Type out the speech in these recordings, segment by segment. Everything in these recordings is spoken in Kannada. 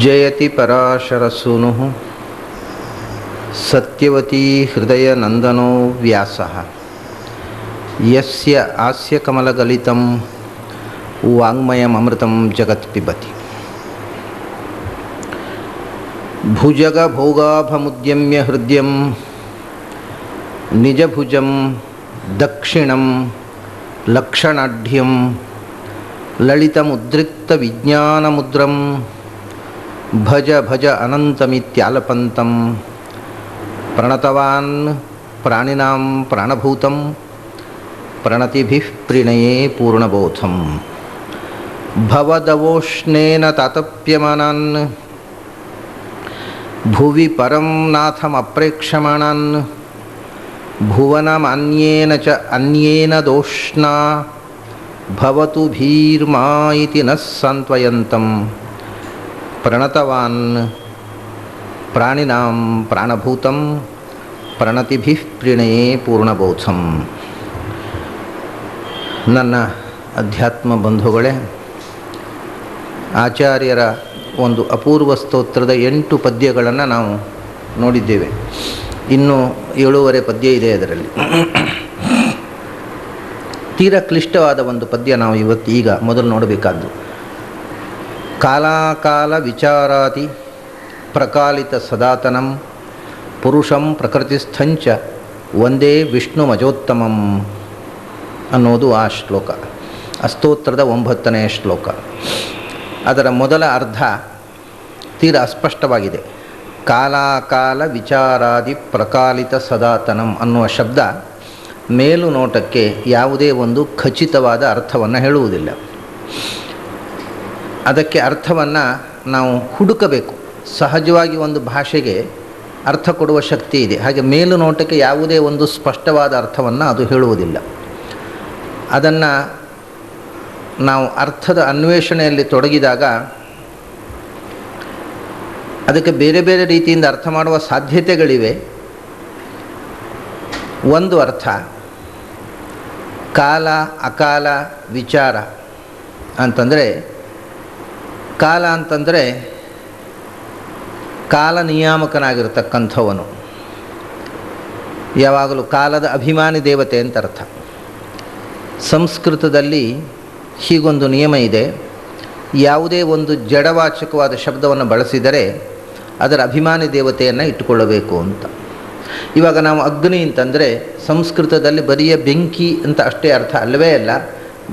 ಜಯತಿ ಪರಾಶರಸೂನುಃ ಸತ್ಯವತೀ ಹೃದಯನಂದನೋ ವ್ಯಾಸಃ ಯಸ್ಯ ಹಾಸ್ಯಕಮಲಗಲಿತಂ ವಾङ्ಮಯಮೃತಂ ಜಗತ್ ಪಿಬತಿ. ಭುಜಗಭೋಗಾಭಮುದ್ಯಮ್ಯ ಹೃದಯಂ ನಿಜಭುಜಂ ದಕ್ಷಿಣಂ ಲಕ್ಷಣಾಢ್ಯಂ ಲಲಿತಮುದ್ರಿಕ್ತವಿಜ್ಞಾನಮುದ್ರಂ ಭಜ ಭಜ ಅನಂತಮಿತ್ಯಾಲಪಂತಂ ಪ್ರಣತವಾನ್ ಪ್ರಾಣಿನಾಂ ಪ್ರಾಣಭೂತಂ ಪ್ರಣತಿಭಿಃ ಪ್ರಣಯೇ ಪೂರ್ಣಬೋಧಂ. ಭವದವೋಷ್ಣೇನ ತಾತಪ್ಯಮಾನಾನ್ ಭುವಿ ಪರಂ ನಾಥಮಪ್ರೇಕ್ಷಮಾಣಾನ್ ಭುವನಮನ್ಯೇನ ಚ ಅನ್ಯೇನ ದೋಷ್ಣಾ ಭವತು ಭೀರ್ಮಾ ಇತಿ ನಃ ಸಾಂತ್ವಯಂತಂ ಪ್ರಣತವಾನ್ ಪ್ರಾಣಿನಾಂ ಪ್ರಾಣಭೂತಂ ಪ್ರಣತಿಭಿಃ ಪ್ರಣಯೇ ಪೂರ್ಣಬೋಧಂ. ನನ್ನ ಅಧ್ಯಾತ್ಮ ಬಂಧುಗಳೇ, ಆಚಾರ್ಯರ ಒಂದು ಅಪೂರ್ವ ಸ್ತೋತ್ರದ 8 ಪದ್ಯಗಳನ್ನು ನಾವು ನೋಡಿದ್ದೇವೆ. ಇನ್ನೂ 7 ಪದ್ಯ ಇದೆ ಅದರಲ್ಲಿ. ತೀರಾ ಕ್ಲಿಷ್ಟವಾದ ಒಂದು ಪದ್ಯ ನಾವು ಈಗ ಮೊದಲು ನೋಡಬೇಕಾದ್ದು. ಕಾಲಾಕಾಲ ವಿಚಾರಾತಿ ಪ್ರಕಾಲಿತ ಸದಾತನಂ ಪುರುಷಂ ಪ್ರಕೃತಿಸ್ಥಂಚ ಒಂದೇ ವಿಷ್ಣು ಮಜೋತ್ತಮಂ ಅನ್ನೋದು ಆ ಶ್ಲೋಕ, ಆ ಸ್ತೋತ್ರದ 9ನೇ ಶ್ಲೋಕ. ಅದರ ಮೊದಲ ಅರ್ಧ ತೀರಾ ಅಸ್ಪಷ್ಟವಾಗಿದೆ. ಕಾಲಾಕಾಲ ವಿಚಾರಾದಿ ಪ್ರಕಾಲಿತ ಸದಾತನಂ ಅನ್ನುವ ಶಬ್ದ ಮೇಲು ನೋಟಕ್ಕೆ ಯಾವುದೇ ಒಂದು ಖಚಿತವಾದ ಅರ್ಥವನ್ನು ಹೇಳುವುದಿಲ್ಲ. ಅದಕ್ಕೆ ಅರ್ಥವನ್ನು ನಾವು ಹುಡುಕಬೇಕು. ಸಹಜವಾಗಿ ಒಂದು ಭಾಷೆಗೆ ಅರ್ಥ ಕೊಡುವ ಶಕ್ತಿ ಇದೆ, ಹಾಗೆ ಮೇಲು ನೋಟಕ್ಕೆ ಯಾವುದೇ ಒಂದು ಸ್ಪಷ್ಟವಾದ ಅರ್ಥವನ್ನು ಅದು ಹೇಳುವುದಿಲ್ಲ. ಅದನ್ನು ನಾವು ಅರ್ಥದ ಅನ್ವೇಷಣೆಯಲ್ಲಿ ತೊಡಗಿದಾಗ ಅದಕ್ಕೆ ಬೇರೆ ಬೇರೆ ರೀತಿಯಿಂದ ಅರ್ಥ ಮಾಡುವ ಸಾಧ್ಯತೆಗಳಿವೆ. ಒಂದು ಅರ್ಥ ಕಾಲ ಅಕಾಲ ವಿಚಾರ ಅಂತಂದರೆ, ಕಾಲ ಅಂತಂದರೆ ಕಾಲ ನಿಯಾಮಕನಾಗಿರ್ತಕ್ಕಂಥವನು, ಯಾವಾಗಲೂ ಕಾಲದ ಅಭಿಮಾನಿ ದೇವತೆ ಅಂತ ಅರ್ಥ. ಸಂಸ್ಕೃತದಲ್ಲಿ ಹೀಗೊಂದು ನಿಯಮ ಇದೆ, ಯಾವುದೇ ಒಂದು ಜಡವಾಚಕವಾದ ಶಬ್ದವನ್ನು ಬಳಸಿದರೆ ಅದರ ಅಭಿಮಾನಿ ದೇವತೆಯನ್ನು ಇಟ್ಟುಕೊಳ್ಳಬೇಕು ಅಂತ. ಇವಾಗ ನಾವು ಅಗ್ನಿ ಅಂತಂದರೆ ಸಂಸ್ಕೃತದಲ್ಲಿ ಬರಿಯ ಬೆಂಕಿ ಅಂತ ಅಷ್ಟೇ ಅರ್ಥ ಅಲ್ಲವೇ ಅಲ್ಲ,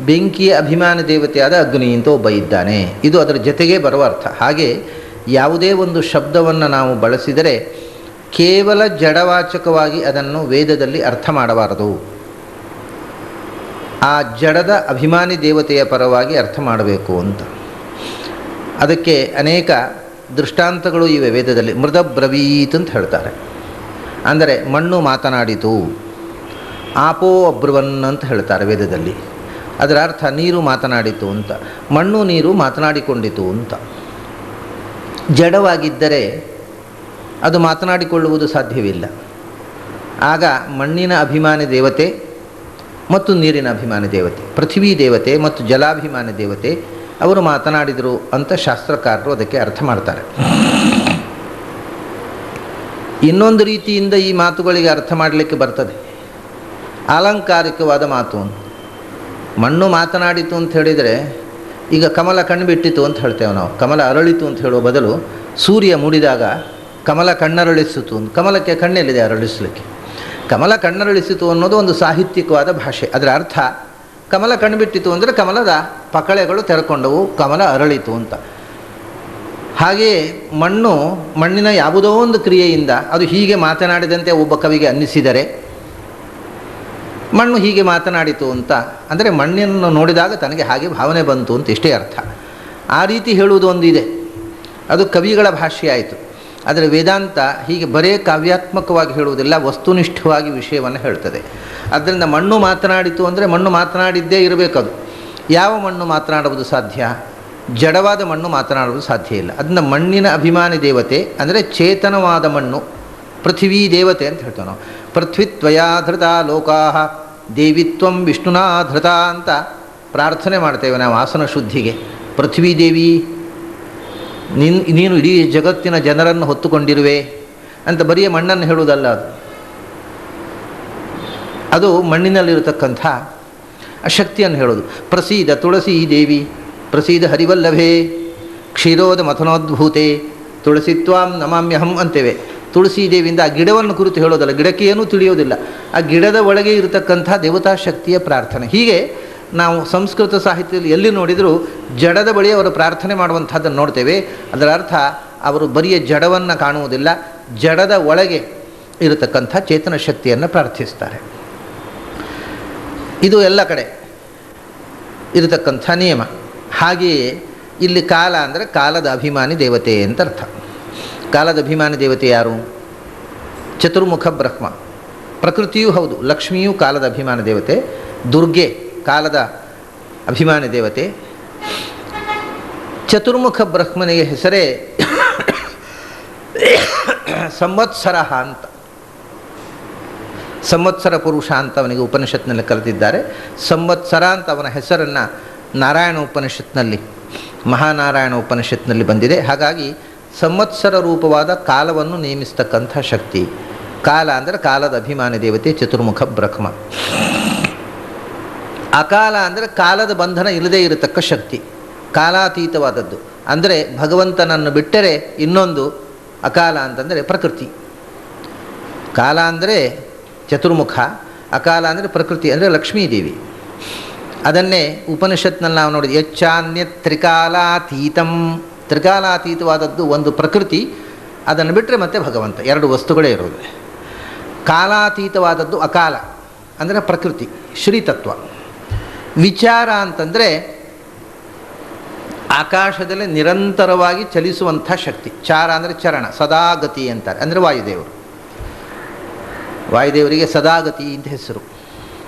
ಬೆಂಕಿಯ ಅಭಿಮಾನಿ ದೇವತೆಯಾದ ಅಗ್ನಿ ಅಂತ ಒಬ್ಬ ಇದ್ದಾನೆ, ಇದು ಅದರ ಜೊತೆಗೇ ಬರುವ ಅರ್ಥ. ಹಾಗೆ ಯಾವುದೇ ಒಂದು ಶಬ್ದವನ್ನು ನಾವು ಬಳಸಿದರೆ ಕೇವಲ ಜಡವಾಚಕವಾಗಿ ಅದನ್ನು ವೇದದಲ್ಲಿ ಅರ್ಥ ಮಾಡಬಾರದು. ಆ ಜಡದ ಅಭಿಮಾನಿ ದೇವತೆಯ ಪರವಾಗಿ ಅರ್ಥ ಮಾಡಬೇಕು ಅಂತ. ಅದಕ್ಕೆ ಅನೇಕ ದೃಷ್ಟಾಂತಗಳು ಇವೆ ವೇದದಲ್ಲಿ. ಮೃದ ಬ್ರವೀತ್ ಅಂತ ಹೇಳ್ತಾರೆ, ಅಂದರೆ ಮಣ್ಣು ಮಾತನಾಡಿತು. ಆಪೋ ಅಬ್ರುವನ್ ಅಂತ ಹೇಳ್ತಾರೆ ವೇದದಲ್ಲಿ, ಅದರ ಅರ್ಥ ನೀರು ಮಾತನಾಡಿತು ಅಂತ. ಮಣ್ಣು ನೀರು ಮಾತನಾಡಿಕೊಂಡಿತು ಅಂತ. ಜಡವಾಗಿದ್ದರೆ ಅದು ಮಾತನಾಡಿಕೊಳ್ಳುವುದು ಸಾಧ್ಯವಿಲ್ಲ. ಆಗ ಮಣ್ಣಿನ ಅಭಿಮಾನಿ ದೇವತೆ ಮತ್ತು ನೀರಿನ ಅಭಿಮಾನಿ ದೇವತೆ, ಪೃಥ್ವೀ ದೇವತೆ ಮತ್ತು ಜಲಾಭಿಮಾನಿ ದೇವತೆ ಅವರು ಮಾತನಾಡಿದರು ಅಂತ ಶಾಸ್ತ್ರಕಾರರು ಅದಕ್ಕೆ ಅರ್ಥ ಮಾಡ್ತಾರೆ. ಇನ್ನೊಂದು ರೀತಿಯಿಂದ ಈ ಮಾತುಗಳಿಗೆ ಅರ್ಥ ಮಾಡಲಿಕ್ಕೆ ಬರ್ತದೆ, ಅಲಂಕಾರಿಕವಾದ ಮಾತು ಅಂತ. ಮಣ್ಣು ಮಾತನಾಡಿತು ಅಂತ ಹೇಳಿದರೆ, ಈಗ ಕಮಲ ಕಣ್ಬಿಟ್ಟಿತು ಅಂತ ಹೇಳ್ತೇವೆ ನಾವು, ಕಮಲ ಅರಳಿತು ಅಂತ ಹೇಳುವ ಬದಲು ಸೂರ್ಯ ಮೂಡಿದಾಗ ಕಮಲ ಕಣ್ಣರಳಿಸಿತು ಅಂತ. ಕಮಲಕ್ಕೆ ಕಣ್ಣೆಲ್ಲಿದೆ ಅರಳಿಸಲಿಕ್ಕೆ? ಕಮಲ ಕಣ್ಣರಳಿಸಿತು ಅನ್ನೋದು ಒಂದು ಸಾಹಿತ್ಯಿಕವಾದ ಭಾಷೆ. ಅದರ ಅರ್ಥ ಕಮಲ ಕಣ್ಬಿಟ್ಟಿತು ಅಂದರೆ ಕಮಲದ ಪಕಳೆಗಳು ತೆರೆಕೊಂಡವು, ಕಮಲ ಅರಳಿತು ಅಂತ. ಹಾಗೆಯೇ ಮಣ್ಣಿನ ಯಾವುದೋ ಒಂದು ಕ್ರಿಯೆಯಿಂದ ಅದು ಹೀಗೆ ಮಾತನಾಡಿದಂತೆ ಒಬ್ಬ ಕವಿಗೆ ಅನ್ನಿಸಿದರೆ ಮಣ್ಣು ಹೀಗೆ ಮಾತನಾಡಿತು ಅಂತ ಅಂದರೆ ಮಣ್ಣನ್ನು ನೋಡಿದಾಗ ತನಗೆ ಹಾಗೆ ಭಾವನೆ ಬಂತು ಅಂತ ಇಷ್ಟೇ ಅರ್ಥ. ಆ ರೀತಿ ಹೇಳುವುದು ಒಂದಿದೆ, ಅದು ಕವಿಗಳ ಭಾಷೆ ಆಯಿತು. ಆದರೆ ವೇದಾಂತ ಹೀಗೆ ಬರೇ ಕಾವ್ಯಾತ್ಮಕವಾಗಿ ಹೇಳುವುದಿಲ್ಲ, ವಸ್ತುನಿಷ್ಠವಾಗಿ ವಿಷಯವನ್ನು ಹೇಳ್ತದೆ. ಆದ್ದರಿಂದ ಮಣ್ಣು ಮಾತನಾಡಿತು ಅಂದರೆ ಮಣ್ಣು ಮಾತನಾಡಿದ್ದೇ ಇರಬೇಕದು. ಯಾವ ಮಣ್ಣು ಮಾತನಾಡುವುದು ಸಾಧ್ಯ? ಜಡವಾದ ಮಣ್ಣು ಮಾತನಾಡುವುದು ಸಾಧ್ಯ ಇಲ್ಲ. ಅದನ್ನ ಮಣ್ಣಿನ ಅಭಿಮಾನಿ ದೇವತೆ ಅಂದರೆ ಚೇತನವಾದ ಮಣ್ಣು, ಪೃಥ್ವೀ ದೇವತೆ ಅಂತ ಹೇಳ್ತೇವೆ ನಾವು. ಪೃಥ್ವಿತ್ವಯಾ ಧೃತ ಲೋಕಾಹ ದೇವಿತ್ವಂ ವಿಷ್ಣುನಾ ಧೃತ ಅಂತ ಪ್ರಾರ್ಥನೆ ಮಾಡ್ತೇವೆ ನಾವು ಆಸನ ಶುದ್ಧಿಗೆ. ಪೃಥ್ವೀ ದೇವಿ ನೀನು ಇಡೀ ಜಗತ್ತಿನ ಜನರನ್ನು ಹೊತ್ತುಕೊಂಡಿರುವೆ ಅಂತ ಬರೀ ಮಣ್ಣನ್ನು ಹೇಳುವುದಲ್ಲ. ಅದು ಮಣ್ಣಿನಲ್ಲಿರತಕ್ಕಂಥ ಆ ಶಕ್ತಿಯನ್ನು ಹೇಳೋದು. ಪ್ರಸೀದ ತುಳಸಿ ದೇವಿ, ಪ್ರಸೀದ ಹರಿವಲ್ಲಭೆ, ಕ್ಷೀರೋದ ಮಥನೋದ್ಭೂತೆ, ತುಳಸಿತ್ವಾಂ ನಮಾಮ್ಯಹಂ ಅಂತೇವೆ. ತುಳಸಿ ದೇವಿಯಿಂದ ಆ ಗಿಡವನ್ನು ಕುರಿತು ಹೇಳೋದಲ್ಲ, ಗಿಡಕ್ಕೆ ಏನೂ ತಿಳಿಯೋದಿಲ್ಲ, ಆ ಗಿಡದ ಒಳಗೆ ಇರತಕ್ಕಂಥ ದೇವತಾ ಶಕ್ತಿಯ ಪ್ರಾರ್ಥನೆ. ಹೀಗೆ ನಾವು ಸಂಸ್ಕೃತ ಸಾಹಿತ್ಯದಲ್ಲಿ ಎಲ್ಲಿ ನೋಡಿದರೂ ಜಡದ ಬಳಿ ಅವರು ಪ್ರಾರ್ಥನೆ ಮಾಡುವಂಥದ್ದನ್ನು ನೋಡ್ತೇವೆ. ಅದರ ಅರ್ಥ ಅವರು ಬರಿಯ ಜಡವನ್ನು ಕಾಣುವುದಿಲ್ಲ, ಜಡದ ಒಳಗೆ ಇರತಕ್ಕಂಥ ಚೇತನ ಶಕ್ತಿಯನ್ನು ಪ್ರಾರ್ಥಿಸ್ತಾರೆ. ಇದು ಎಲ್ಲ ಕಡೆ ಇರತಕ್ಕಂಥ ನಿಯಮ. ಹಾಗೆಯೇ ಇಲ್ಲಿ ಕಾಲ ಅಂದರೆ ಕಾಲದ ಅಭಿಮಾನಿ ದೇವತೆ ಅಂತ ಅರ್ಥ. ಕಾಲದ ಅಭಿಮಾನಿ ದೇವತೆ ಯಾರು? ಚತುರ್ಮುಖ ಬ್ರಹ್ಮ. ಪ್ರಕೃತಿಯೂ ಹೌದು, ಲಕ್ಷ್ಮಿಯೂ ಕಾಲದ ಅಭಿಮಾನಿ ದೇವತೆ, ದುರ್ಗೆ ಕಾಲದ ಅಭಿಮಾನಿ ದೇವತೆ. ಚತುರ್ಮುಖ ಬ್ರಹ್ಮನಿಗೆ ಹೆಸರೇ ಸಂವತ್ಸರ ಅಂತ. ಸಂವತ್ಸರ ಪುರುಷ ಅಂತ ಅವನಿಗೆ ಉಪನಿಷತ್ನಲ್ಲಿ ಕರೆದಿದ್ದಾರೆ. ಸಂವತ್ಸರ ಅಂತ ಅವನ ಹೆಸರನ್ನು ನಾರಾಯಣ ಉಪನಿಷತ್ನಲ್ಲಿ, ಮಹಾನಾರಾಯಣ ಉಪನಿಷತ್ನಲ್ಲಿ ಬಂದಿದೆ. ಹಾಗಾಗಿ ಸಂವತ್ಸರ ರೂಪವಾದ ಕಾಲವನ್ನು ನೇಮಿಸ್ತಕ್ಕಂಥ ಶಕ್ತಿ ಕಾಲ ಅಂದರೆ ಕಾಲದ ಅಭಿಮಾನಿ ದೇವತೆ ಚತುರ್ಮುಖ ಬ್ರಹ್ಮ. ಅಕಾಲ ಅಂದರೆ ಕಾಲದ ಬಂಧನ ಇಲ್ಲದೇ ಇರತಕ್ಕ ಶಕ್ತಿ, ಕಾಲಾತೀತವಾದದ್ದು. ಅಂದರೆ ಭಗವಂತನನ್ನು ಬಿಟ್ಟರೆ ಇನ್ನೊಂದು ಅಕಾಲ ಅಂತಂದರೆ ಪ್ರಕೃತಿ. ಕಾಲ ಅಂದರೆ ಚತುರ್ಮುಖ, ಅಕಾಲ ಅಂದರೆ ಪ್ರಕೃತಿ ಅಂದರೆ ಲಕ್ಷ್ಮೀದೇವಿ. ಅದನ್ನೇ ಉಪನಿಷತ್ನಲ್ಲಿ ನಾವು ನೋಡಿದ್ವಿ. ಯಚ್ಚಾನ್ಯ ತ್ರಿಕಾಲಾತೀತಂ, ತ್ರಿಕಾಲಾತೀತವಾದದ್ದು ಒಂದು ಪ್ರಕೃತಿ, ಅದನ್ನು ಬಿಟ್ಟರೆ ಮತ್ತೆ ಭಗವಂತ, ಎರಡು ವಸ್ತುಗಳೇ ಇರೋದು. ಕಾಲಾತೀತವಾದದ್ದು ಅಕಾಲ ಅಂದರೆ ಪ್ರಕೃತಿ, ಶ್ರೀತತ್ವ. ವಿಚಾರ ಅಂತಂದರೆ ಆಕಾಶದಲ್ಲಿ ನಿರಂತರವಾಗಿ ಚಲಿಸುವಂಥ ಶಕ್ತಿ. ಚಾರ ಅಂದರೆ ಚರಣ, ಸದಾಗತಿ ಅಂತಾರೆ, ಅಂದರೆ ವಾಯುದೇವರು. ವಾಯುದೇವರಿಗೆ ಸದಾಗತಿ ಅಂತ ಹೆಸರು,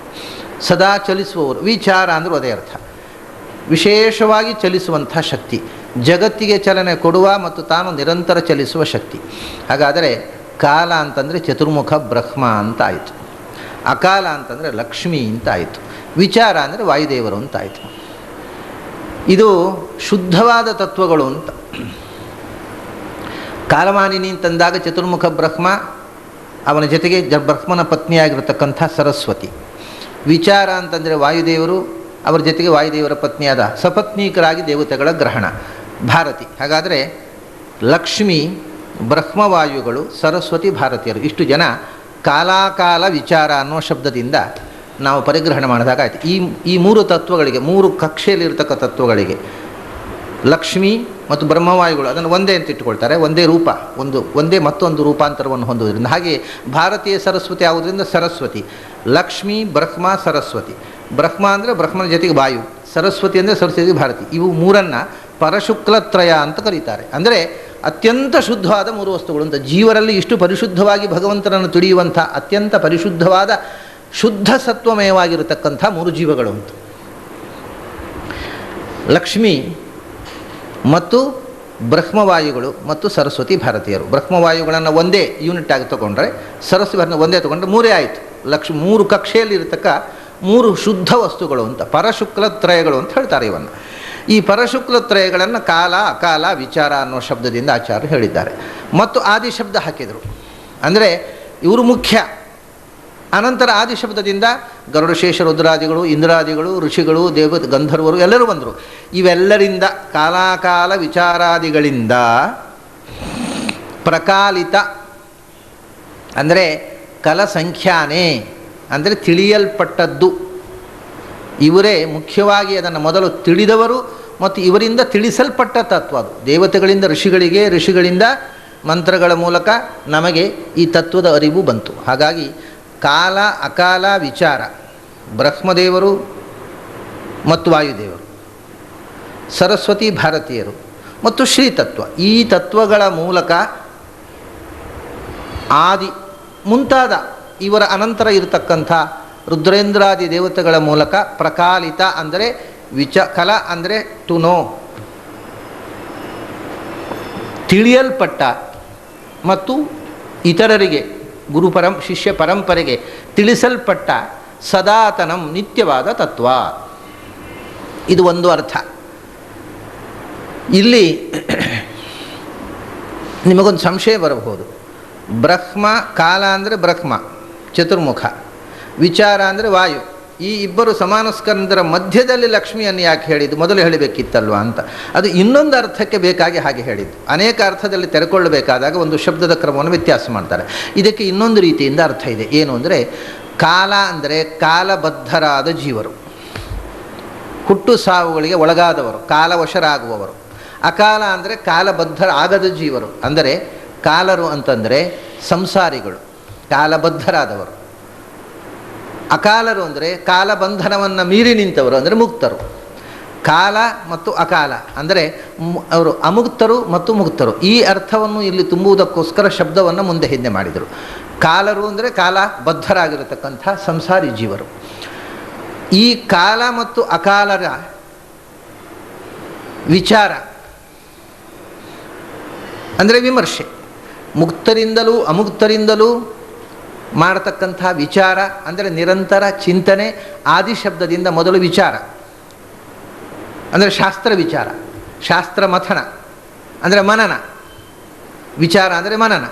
ಸದಾ ಚಲಿಸುವವರು. ವಿಚಾರ ಅಂದರೂ ಅದೇ ಅರ್ಥ, ವಿಶೇಷವಾಗಿ ಚಲಿಸುವಂಥ ಶಕ್ತಿ, ಜಗತ್ತಿಗೆ ಚಲನೆ ಕೊಡುವ ಮತ್ತು ತಾನು ನಿರಂತರ ಚಲಿಸುವ ಶಕ್ತಿ. ಹಾಗಾದರೆ ಕಾಲ ಅಂತಂದರೆ ಚತುರ್ಮುಖ ಬ್ರಹ್ಮ ಅಂತ ಆಯಿತು, ಅಕಾಲ ಅಂತಂದರೆ ಲಕ್ಷ್ಮಿ ಅಂತ ಆಯಿತು, ವಿಚಾರ ಅಂದರೆ ವಾಯುದೇವರು ಅಂತ ಆಯಿತು. ಇದು ಶುದ್ಧವಾದ ತತ್ವಗಳು ಅಂತ. ಕಾಲಮಾನಿನಿ ಅಂತಂದಾಗ ಚತುರ್ಮುಖ ಬ್ರಹ್ಮ, ಅವನ ಜೊತೆಗೆ ಬ್ರಹ್ಮನ ಪತ್ನಿಯಾಗಿರತಕ್ಕಂಥ ಸರಸ್ವತಿ. ವಿಚಾರ ಅಂತಂದರೆ ವಾಯುದೇವರು, ಅವರ ಜೊತೆಗೆ ವಾಯುದೇವರ ಪತ್ನಿಯಾದ ಸಪತ್ನೀಕರಾಗಿ ದೇವತೆಗಳ ಗ್ರಹಣ ಭಾರತಿ. ಹಾಗಾದರೆ ಲಕ್ಷ್ಮಿ, ಬ್ರಹ್ಮವಾಯುಗಳು, ಸರಸ್ವತಿ, ಭಾರತೀಯರು, ಇಷ್ಟು ಜನ ಕಾಲಾಕಾಲ ವಿಚಾರ ಅನ್ನೋ ಶಬ್ದದಿಂದ ನಾವು ಪರಿಗ್ರಹಣ ಮಾಡಿದಾಗ ಆಯಿತು. ಈ ಮೂರು ತತ್ವಗಳಿಗೆ, ಮೂರು ಕಕ್ಷೆಯಲ್ಲಿರ್ತಕ್ಕ ತತ್ವಗಳಿಗೆ ಲಕ್ಷ್ಮಿ ಮತ್ತು ಬ್ರಹ್ಮವಾಯುಗಳು ಅದನ್ನು ಒಂದೇ ಅಂತ ಇಟ್ಟುಕೊಳ್ತಾರೆ, ಒಂದೇ ರೂಪ, ಒಂದೇ ಮತ್ತೊಂದು ರೂಪಾಂತರವನ್ನು ಹೊಂದುವುದರಿಂದ. ಹಾಗೆ ಭಾರತೀಯ ಸರಸ್ವತಿ ಆಗುವುದರಿಂದ ಸರಸ್ವತಿ, ಲಕ್ಷ್ಮಿ, ಬ್ರಹ್ಮ, ಸರಸ್ವತಿ. ಬ್ರಹ್ಮ ಅಂದರೆ ಬ್ರಹ್ಮನ ಜೊತೆಗೆ ವಾಯು, ಸರಸ್ವತಿ ಅಂದರೆ ಸರಸ್ವತಿ, ಭಾರತಿ. ಇವು ಮೂರನ್ನು ಪರಶುಕ್ಲತ್ರಯ ಅಂತ ಕರೀತಾರೆ. ಅಂದರೆ ಅತ್ಯಂತ ಶುದ್ಧವಾದ ಮೂರು ವಸ್ತುಗಳು ಅಂತ. ಜೀವರಲ್ಲಿ ಇಷ್ಟು ಪರಿಶುದ್ಧವಾಗಿ ಭಗವಂತನನ್ನು ತಿಳಿಯುವಂಥ ಅತ್ಯಂತ ಪರಿಶುದ್ಧವಾದ ಶುದ್ಧ ಸತ್ವಮಯವಾಗಿರತಕ್ಕಂಥ ಮೂರು ಜೀವಗಳು ಅಂತ. ಲಕ್ಷ್ಮಿ ಮತ್ತು ಬ್ರಹ್ಮವಾಯುಗಳು ಮತ್ತು ಸರಸ್ವತಿ, ಭಾರತೀಯರು. ಬ್ರಹ್ಮವಾಯುಗಳನ್ನು ಒಂದೇ ಯೂನಿಟ್ ಆಗಿ ತೊಗೊಂಡ್ರೆ, ಸರಸ್ವತಿಯನ್ನು ಒಂದೇ ತೊಗೊಂಡ್ರೆ ಮೂರೇ ಆಯಿತು. ಮೂರು ಕಕ್ಷೆಯಲ್ಲಿರತಕ್ಕ ಮೂರು ಶುದ್ಧ ವಸ್ತುಗಳು ಅಂತ, ಪರಶುಕ್ಲತ್ರಯಗಳು ಅಂತ ಹೇಳ್ತಾರೆ ಇವನ್ನು. ಈ ಪರಶುಕ್ಲತ್ರಯಗಳನ್ನು ಕಾಲ, ಅಕಾಲ, ವಿಚಾರ ಅನ್ನೋ ಶಬ್ದದಿಂದ ಆಚಾರ್ಯರು ಹೇಳಿದ್ದಾರೆ. ಮತ್ತು ಆದಿ ಶಬ್ದ ಹಾಕಿದರು, ಅಂದರೆ ಇವರು ಮುಖ್ಯ. ಅನಂತರ ಆದಿ ಶಬ್ದದಿಂದ ಗರುಡಶೇಷ ರುದ್ರಾದಿಗಳು, ಇಂದ್ರಾದಿಗಳು, ಋಷಿಗಳು, ಗಂಧರ್ವರು ಎಲ್ಲರೂ ಬಂದರು. ಇವೆಲ್ಲರಿಂದ ಕಾಲಾಕಾಲ ವಿಚಾರಾದಿಗಳಿಂದ ಪ್ರಕಾಲಿತ ಅಂದರೆ ಕಲಸಂಖ್ಯಾನೇ ಅಂದರೆ ತಿಳಿಯಲ್ಪಟ್ಟದ್ದು. ಇವರೇ ಮುಖ್ಯವಾಗಿ ಅದನ್ನು ಮೊದಲು ತಿಳಿದವರು ಮತ್ತು ಇವರಿಂದ ತಿಳಿಸಲ್ಪಟ್ಟ ತತ್ವ ಅದು. ದೇವತೆಗಳಿಂದ ಋಷಿಗಳಿಗೆ, ಋಷಿಗಳಿಂದ ಮಂತ್ರಗಳ ಮೂಲಕ ನಮಗೆ ಈ ತತ್ವದ ಅರಿವು ಬಂತು. ಹಾಗಾಗಿ ಕಾಲ, ಅಕಾಲ, ವಿಚಾರ, ಬ್ರಹ್ಮದೇವರು ಮತ್ತು ವಾಯುದೇವರು, ಸರಸ್ವತಿ, ಭಾರತೀಯರು ಮತ್ತು ಶ್ರೀತತ್ವ, ಈ ತತ್ವಗಳ ಮೂಲಕ ಆದಿ ಮುಂತಾದ ಇವರ ಅನಂತರ ಇರತಕ್ಕಂಥ ರುದ್ರೇಂದ್ರಾದಿ ದೇವತೆಗಳ ಮೂಲಕ ಪ್ರಕಾಲಿತ ಅಂದರೆ ಕಲ ಅಂದರೆ ಟು ನೋ, ತಿಳಿಯಲ್ಪಟ್ಟ ಮತ್ತು ಇತರರಿಗೆ ಶಿಷ್ಯ ಪರಂಪರೆಗೆ ತಿಳಿಸಲ್ಪಟ್ಟ ಸದಾತನಂ ನಿತ್ಯವಾದ ತತ್ವ. ಇದು ಒಂದು ಅರ್ಥ. ಇಲ್ಲಿ ನಿಮಗೊಂದು ಸಂಶಯ ಬರಬಹುದು. ಬ್ರಹ್ಮ, ಕಾಲ ಅಂದರೆ ಬ್ರಹ್ಮ ಚತುರ್ಮುಖ, ವಿಚಾರ ಅಂದರೆ ವಾಯು. ಈ ಇಬ್ಬರು ಸಮಾನಸ್ಕಂದರ ಮಧ್ಯದಲ್ಲಿ ಲಕ್ಷ್ಮಿಯನ್ನು ಯಾಕೆ ಹೇಳಿದ್ದು? ಮೊದಲು ಹೇಳಬೇಕಿತ್ತಲ್ವ ಅಂತ. ಅದು ಇನ್ನೊಂದು ಅರ್ಥಕ್ಕೆ ಬೇಕಾಗಿ ಹಾಗೆ ಹೇಳಿದ್ದು. ಅನೇಕ ಅರ್ಥದಲ್ಲಿ ತೆರೆಕೊಳ್ಳಬೇಕಾದಾಗ ಒಂದು ಶಬ್ದದ ಕ್ರಮವನ್ನು ವ್ಯತ್ಯಾಸ ಮಾಡ್ತಾರೆ. ಇದಕ್ಕೆ ಇನ್ನೊಂದು ರೀತಿಯಿಂದ ಅರ್ಥ ಇದೆ. ಏನು ಅಂದರೆ, ಕಾಲ ಅಂದರೆ ಕಾಲಬದ್ಧರಾದ ಜೀವರು, ಹುಟ್ಟು ಸಾವುಗಳಿಗೆ ಒಳಗಾದವರು, ಕಾಲವಶರಾಗುವವರು. ಅಕಾಲ ಅಂದರೆ ಕಾಲಬದ್ಧರಾಗದ ಜೀವರು, ಅಂದರೆ ಕಾಲರು ಅಂತಂದರೆ ಸಂಸಾರಿಗಳು, ಕಾಲಬದ್ಧರಾದವರು. ಅಕಾಲರು ಅಂದರೆ ಕಾಲಬಂಧನವನ್ನು ಮೀರಿ ನಿಂತವರು, ಅಂದರೆ ಮುಕ್ತರು. ಕಾಲ ಮತ್ತು ಅಕಾಲ ಅಂದರೆ ಅವರು ಅಮುಕ್ತರು ಮತ್ತು ಮುಕ್ತರು. ಈ ಅರ್ಥವನ್ನು ಇಲ್ಲಿ ತುಂಬುವುದಕ್ಕೋಸ್ಕರ ಶಬ್ದವನ್ನು ಮುಂದೆ ಹಿಂದೆ ಮಾಡಿದರು. ಕಾಲರು ಅಂದರೆ ಕಾಲಬದ್ಧರಾಗಿರತಕ್ಕಂಥ ಸಂಸಾರಿ ಜೀವರು. ಈ ಕಾಲ ಮತ್ತು ಅಕಾಲರ ವಿಚಾರ ಅಂದರೆ ವಿಮರ್ಶೆ, ಮುಕ್ತರಿಂದಲೂ ಅಮುಕ್ತರಿಂದಲೂ ಮಾಡತಕ್ಕಂಥ ವಿಚಾರ ಅಂದರೆ ನಿರಂತರ ಚಿಂತನೆ. ಆದಿ ಶಬ್ದದಿಂದ ಮೊದಲು ವಿಚಾರ ಅಂದರೆ ಶಾಸ್ತ್ರ ವಿಚಾರ, ಶಾಸ್ತ್ರ ಮಥನ ಅಂದರೆ ಮನನ, ವಿಚಾರ ಅಂದರೆ ಮನನ.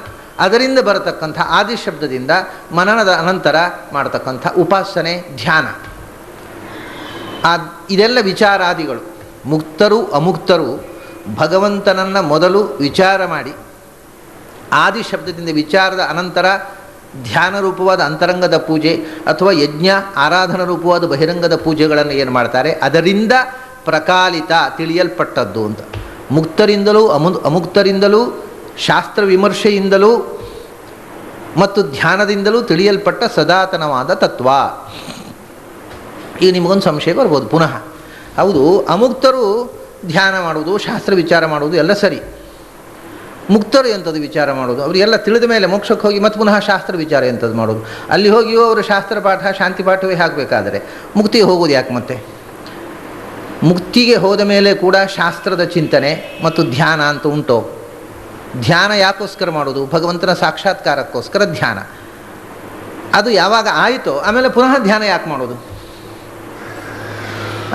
ಅದರಿಂದ ಬರತಕ್ಕಂಥ ಆದಿ ಶಬ್ದದಿಂದ ಮನನದ ಅನಂತರ ಮಾಡತಕ್ಕಂಥ ಉಪಾಸನೆ, ಧ್ಯಾನ, ಇದೆಲ್ಲ ವಿಚಾರಾದಿಗಳು. ಮುಕ್ತರು ಅಮುಕ್ತರು ಭಗವಂತನನ್ನು ಮೊದಲು ವಿಚಾರ ಮಾಡಿ, ಆದಿ ಶಬ್ದದಿಂದ ವಿಚಾರದ ಅನಂತರ ಧ್ಯಾನ ರೂಪವಾದ ಅಂತರಂಗದ ಪೂಜೆ ಅಥವಾ ಯಜ್ಞ ಆರಾಧನಾ ರೂಪವಾದ ಬಹಿರಂಗದ ಪೂಜೆಗಳನ್ನು ಏನು ಮಾಡ್ತಾರೆ, ಅದರಿಂದ ಪ್ರಕಾಲಿತ ತಿಳಿಯಲ್ಪಟ್ಟದ್ದು ಅಂತ. ಮುಕ್ತರಿಂದಲೂ ಅಮುಕ್ತರಿಂದಲೂ ಶಾಸ್ತ್ರ ವಿಮರ್ಶೆಯಿಂದಲೂ ಮತ್ತು ಧ್ಯಾನದಿಂದಲೂ ತಿಳಿಯಲ್ಪಟ್ಟ ಸದಾತನವಾದ ತತ್ವ. ಈಗ ನಿಮಗೊಂದು ಸಂಶಯ ಬರ್ಬೋದು ಪುನಃ. ಹೌದು, ಅಮುಕ್ತರು ಧ್ಯಾನ ಮಾಡುವುದು, ಶಾಸ್ತ್ರ ವಿಚಾರ ಮಾಡುವುದು ಎಲ್ಲ ಸರಿ. ಮುಕ್ತರು ಎಂಥದ್ದು ವಿಚಾರ ಮಾಡೋದು? ಅವರಿಗೆಲ್ಲ ತಿಳಿದ ಮೇಲೆ ಮೋಕ್ಷಕ್ಕೆ ಹೋಗಿ ಮತ್ತು ಪುನಃ ಶಾಸ್ತ್ರ ವಿಚಾರ ಎಂಥದ್ದು ಮಾಡೋದು? ಅಲ್ಲಿ ಹೋಗಿಯೂ ಅವರು ಶಾಸ್ತ್ರ ಪಾಠ ಶಾಂತಿ ಪಾಠವೇ ಆಗಬೇಕಾದರೆ ಮುಕ್ತಿಗೆ ಹೋಗೋದು ಯಾಕೆ? ಮತ್ತೆ ಮುಕ್ತಿಗೆ ಹೋದ ಮೇಲೆ ಕೂಡ ಶಾಸ್ತ್ರದ ಚಿಂತನೆ ಮತ್ತು ಧ್ಯಾನ ಅಂತ ಉಂಟು. ಧ್ಯಾನ ಯಾಕೋಸ್ಕರ ಮಾಡೋದು? ಭಗವಂತನ ಸಾಕ್ಷಾತ್ಕಾರಕ್ಕೋಸ್ಕರ ಧ್ಯಾನ. ಅದು ಯಾವಾಗ ಆಯಿತೋ ಆಮೇಲೆ ಪುನಃ ಧ್ಯಾನ ಯಾಕೆ ಮಾಡೋದು?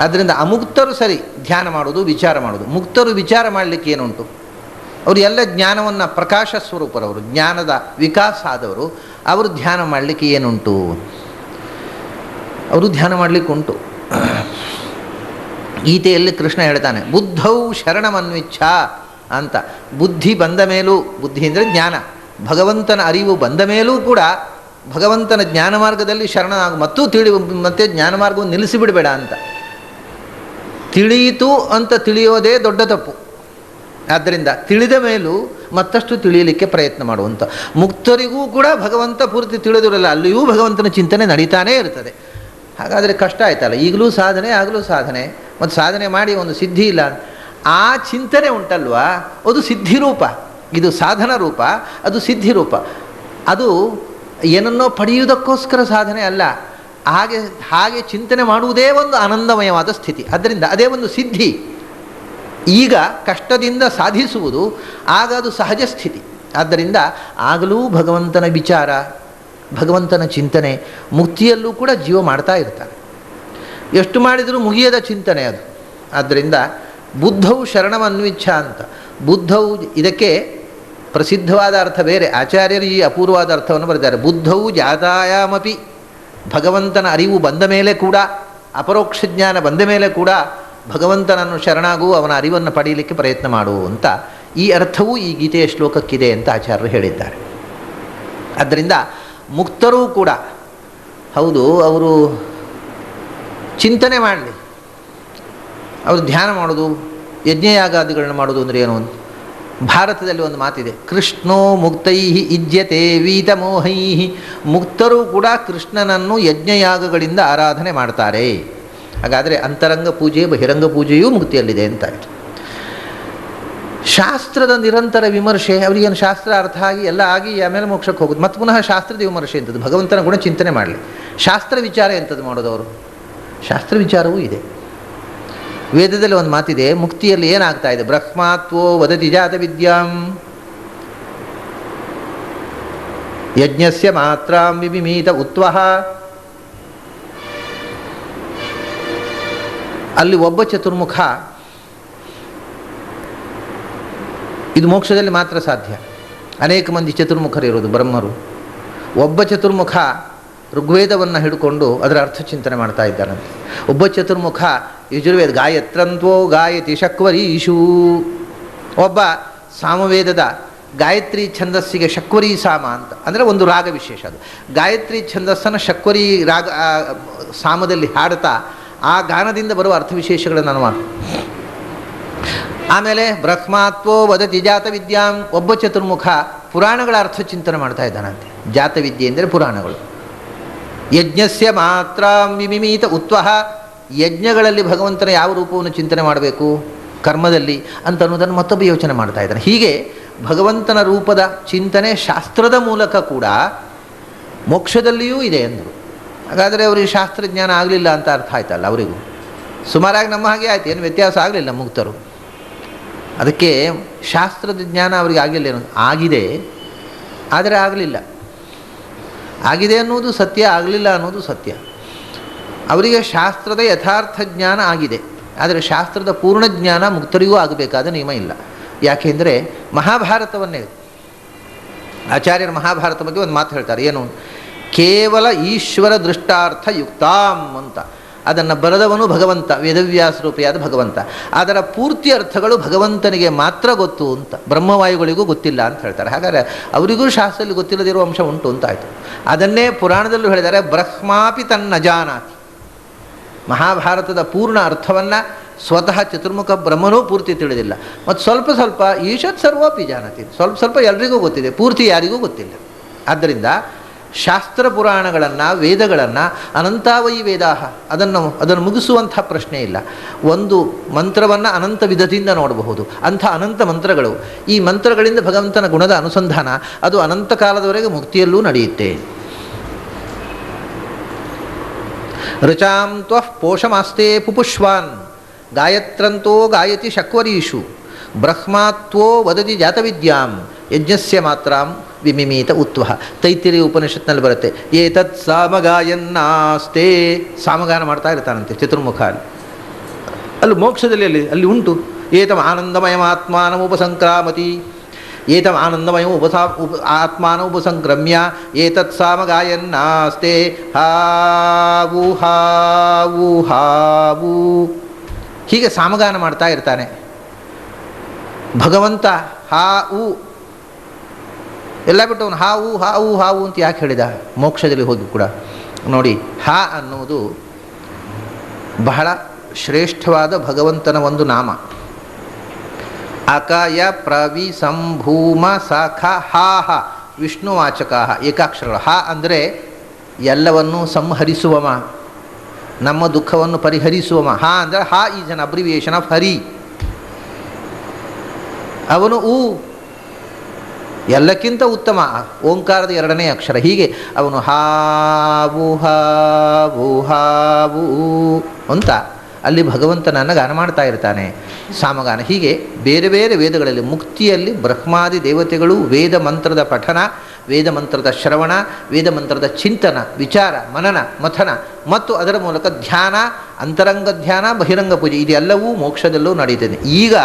ಆದ್ದರಿಂದ ಅಮುಕ್ತರು ಸರಿ ಧ್ಯಾನ ಮಾಡೋದು, ವಿಚಾರ ಮಾಡೋದು. ಮುಕ್ತರು ವಿಚಾರ ಮಾಡಲಿಕ್ಕೆ ಏನುಂಟು? ಅವರು ಎಲ್ಲ ಜ್ಞಾನವನ್ನು, ಪ್ರಕಾಶ ಸ್ವರೂಪರವರು, ಜ್ಞಾನದ ವಿಕಾಸ ಆದವರು, ಅವರು ಧ್ಯಾನ ಮಾಡಲಿಕ್ಕೆ ಏನುಂಟು? ಅವರು ಧ್ಯಾನ ಮಾಡಲಿಕ್ಕೆ ಉಂಟು. ಗೀತೆಯಲ್ಲಿ ಕೃಷ್ಣ ಹೇಳ್ತಾನೆ, ಬುದ್ಧೌ ಶರಣಮನ್ವಿಚ್ಛ ಅಂತ. ಬುದ್ಧಿ ಬಂದ ಮೇಲೂ, ಬುದ್ಧಿ ಅಂದರೆ ಜ್ಞಾನ, ಭಗವಂತನ ಅರಿವು ಬಂದ ಮೇಲೂ ಕೂಡ ಭಗವಂತನ ಜ್ಞಾನ ಮಾರ್ಗದಲ್ಲಿ ಶರಣನಾಗು, ಮತ್ತೆ ಜ್ಞಾನ ಮಾರ್ಗವನ್ನು ನಿಲ್ಲಿಸಿಬಿಡಬೇಡ ಅಂತ. ತಿಳಿಯಿತು ಅಂತ ತಿಳಿಯೋದೇ ದೊಡ್ಡ ತಪ್ಪು. ಆದ್ದರಿಂದ ತಿಳಿದ ಮೇಲೂ ಮತ್ತಷ್ಟು ತಿಳಿಯಲಿಕ್ಕೆ ಪ್ರಯತ್ನ ಮಾಡುವಂಥ. ಮುಕ್ತರಿಗೂ ಕೂಡ ಭಗವಂತ ಪೂರ್ತಿ ತಿಳಿದಿರಲ್ಲ, ಅಲ್ಲಿಯೂ ಭಗವಂತನ ಚಿಂತನೆ ನಡೀತಾನೇ ಇರ್ತದೆ. ಹಾಗಾದರೆ ಕಷ್ಟ ಆಯ್ತಲ್ಲ. ಈಗಲೂ ಸಾಧನೆ, ಆಗಲೂ ಸಾಧನೆ, ಮತ್ತು ಸಾಧನೆ ಮಾಡಿ ಒಂದು ಸಿದ್ಧಿ ಇಲ್ಲ. ಆ ಚಿಂತನೆ ಉಂಟಲ್ವಾ, ಅದು ಸಿದ್ಧಿರೂಪ. ಇದು ಸಾಧನ ರೂಪ, ಅದು ಸಿದ್ಧಿರೂಪ. ಅದು ಏನನ್ನೋ ಪಡೆಯುವುದಕ್ಕೋಸ್ಕರ ಸಾಧನೆ ಅಲ್ಲ. ಹಾಗೆ ಚಿಂತನೆ ಮಾಡುವುದೇ ಒಂದು ಆನಂದಮಯವಾದ ಸ್ಥಿತಿ. ಆದ್ದರಿಂದ ಅದೇ ಒಂದು ಸಿದ್ಧಿ. ಈಗ ಕಷ್ಟದಿಂದ ಸಾಧಿಸುವುದು, ಆಗ ಅದು ಸಹಜ ಸ್ಥಿತಿ. ಆದ್ದರಿಂದ ಆಗಲೂ ಭಗವಂತನ ವಿಚಾರ, ಭಗವಂತನ ಚಿಂತನೆ, ಮುಕ್ತಿಯಲ್ಲೂ ಕೂಡ ಜೀವ ಮಾಡ್ತಾ ಇರ್ತಾನೆ. ಎಷ್ಟು ಮಾಡಿದರೂ ಮುಗಿಯದ ಚಿಂತನೆ ಅದು. ಆದ್ದರಿಂದ ಬುದ್ಧವು ಶರಣಮನ್ವಿಚ್ಛ ಅಂತ. ಬುದ್ಧವು, ಇದಕ್ಕೆ ಪ್ರಸಿದ್ಧವಾದ ಅರ್ಥ ಬೇರೆ. ಆಚಾರ್ಯರು ಈ ಅಪೂರ್ವವಾದ ಅರ್ಥವನ್ನು ಬರೆದಿದ್ದಾರೆ. ಬುದ್ಧವು ಜಾತಾಯಾಮಪಿ, ಭಗವಂತನ ಅರಿವು ಬಂದ ಮೇಲೆ ಕೂಡ, ಅಪರೋಕ್ಷ ಜ್ಞಾನ ಬಂದ ಮೇಲೆ ಕೂಡ ಭಗವಂತನನ್ನು ಶರಣಾಗು, ಅವನ ಅರಿವನ್ನು ಪಡೆಯಲಿಕ್ಕೆ ಪ್ರಯತ್ನ ಮಾಡು ಅಂತ ಈ ಅರ್ಥವೂ ಈ ಗೀತೆಯ ಶ್ಲೋಕಕ್ಕಿದೆ ಅಂತ ಆಚಾರ್ಯರು ಹೇಳಿದ್ದಾರೆ. ಆದ್ದರಿಂದ ಮುಕ್ತರೂ ಕೂಡ ಹೌದು, ಅವರು ಚಿಂತನೆ ಮಾಡಲಿ, ಅವರು ಧ್ಯಾನ ಮಾಡೋದು, ಯಜ್ಞಯಾಗಾದಿಗಳನ್ನ ಮಾಡೋದು ಅಂದರೆ ಏನು? ಭಾರತದಲ್ಲಿ ಒಂದು ಮಾತಿದೆ, ಕೃಷ್ಣೋ ಮುಕ್ತೈ ಇಜ್ಯತೆ ವೀತಮೋಹೈ. ಮುಕ್ತರೂ ಕೂಡ ಕೃಷ್ಣನನ್ನು ಯಜ್ಞಯಾಗಗಳಿಂದ ಆರಾಧನೆ ಮಾಡ್ತಾರೆ. ಹಾಗಾದರೆ ಅಂತರಂಗ ಪೂಜೆ, ಬಹಿರಂಗ ಪೂಜೆಯೂ ಮುಕ್ತಿಯಲ್ಲಿದೆ ಅಂತಾಯಿತು. ಶಾಸ್ತ್ರದ ನಿರಂತರ ವಿಮರ್ಶೆ, ಅವರಿಗೇನು ಶಾಸ್ತ್ರ ಅರ್ಥ ಆಗಿ ಎಲ್ಲ ಆಗಿ ಆಮೇಲೆ ಮೋಕ್ಷಕ್ಕೆ ಹೋಗೋದು, ಮತ್ತು ಪುನಃ ಶಾಸ್ತ್ರದ ವಿಮರ್ಶೆ ಎಂಥದ್ದು? ಭಗವಂತನ ಗುಣ ಚಿಂತನೆ ಮಾಡಲಿ. ಶಾಸ್ತ್ರ ವಿಚಾರ ಎಂಥದ್ದು ಮಾಡೋದು ಅವರು? ಶಾಸ್ತ್ರ ವಿಚಾರವೂ ಇದೆ. ವೇದದಲ್ಲಿ ಒಂದು ಮಾತಿದೆ, ಮುಕ್ತಿಯಲ್ಲಿ ಏನಾಗ್ತಾ ಇದೆ? ಬ್ರಹ್ಮಾತ್ವೋ ವದತಿ ಜಾತ ವಿದ್ಯಾಂ ಯಜ್ಞಸ್ಯ ಮಾತ್ರಾಂ ವಿಮಿಮೀತ ಉತ್ವಹ. ಅಲ್ಲಿ ಒಬ್ಬ ಚತುರ್ಮುಖ, ಇದು ಮೋಕ್ಷದಲ್ಲಿ ಮಾತ್ರ ಸಾಧ್ಯ. ಅನೇಕ ಮಂದಿ ಚತುರ್ಮುಖರಿರೋದು ಬ್ರಹ್ಮರು. ಒಬ್ಬ ಚತುರ್ಮುಖ ಋಗ್ವೇದವನ್ನು ಹಿಡ್ಕೊಂಡು ಅದರ ಅರ್ಥ ಚಿಂತನೆ ಮಾಡ್ತಾ ಇದ್ದಾನಂತೆ. ಒಬ್ಬ ಚತುರ್ಮುಖ ಯಜುರ್ವೇದ ಗಾಯತ್ರಂತ್ವೋ ಗಾಯತಿ ಶಕ್ವರೀಷು. ಒಬ್ಬ ಸಾಮವೇದದ ಗಾಯತ್ರಿ ಛಂದಸ್ಸಿಗೆ ಶಕ್ವರಿ ಸಾಮ ಅಂತ, ಅಂದರೆ ಒಂದು ರಾಗ ವಿಶೇಷ ಅದು. ಗಾಯತ್ರಿ ಛಂದಸ್ಸನ್ನು ಶಕ್ವರಿ ರಾಗ ಸಾಮದಲ್ಲಿ ಹಾಡುತ್ತಾ ಆ ಗಾನದಿಂದ ಬರುವ ಅರ್ಥವಿಶೇಷಗಳನ್ನು ನಾನು ಮಾಡಿ. ಆಮೇಲೆ ಬ್ರಹ್ಮಾತ್ವೋ ವದತಿ ಜಾತವಿದ್ಯಾಂ. ಒಬ್ಬ ಚತುರ್ಮುಖ ಪುರಾಣಗಳ ಅರ್ಥ ಚಿಂತನೆ ಮಾಡ್ತಾ ಇದ್ದಾನಂತೆ. ಜಾತವಿದ್ಯೆ ಎಂದರೆ ಪುರಾಣಗಳು. ಯಜ್ಞಸ್ಯ ಮಾತ್ರ ವಿಮಿಮೀತ ಉತ್ವಹ. ಯಜ್ಞಗಳಲ್ಲಿ ಭಗವಂತನ ಯಾವ ರೂಪವನ್ನು ಚಿಂತನೆ ಮಾಡಬೇಕು ಕರ್ಮದಲ್ಲಿ ಅಂತ ಅನ್ನೋದನ್ನು ಮತ್ತೊಬ್ಬ ಯೋಚನೆ ಮಾಡ್ತಾ ಇದ್ದಾನೆ. ಹೀಗೆ ಭಗವಂತನ ರೂಪದ ಚಿಂತನೆ ಶಾಸ್ತ್ರದ ಮೂಲಕ ಕೂಡ ಮೋಕ್ಷದಲ್ಲಿಯೂ ಇದೆ ಎಂದರು. ಹಾಗಾದರೆ ಅವರಿಗೆ ಶಾಸ್ತ್ರಜ್ಞಾನ ಆಗಲಿಲ್ಲ ಅಂತ ಅರ್ಥ ಆಯ್ತಲ್ಲ. ಅವರಿಗೂ ಸುಮಾರಾಗಿ ನಮ್ಮ ಹಾಗೆ ಆಯ್ತು, ಏನು ವ್ಯತ್ಯಾಸ ಆಗಲಿಲ್ಲ ಮುಕ್ತರು. ಅದಕ್ಕೆ ಶಾಸ್ತ್ರದ ಜ್ಞಾನ ಅವರಿಗೆ ಆಗಿಲ್ಲ ಅನ್ನೋದು ಆಗಿದೆ, ಆದರೆ ಆಗಲಿಲ್ಲ. ಆಗಿದೆ ಅನ್ನೋದು ಸತ್ಯ, ಆಗಲಿಲ್ಲ ಅನ್ನೋದು ಸತ್ಯ. ಅವರಿಗೆ ಶಾಸ್ತ್ರದ ಯಥಾರ್ಥ ಜ್ಞಾನ ಆಗಿದೆ, ಆದರೆ ಶಾಸ್ತ್ರದ ಪೂರ್ಣ ಜ್ಞಾನ ಮುಕ್ತರಿಗೂ ಆಗಬೇಕಾದ ನಿಯಮ ಇಲ್ಲ. ಯಾಕೆಂದರೆ ಮಹಾಭಾರತವನ್ನೇ ಆಚಾರ್ಯರು ಮಹಾಭಾರತ ಬಗ್ಗೆ ಒಂದು ಮಾತು ಹೇಳ್ತಾರೆ. ಏನು? ಕೇವಲ ಈಶ್ವರ ದೃಷ್ಟಾರ್ಥ ಯುಕ್ತಾಂ ಅಂತ. ಅದನ್ನು ಬರೆದವನು ಭಗವಂತ, ವೇದವ್ಯಾಸ ರೂಪಿಯಾದ ಭಗವಂತ. ಅದರ ಪೂರ್ತಿ ಅರ್ಥಗಳು ಭಗವಂತನಿಗೆ ಮಾತ್ರ ಗೊತ್ತು ಅಂತ, ಬ್ರಹ್ಮವಾಯುಗಳಿಗೂ ಗೊತ್ತಿಲ್ಲ ಅಂತ ಹೇಳ್ತಾರೆ. ಹಾಗಾದರೆ ಅವರಿಗೂ ಶಾಸ್ತ್ರದಲ್ಲಿ ಗೊತ್ತಿಲ್ಲದಿರುವ ಅಂಶ ಉಂಟು ಅಂತ ಆಯಿತು. ಅದನ್ನೇ ಪುರಾಣದಲ್ಲೂ ಹೇಳಿದ್ದಾರೆ, ಬ್ರಹ್ಮಾಪಿ ತನ್ನ ಜಾನಾತಿ. ಮಹಾಭಾರತದ ಪೂರ್ಣ ಅರ್ಥವನ್ನು ಸ್ವತಃ ಚತುರ್ಮುಖ ಬ್ರಹ್ಮನೂ ಪೂರ್ತಿ ತಿಳಿದಿಲ್ಲ. ಮತ್ತು ಸ್ವಲ್ಪ ಸ್ವಲ್ಪ ಈಶತ್ ಸರ್ವೋಪಿ ಜಾನತಿ, ಸ್ವಲ್ಪ ಸ್ವಲ್ಪ ಎಲ್ರಿಗೂ ಗೊತ್ತಿದೆ, ಪೂರ್ತಿ ಯಾರಿಗೂ ಗೊತ್ತಿಲ್ಲ. ಆದ್ದರಿಂದ ಶಾಸ್ತ್ರ ಪುರಾಣಗಳನ್ನು, ವೇದಗಳನ್ನು ಅನಂತಾವೈ ವೇದಾಹ, ಅದನ್ನು ಮುಗಿಸುವಂಥ ಪ್ರಶ್ನೆ ಇಲ್ಲ. ಒಂದು ಮಂತ್ರವನ್ನು ಅನಂತ ವಿಧದಿಂದ ನೋಡಬಹುದು, ಅಂಥ ಅನಂತ ಮಂತ್ರಗಳು. ಈ ಮಂತ್ರಗಳಿಂದ ಭಗವಂತನ ಗುಣದ ಅನುಸಂಧಾನ ಅದು ಅನಂತ ಕಾಲದವರೆಗೆ ಮುಕ್ತಿಯಲ್ಲೂ ನಡೆಯುತ್ತೆ. ಋಚಾಂ ತ್ವಃ ಪೋಷಮಾಸ್ತೆ ಪುಪುಷ್ವಾನ್ ಗಾಯತ್ರಂತೋ ಗಾಯತಿ ಶಕ್ವರೀಷು ಬ್ರಹ್ಮಾತ್ವೋ ವದತಿ ಜಾತವಿದ್ಯಾಂ ಯಜ್ಞಸ್ಯ ಮಾತ್ರಾಂ ವಿಮಿಮೀತ ಉತ್ವಹ. ತೈತ್ತಿರೀಯ ಉಪನಿಷತ್ನಲ್ಲಿ ಬರುತ್ತೆ. ಏತತ್ ಸಾಮಗಾಯನ್ನಾಸ್ತೆ. ಸಾಮಗಾನ ಮಾಡ್ತಾ ಇರ್ತಾನಂತೆ ಚತುರ್ಮುಖ. ಅಲ್ಲಿ ಮೋಕ್ಷದಲ್ಲಿ ಅಲ್ಲಿ ಉಂಟು. ಏತಮ್ ಆನಂದಮಯಮಾತ್ಮಾನಂ ಉಪಸಂಕ್ರಾಮತಿ. ಏತಮ್ ಆನಂದಮಯಂ ಆತ್ಮಾನ ಉಪಸಂಕ್ರಮ್ಯ ಏತತ್ ಸಾಮಗಾಯನ್ನಾಸ್ತೆ ಹಾವು ಹಾವು ಹಾವು. ಹೀಗೆ ಸಾಮಗಾನ ಮಾಡ್ತಾ ಇರ್ತಾನೆ ಭಗವಂತ. ಹಾವು ಎಲ್ಲ ಬಿಟ್ಟು ಅವನು ಹಾವು ಹಾವು ಹಾವು ಅಂತ ಯಾಕೆ ಹೇಳಿದ? ಮೋಕ್ಷದಲ್ಲಿ ಹೋಗಿ ಕೂಡ ನೋಡಿ, ಹಾ ಅನ್ನುವುದು ಬಹಳ ಶ್ರೇಷ್ಠವಾದ ಭಗವಂತನ ಒಂದು ನಾಮ. ಅಕಯ ಪ್ರವಿ ಸಂಭೂಮ ಸಖ ಹಾ ಹ ವಿಷ್ಣುವಾಚಕ ಏಕಾಕ್ಷರಗಳು. ಹಾ ಅಂದರೆ ಎಲ್ಲವನ್ನೂ ಸಂಹರಿಸುವವ, ನಮ್ಮ ದುಃಖವನ್ನು ಪರಿಹರಿಸುವವ. ಹಾ ಅಂದರೆ ಹಾ ಈಸ್ ಅನ್ ಅಬ್ರಿವಿಯೇಷನ್ ಆಫ್ ಹರಿ. ಅವನು ಎಲ್ಲಕ್ಕಿಂತ ಉತ್ತಮ, ಓಂಕಾರದ ಎರಡನೇ ಅಕ್ಷರ. ಹೀಗೆ ಅವನು ಹಾವು ಹಾವು ಹಾವು ಅಂತ ಅಲ್ಲಿ ಭಗವಂತನನ್ನು ಗಾನ ಮಾಡ್ತಾ ಇರ್ತಾನೆ, ಸಾಮಗಾನ. ಹೀಗೆ ಬೇರೆ ಬೇರೆ ವೇದಗಳಲ್ಲಿ ಮುಕ್ತಿಯಲ್ಲಿ ಬ್ರಹ್ಮಾದಿ ದೇವತೆಗಳು ವೇದ ಮಂತ್ರದ ಪಠನ, ವೇದ ಮಂತ್ರದ ಶ್ರವಣ, ವೇದ ಮಂತ್ರದ ಚಿಂತನ, ವಿಚಾರ, ಮನನ, ಮಥನ ಮತ್ತು ಅದರ ಮೂಲಕ ಧ್ಯಾನ, ಅಂತರಂಗ ಧ್ಯಾನ, ಬಹಿರಂಗ ಪೂಜೆ ಇದೆಲ್ಲವೂ ಮೋಕ್ಷದಲ್ಲೂ ನಡೀತದೆ. ಈಗ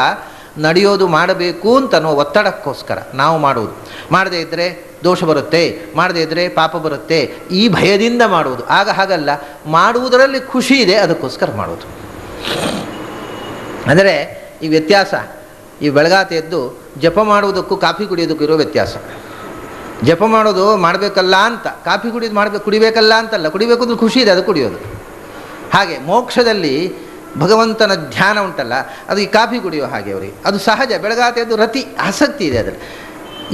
ನಡೆಯೋದು ಮಾಡಬೇಕು ಅಂತನೋ ಒತ್ತಡಕ್ಕೋಸ್ಕರ ನಾವು ಮಾಡುವುದು. ಮಾಡದೇ ಇದ್ದರೆ ದೋಷ ಬರುತ್ತೆ, ಮಾಡದೇ ಇದ್ದರೆ ಪಾಪ ಬರುತ್ತೆ, ಈ ಭಯದಿಂದ ಮಾಡುವುದು. ಆಗ ಹಾಗಲ್ಲ, ಮಾಡುವುದರಲ್ಲಿ ಖುಷಿ ಇದೆ, ಅದಕ್ಕೋಸ್ಕರ ಮಾಡೋದು. ಅಂದರೆ ಈ ವ್ಯತ್ಯಾಸ, ಈ ಬೆಳಗಾತೆ ಎದ್ದು ಜಪ ಮಾಡುವುದಕ್ಕೂ ಕಾಫಿ ಕುಡಿಯೋದಕ್ಕೂ ಇರೋ ವ್ಯತ್ಯಾಸ. ಜಪ ಮಾಡೋದು ಮಾಡಬೇಕಲ್ಲ ಅಂತ, ಕಾಫಿ ಕುಡಿಬೇಕಲ್ಲ ಅಂತಲ್ಲ, ಕುಡಿಬೇಕು ಅಂದ್ರೆ ಖುಷಿ ಇದೆ, ಅದು ಕುಡಿಯೋದು. ಹಾಗೆ ಮೋಕ್ಷದಲ್ಲಿ ಭಗವಂತನ ಧ್ಯಾನ ಉಂಟಲ್ಲ, ಅದು ಈ ಕಾಫಿ ಕುಡಿಯೋ ಹಾಗೆ ಅವರಿಗೆ ಅದು ಸಹಜ. ಬೆಳಗಾತೆ ಎದ್ದು ರತಿ ಆಸಕ್ತಿ ಇದೆ ಅದರಲ್ಲಿ.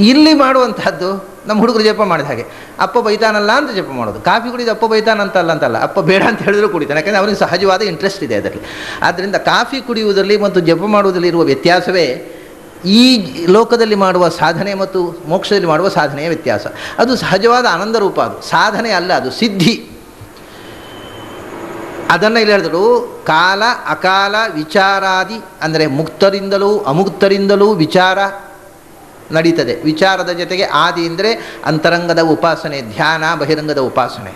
ಇಲ್ಲಿ ಮಾಡುವಂಥದ್ದು ನಮ್ಮ ಹುಡುಗರು ಜಪ ಮಾಡಿದ ಹಾಗೆ, ಅಪ್ಪ ಬೈತಾನಲ್ಲ ಅಂತ ಜಪ ಮಾಡೋದು. ಕಾಫಿ ಕುಡಿದು ಅಪ್ಪ ಬೈತಾನಂತಲ್ಲ ಅಂತಲ್ಲ, ಅಪ್ಪ ಬೇಡ ಅಂತ ಹೇಳಿದ್ರು ಕುಡಿತಾನೆ, ಯಾಕಂದರೆ ಅವನಿಗೆ ಸಹಜವಾದ ಇಂಟ್ರೆಸ್ಟ್ ಇದೆ ಅದರಲ್ಲಿ. ಆದ್ದರಿಂದ ಕಾಫಿ ಕುಡಿಯುವುದರಲ್ಲಿ ಮತ್ತು ಜಪ ಮಾಡುವುದರಲ್ಲಿ ಇರುವ ವ್ಯತ್ಯಾಸವೇ ಈ ಲೋಕದಲ್ಲಿ ಮಾಡುವ ಸಾಧನೆ ಮತ್ತು ಮೋಕ್ಷದಲ್ಲಿ ಮಾಡುವ ಸಾಧನೆಯ ವ್ಯತ್ಯಾಸ. ಅದು ಸಹಜವಾದ ಆನಂದ ರೂಪ, ಅದು ಸಾಧನೆ ಅಲ್ಲ, ಅದು ಸಿದ್ಧಿ. ಅದನ್ನು ಇಲ್ಲಿ ಹೇಳಿದ್ರು. ಕಾಲ ಅಕಾಲ ವಿಚಾರಾದಿ ಅಂದರೆ ಮುಕ್ತರಿಂದಲೂ ಅಮುಕ್ತರಿಂದಲೂ ವಿಚಾರ ನಡೀತದೆ. ವಿಚಾರದ ಜೊತೆಗೆ ಆದಿ ಅಂದರೆ ಅಂತರಂಗದ ಉಪಾಸನೆ, ಧ್ಯಾನ, ಬಹಿರಂಗದ ಉಪಾಸನೆ.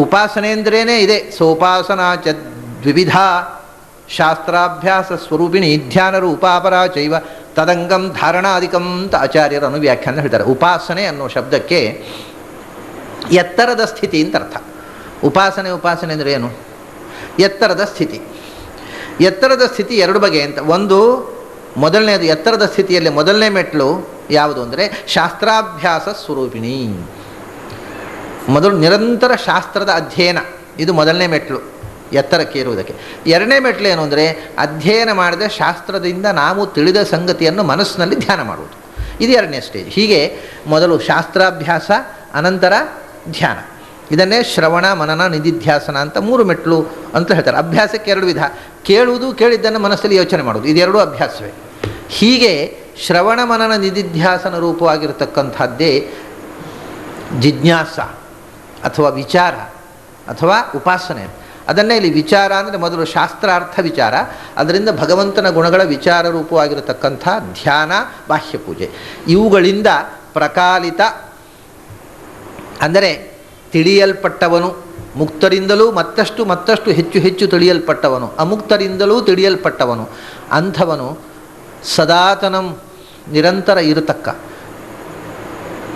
ಉಪಾಸನೆ ಅಂದ್ರೇ ಇದೆ. ಸೋಪಾಸನಾ ಚ ದ್ವಿವಿಧ ಶಾಸ್ತ್ರಾಭ್ಯಾಸ ಸ್ವರೂಪಿಣಿ ಧ್ಯಾನ ರೂಪಾಪರ ಚೈವ ತದಂಗಂ ಧಾರಣಾಧಿಕಂ ಅಂತ ಆಚಾರ್ಯರು ಅನುವ್ಯಾಖ್ಯಾನ ಹೇಳ್ತಾರೆ. ಉಪಾಸನೆ ಅನ್ನೋ ಶಬ್ದಕ್ಕೆ ಎತ್ತರದ ಸ್ಥಿತಿ ಅಂತ ಅರ್ಥ. ಉಪಾಸನೆ ಅಂದರೆ ಏನು? ಎತ್ತರದ ಸ್ಥಿತಿ. ಎತ್ತರದ ಸ್ಥಿತಿ ಎರಡು ಬಗೆ ಅಂತ. ಒಂದು ಮೊದಲನೇದು, ಎತ್ತರದ ಸ್ಥಿತಿಯಲ್ಲಿ ಮೊದಲನೇ ಮೆಟ್ಲು ಯಾವುದು ಅಂದರೆ ಶಾಸ್ತ್ರಾಭ್ಯಾಸ ಸ್ವರೂಪಿಣಿ. ಮೊದಲು ನಿರಂತರ ಶಾಸ್ತ್ರದ ಅಧ್ಯಯನ, ಇದು ಮೊದಲನೇ ಮೆಟ್ಲು ಎತ್ತರಕ್ಕೆ ಇರುವುದಕ್ಕೆ. ಎರಡನೇ ಮೆಟ್ಲು ಏನು ಅಂದರೆ ಅಧ್ಯಯನ ಮಾಡಿದ ಶಾಸ್ತ್ರದಿಂದ ನಾವು ತಿಳಿದ ಸಂಗತಿಯನ್ನು ಮನಸ್ಸಿನಲ್ಲಿ ಧ್ಯಾನ ಮಾಡುವುದು. ಇದು ಎರಡನೇ ಸ್ಟೇಜ್. ಹೀಗೆ ಮೊದಲು ಶಾಸ್ತ್ರಾಭ್ಯಾಸ, ಅನಂತರ ಧ್ಯಾನ. ಇದನ್ನೇ ಶ್ರವಣ ಮನನ ನಿಧಿಧ್ಯಾಸನ ಅಂತ ಮೂರು ಮೆಟ್ಲು ಅಂತ ಹೇಳ್ತಾರೆ. ಅಭ್ಯಾಸಕ್ಕೆ ಎರಡು ವಿಧ: ಕೇಳುವುದು, ಕೇಳಿದ್ದನ್ನು ಮನಸ್ಸಲ್ಲಿ ಯೋಚನೆ ಮಾಡುವುದು, ಇದೆರಡೂ ಅಭ್ಯಾಸವೇ. ಹೀಗೆ ಶ್ರವಣ ಮನನ ನಿಧಿಧ್ಯಾಸನ ರೂಪವಾಗಿರತಕ್ಕಂಥದ್ದೇ ಜಿಜ್ಞಾಸ ಅಥವಾ ವಿಚಾರ ಅಥವಾ ಉಪಾಸನೆ. ಅದನ್ನೇ ಇಲ್ಲಿ ವಿಚಾರ ಅಂದರೆ ಮೊದಲು ಶಾಸ್ತ್ರಾರ್ಥ ವಿಚಾರ, ಅದರಿಂದ ಭಗವಂತನ ಗುಣಗಳ ವಿಚಾರ ರೂಪವಾಗಿರತಕ್ಕಂಥ ಧ್ಯಾನ, ಬಾಹ್ಯ ಪೂಜೆ. ಇವುಗಳಿಂದ ಪ್ರಕಾಲಿತ ಅಂದರೆ ತಿಳಿಯಲ್ಪಟ್ಟವನು, ಮುಕ್ತರಿಂದಲೂ ಮತ್ತಷ್ಟು ಹೆಚ್ಚು ತಿಳಿಯಲ್ಪಟ್ಟವನು, ಅಮುಕ್ತರಿಂದಲೂ ತಿಳಿಯಲ್ಪಟ್ಟವನು, ಅಂಥವನು ಸದಾತನಂ ನಿರಂತರ ಇರತಕ್ಕ,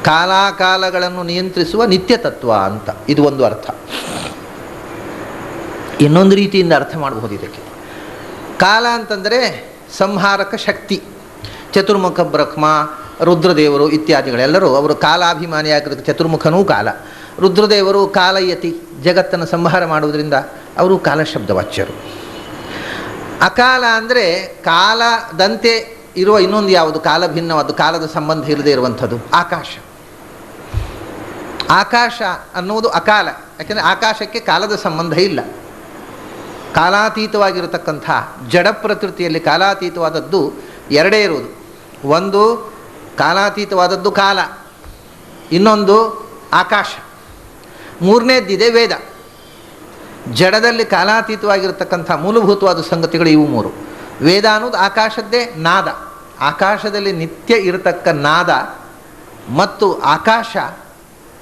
ಕಾಲಾಕಾಲಗಳನ್ನು ನಿಯಂತ್ರಿಸುವ ನಿತ್ಯ ತತ್ವ ಅಂತ ಇದು ಒಂದು ಅರ್ಥ. ಇನ್ನೊಂದು ರೀತಿಯಿಂದ ಅರ್ಥ ಮಾಡಬಹುದು ಇದಕ್ಕೆ. ಕಾಲ ಅಂತಂದರೆ ಸಂಹಾರಕ ಶಕ್ತಿ. ಚತುರ್ಮುಖ ಬ್ರಹ್ಮ, ರುದ್ರದೇವರು ಇತ್ಯಾದಿಗಳೆಲ್ಲರೂ ಅವರು ಕಾಲಾಭಿಮಾನಿಯಾಗಿರೋದು. ಚತುರ್ಮುಖನೂ ಕಾಲ, ರುದ್ರದೇವರು ಕಾಲಯತಿ, ಜಗತ್ತನ್ನು ಸಂಹಾರ ಮಾಡುವುದರಿಂದ ಅವರು ಕಾಲಶಬ್ದವಾಚ್ಯರು. ಅಕಾಲ ಅಂದರೆ ಕಾಲದಂತೆ ಇರುವ ಇನ್ನೊಂದು ಯಾವುದು, ಕಾಲ ಭಿನ್ನವಾದ್ದು, ಕಾಲದ ಸಂಬಂಧ ಇಲ್ಲದೆ ಇರುವಂಥದ್ದು ಆಕಾಶ. ಆಕಾಶ ಅನ್ನುವುದು ಅಕಾಲ, ಯಾಕೆಂದರೆ ಆಕಾಶಕ್ಕೆ ಕಾಲದ ಸಂಬಂಧ ಇಲ್ಲ. ಕಾಲಾತೀತವಾಗಿರತಕ್ಕಂಥ ಜಡ ಪ್ರಕೃತಿಯಲ್ಲಿ ಕಾಲಾತೀತವಾದದ್ದು ಎರಡೇ ಇರುವುದು. ಒಂದು ಕಾಲಾತೀತವಾದದ್ದು ಕಾಲ, ಇನ್ನೊಂದು ಆಕಾಶ, ಮೂರನೇದ್ದಿದೆ ವೇದ. ಜಡದಲ್ಲಿ ಕಾಲಾತೀತವಾಗಿರತಕ್ಕಂಥ ಮೂಲಭೂತವಾದ ಸಂಗತಿಗಳು ಇವು ಮೂರು. ವೇದ ಅನ್ನೋದು ಆಕಾಶದ್ದೇ ನಾದ, ಆಕಾಶದಲ್ಲಿ ನಿತ್ಯ ಇರತಕ್ಕ ನಾದ ಮತ್ತು ಆಕಾಶ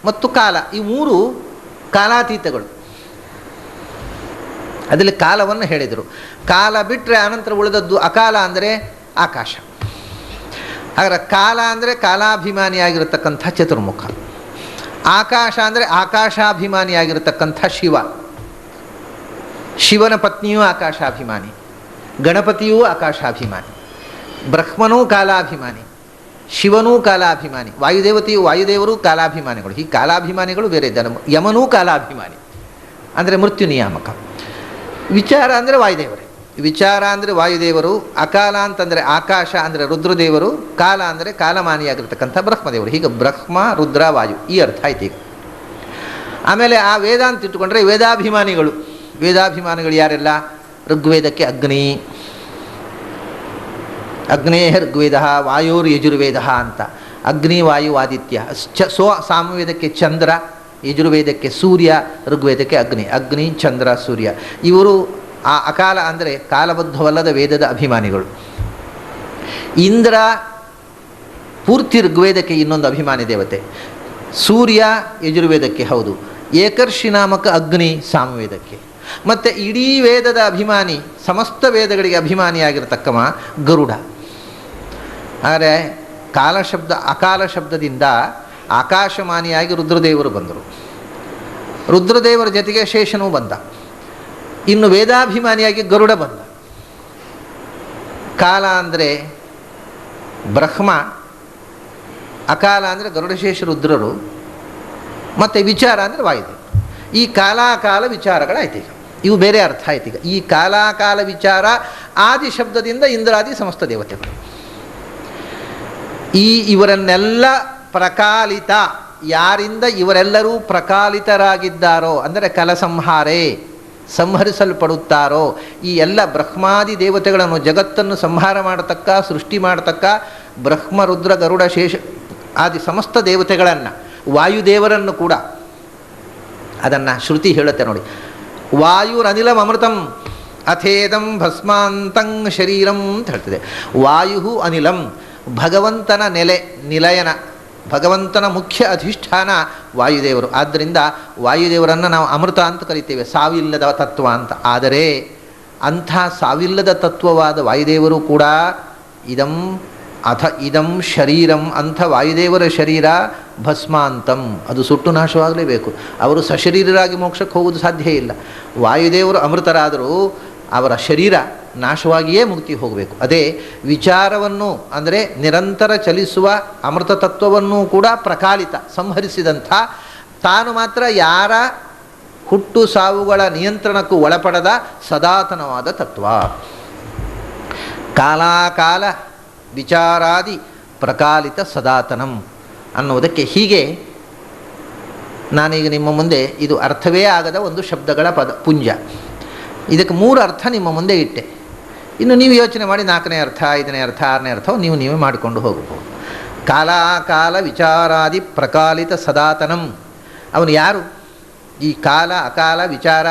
ಮತ್ತು ಕಾಲ, ಈ ಮೂರು ಕಾಲಾತೀತಗಳು. ಅದರಲ್ಲಿ ಕಾಲವನ್ನು ಹೇಳಿದರು. ಕಾಲ ಬಿಟ್ಟರೆ ಅನಂತರ ಉಳಿದದ್ದು ಅಕಾಲ ಅಂದರೆ ಆಕಾಶ. ಹಾಗಾದರೆ ಕಾಲ ಅಂದರೆ ಕಾಲಾಭಿಮಾನಿಯಾಗಿರತಕ್ಕಂಥ ಚತುರ್ಮುಖ, ಆಕಾಶ ಅಂದರೆ ಆಕಾಶಾಭಿಮಾನಿಯಾಗಿರತಕ್ಕಂಥ ಶಿವ. ಶಿವನ ಪತ್ನಿಯೂ ಆಕಾಶಾಭಿಮಾನಿ, ಗಣಪತಿಯೂ ಆಕಾಶಾಭಿಮಾನಿ, ಬ್ರಹ್ಮನೂ ಕಾಲಾಭಿಮಾನಿ, ಶಿವನೂ ಕಾಲಾಭಿಮಾನಿ, ವಾಯುದೇವರು ಕಾಲಾಭಿಮಾನಿಗಳು. ಈ ಕಾಲಾಭಿಮಾನಿಗಳು ಬೇರೆ ಇದ್ದಾರೆ. ಯಮನೂ ಕಾಲಾಭಿಮಾನಿ ಅಂದರೆ ಮೃತ್ಯು ನಿಯಾಮಕ. ವಿಚಾರ ಅಂದರೆ ವಾಯುದೇವರೇ, ವಿಚಾರ ಅಂದರೆ ವಾಯುದೇವರು, ಅಕಾಲ ಅಂತಂದರೆ ಆಕಾಶ ಅಂದರೆ ರುದ್ರದೇವರು, ಕಾಲ ಅಂದರೆ ಕಾಲಮಾನಿಯಾಗಿರ್ತಕ್ಕಂಥ ಬ್ರಹ್ಮದೇವರು. ಹೀಗೆ ಬ್ರಹ್ಮ, ರುದ್ರ, ವಾಯು ಈ ಅರ್ಥ ಆಯ್ತು ಈಗ. ಆಮೇಲೆ ಆ ವೇದ ಅಂತ ಇಟ್ಟುಕೊಂಡ್ರೆ ವೇದಾಭಿಮಾನಿಗಳು. ವೇದಾಭಿಮಾನಿಗಳು ಯಾರೆಲ್ಲ? ಋಗ್ವೇದಕ್ಕೆ ಅಗ್ನಿ, ಅಗ್ನೇಯ ಋಗ್ವೇದ, ವಾಯೋರ್ ಯಜುರ್ವೇದ ಅಂತ. ಅಗ್ನಿ, ವಾಯು, ಆದಿತ್ಯ. ಸಾಮವೇದಕ್ಕೆ ಚಂದ್ರ, ಯಜುರ್ವೇದಕ್ಕೆ ಸೂರ್ಯ, ಋಗ್ವೇದಕ್ಕೆ ಅಗ್ನಿ. ಅಗ್ನಿ, ಚಂದ್ರ, ಸೂರ್ಯ ಇವರು ಆ ಅಕಾಲ ಅಂದರೆ ಕಾಲಬದ್ಧವಲ್ಲದ ವೇದದ ಅಭಿಮಾನಿಗಳು. ಇಂದ್ರ ಪೂರ್ತಿ ಋಗ್ವೇದಕ್ಕೆ ಇನ್ನೊಂದು ಅಭಿಮಾನಿ ದೇವತೆ. ಸೂರ್ಯ ಯಜುರ್ವೇದಕ್ಕೆ ಹೌದು. ಏಕರ್ಷಿ ನಾಮಕ ಅಗ್ನಿ ಸಾಮವೇದಕ್ಕೆ. ಮತ್ತು ಇಡೀ ವೇದದ ಅಭಿಮಾನಿ, ಸಮಸ್ತ ವೇದಗಳಿಗೆ ಅಭಿಮಾನಿಯಾಗಿರ್ತಕ್ಕವ ಗರುಡ. ಆದರೆ ಕಾಲಶಬ್ದ ಅಕಾಲ ಶಬ್ದದಿಂದ ಆಕಾಶಮಾನಿಯಾಗಿ ರುದ್ರದೇವರು ಬಂದರು. ರುದ್ರದೇವರ ಜೊತೆಗೆ ಶೇಷನೂ ಬಂದ. ಇನ್ನು ವೇದಾಭಿಮಾನಿಯಾಗಿ ಗರುಡ ಬಂದ. ಕಾಲ ಅಂದರೆ ಬ್ರಹ್ಮ, ಅಕಾಲ ಅಂದರೆ ಗರುಡಶೇಷ ರುದ್ರರು, ಮತ್ತು ವಿಚಾರ ಅಂದರೆ ವಾಯುದೇವ. ಈ ಕಾಲಾಕಾಲ ವಿಚಾರಗಳಾಯ್ತು ಈಗ. ಇವು ಬೇರೆ ಅರ್ಥ ಆಯ್ತು ಈಗ. ಈ ಕಾಲಾಕಾಲ ವಿಚಾರ ಆದಿ ಶಬ್ದದಿಂದ ಇಂದ್ರಾದಿ ಸಮಸ್ತ ದೇವತೆಗಳು. ಇವರನ್ನೆಲ್ಲ ಪ್ರಕಾಲಿತ, ಯಾರಿಂದ ಇವರೆಲ್ಲರೂ ಪ್ರಕಾಲಿತರಾಗಿದ್ದಾರೋ ಅಂದರೆ ಕಲಸಂಹಾರೇ, ಸಂಹರಿಸಲ್ಪಡುತ್ತಾರೋ, ಈ ಎಲ್ಲ ಬ್ರಹ್ಮಾದಿ ದೇವತೆಗಳನ್ನು, ಜಗತ್ತನ್ನು ಸಂಹಾರ ಮಾಡತಕ್ಕ, ಸೃಷ್ಟಿ ಮಾಡತಕ್ಕ ಬ್ರಹ್ಮ, ರುದ್ರ, ಗರುಡ, ಶೇಷ ಆದಿ ಸಮಸ್ತ ದೇವತೆಗಳನ್ನು, ವಾಯುದೇವರನ್ನು ಕೂಡ ಅದನ್ನು ಶ್ರುತಿ ಹೇಳುತ್ತೆ ನೋಡಿ. ವಾಯುರನಿಲಂ ಅಮೃತಂ ಅಥೇದಂ ಭಸ್ಮಾಂತಂ ಶರೀರಂ ಅಂತ ಹೇಳ್ತದೆ. ವಾಯು ಅನಿಲಂ, ಭಗವಂತನ ನೆಲೆ, ನಿಲಯನ, ಭಗವಂತನ ಮುಖ್ಯ ಅಧಿಷ್ಠಾನ ವಾಯುದೇವರು. ಆದ್ದರಿಂದ ವಾಯುದೇವರನ್ನು ನಾವು ಅಮೃತ ಅಂತ ಕರಿತೇವೆ, ಸಾವಿಲ್ಲದ ತತ್ವ ಅಂತ. ಆದರೆ ಅಂಥ ಸಾವಿಲ್ಲದ ತತ್ವವಾದ ವಾಯುದೇವರು ಕೂಡ ಇದಂ ಶರೀರಂ, ಅಂಥ ವಾಯುದೇವರ ಶರೀರ ಭಸ್ಮಾಂತಂ, ಅದು ಸುಟ್ಟು ನಾಶವಾಗಲೇಬೇಕು. ಅವರು ಸಶರೀರರಾಗಿ ಮೋಕ್ಷಕ್ಕೆ ಹೋಗುವುದು ಸಾಧ್ಯ ಇಲ್ಲ. ವಾಯುದೇವರು ಅಮೃತರಾದರೂ ಅವರ ಶರೀರ ನಾಶವಾಗಿಯೇ ಮುಕ್ತಿ ಹೋಗಬೇಕು. ಅದೇ ವಿಚಾರವನ್ನು ಅಂದರೆ ನಿರಂತರ ಚಲಿಸುವ ಅಮೃತ ತತ್ವವನ್ನು ಕೂಡ ಪ್ರಕಾಲಿತ ಸಂಹರಿಸಿದಂಥ, ತಾನು ಮಾತ್ರ ಯಾರ ಹುಟ್ಟು ಸಾವುಗಳ ನಿಯಂತ್ರಣಕ್ಕೂ ಒಳಪಡದ ಸದಾತನವಾದ ತತ್ವ. ಕಾಲಾಕಾಲ ವಿಚಾರಾದಿ ಪ್ರಕಾಲಿತ ಸದಾತನಂ ಅನ್ನುವುದಕ್ಕೆ ಹೀಗೆ ನಾನೀಗ ನಿಮ್ಮ ಮುಂದೆ ಇದು ಅರ್ಥವೇ ಆಗದ ಒಂದು ಶಬ್ದಗಳ ಪುಂಜ, ಇದಕ್ಕೆ 3 ಅರ್ಥ ನಿಮ್ಮ ಮುಂದೆ ಇಟ್ಟೆ. ಇನ್ನು ನೀವು ಯೋಚನೆ ಮಾಡಿ 4ನೇ ಅರ್ಥ, 5ನೇ ಅರ್ಥ, 6ನೇ ಅರ್ಥವು ನೀವೇ ಮಾಡಿಕೊಂಡು ಹೋಗಬಹುದು. ಕಾಲಾಕಾಲ ವಿಚಾರಾದಿ ಪ್ರಕಾಲಿತ ಸದಾತನಂ, ಅವನು ಯಾರು? ಈ ಕಾಲ ಅಕಾಲ ವಿಚಾರ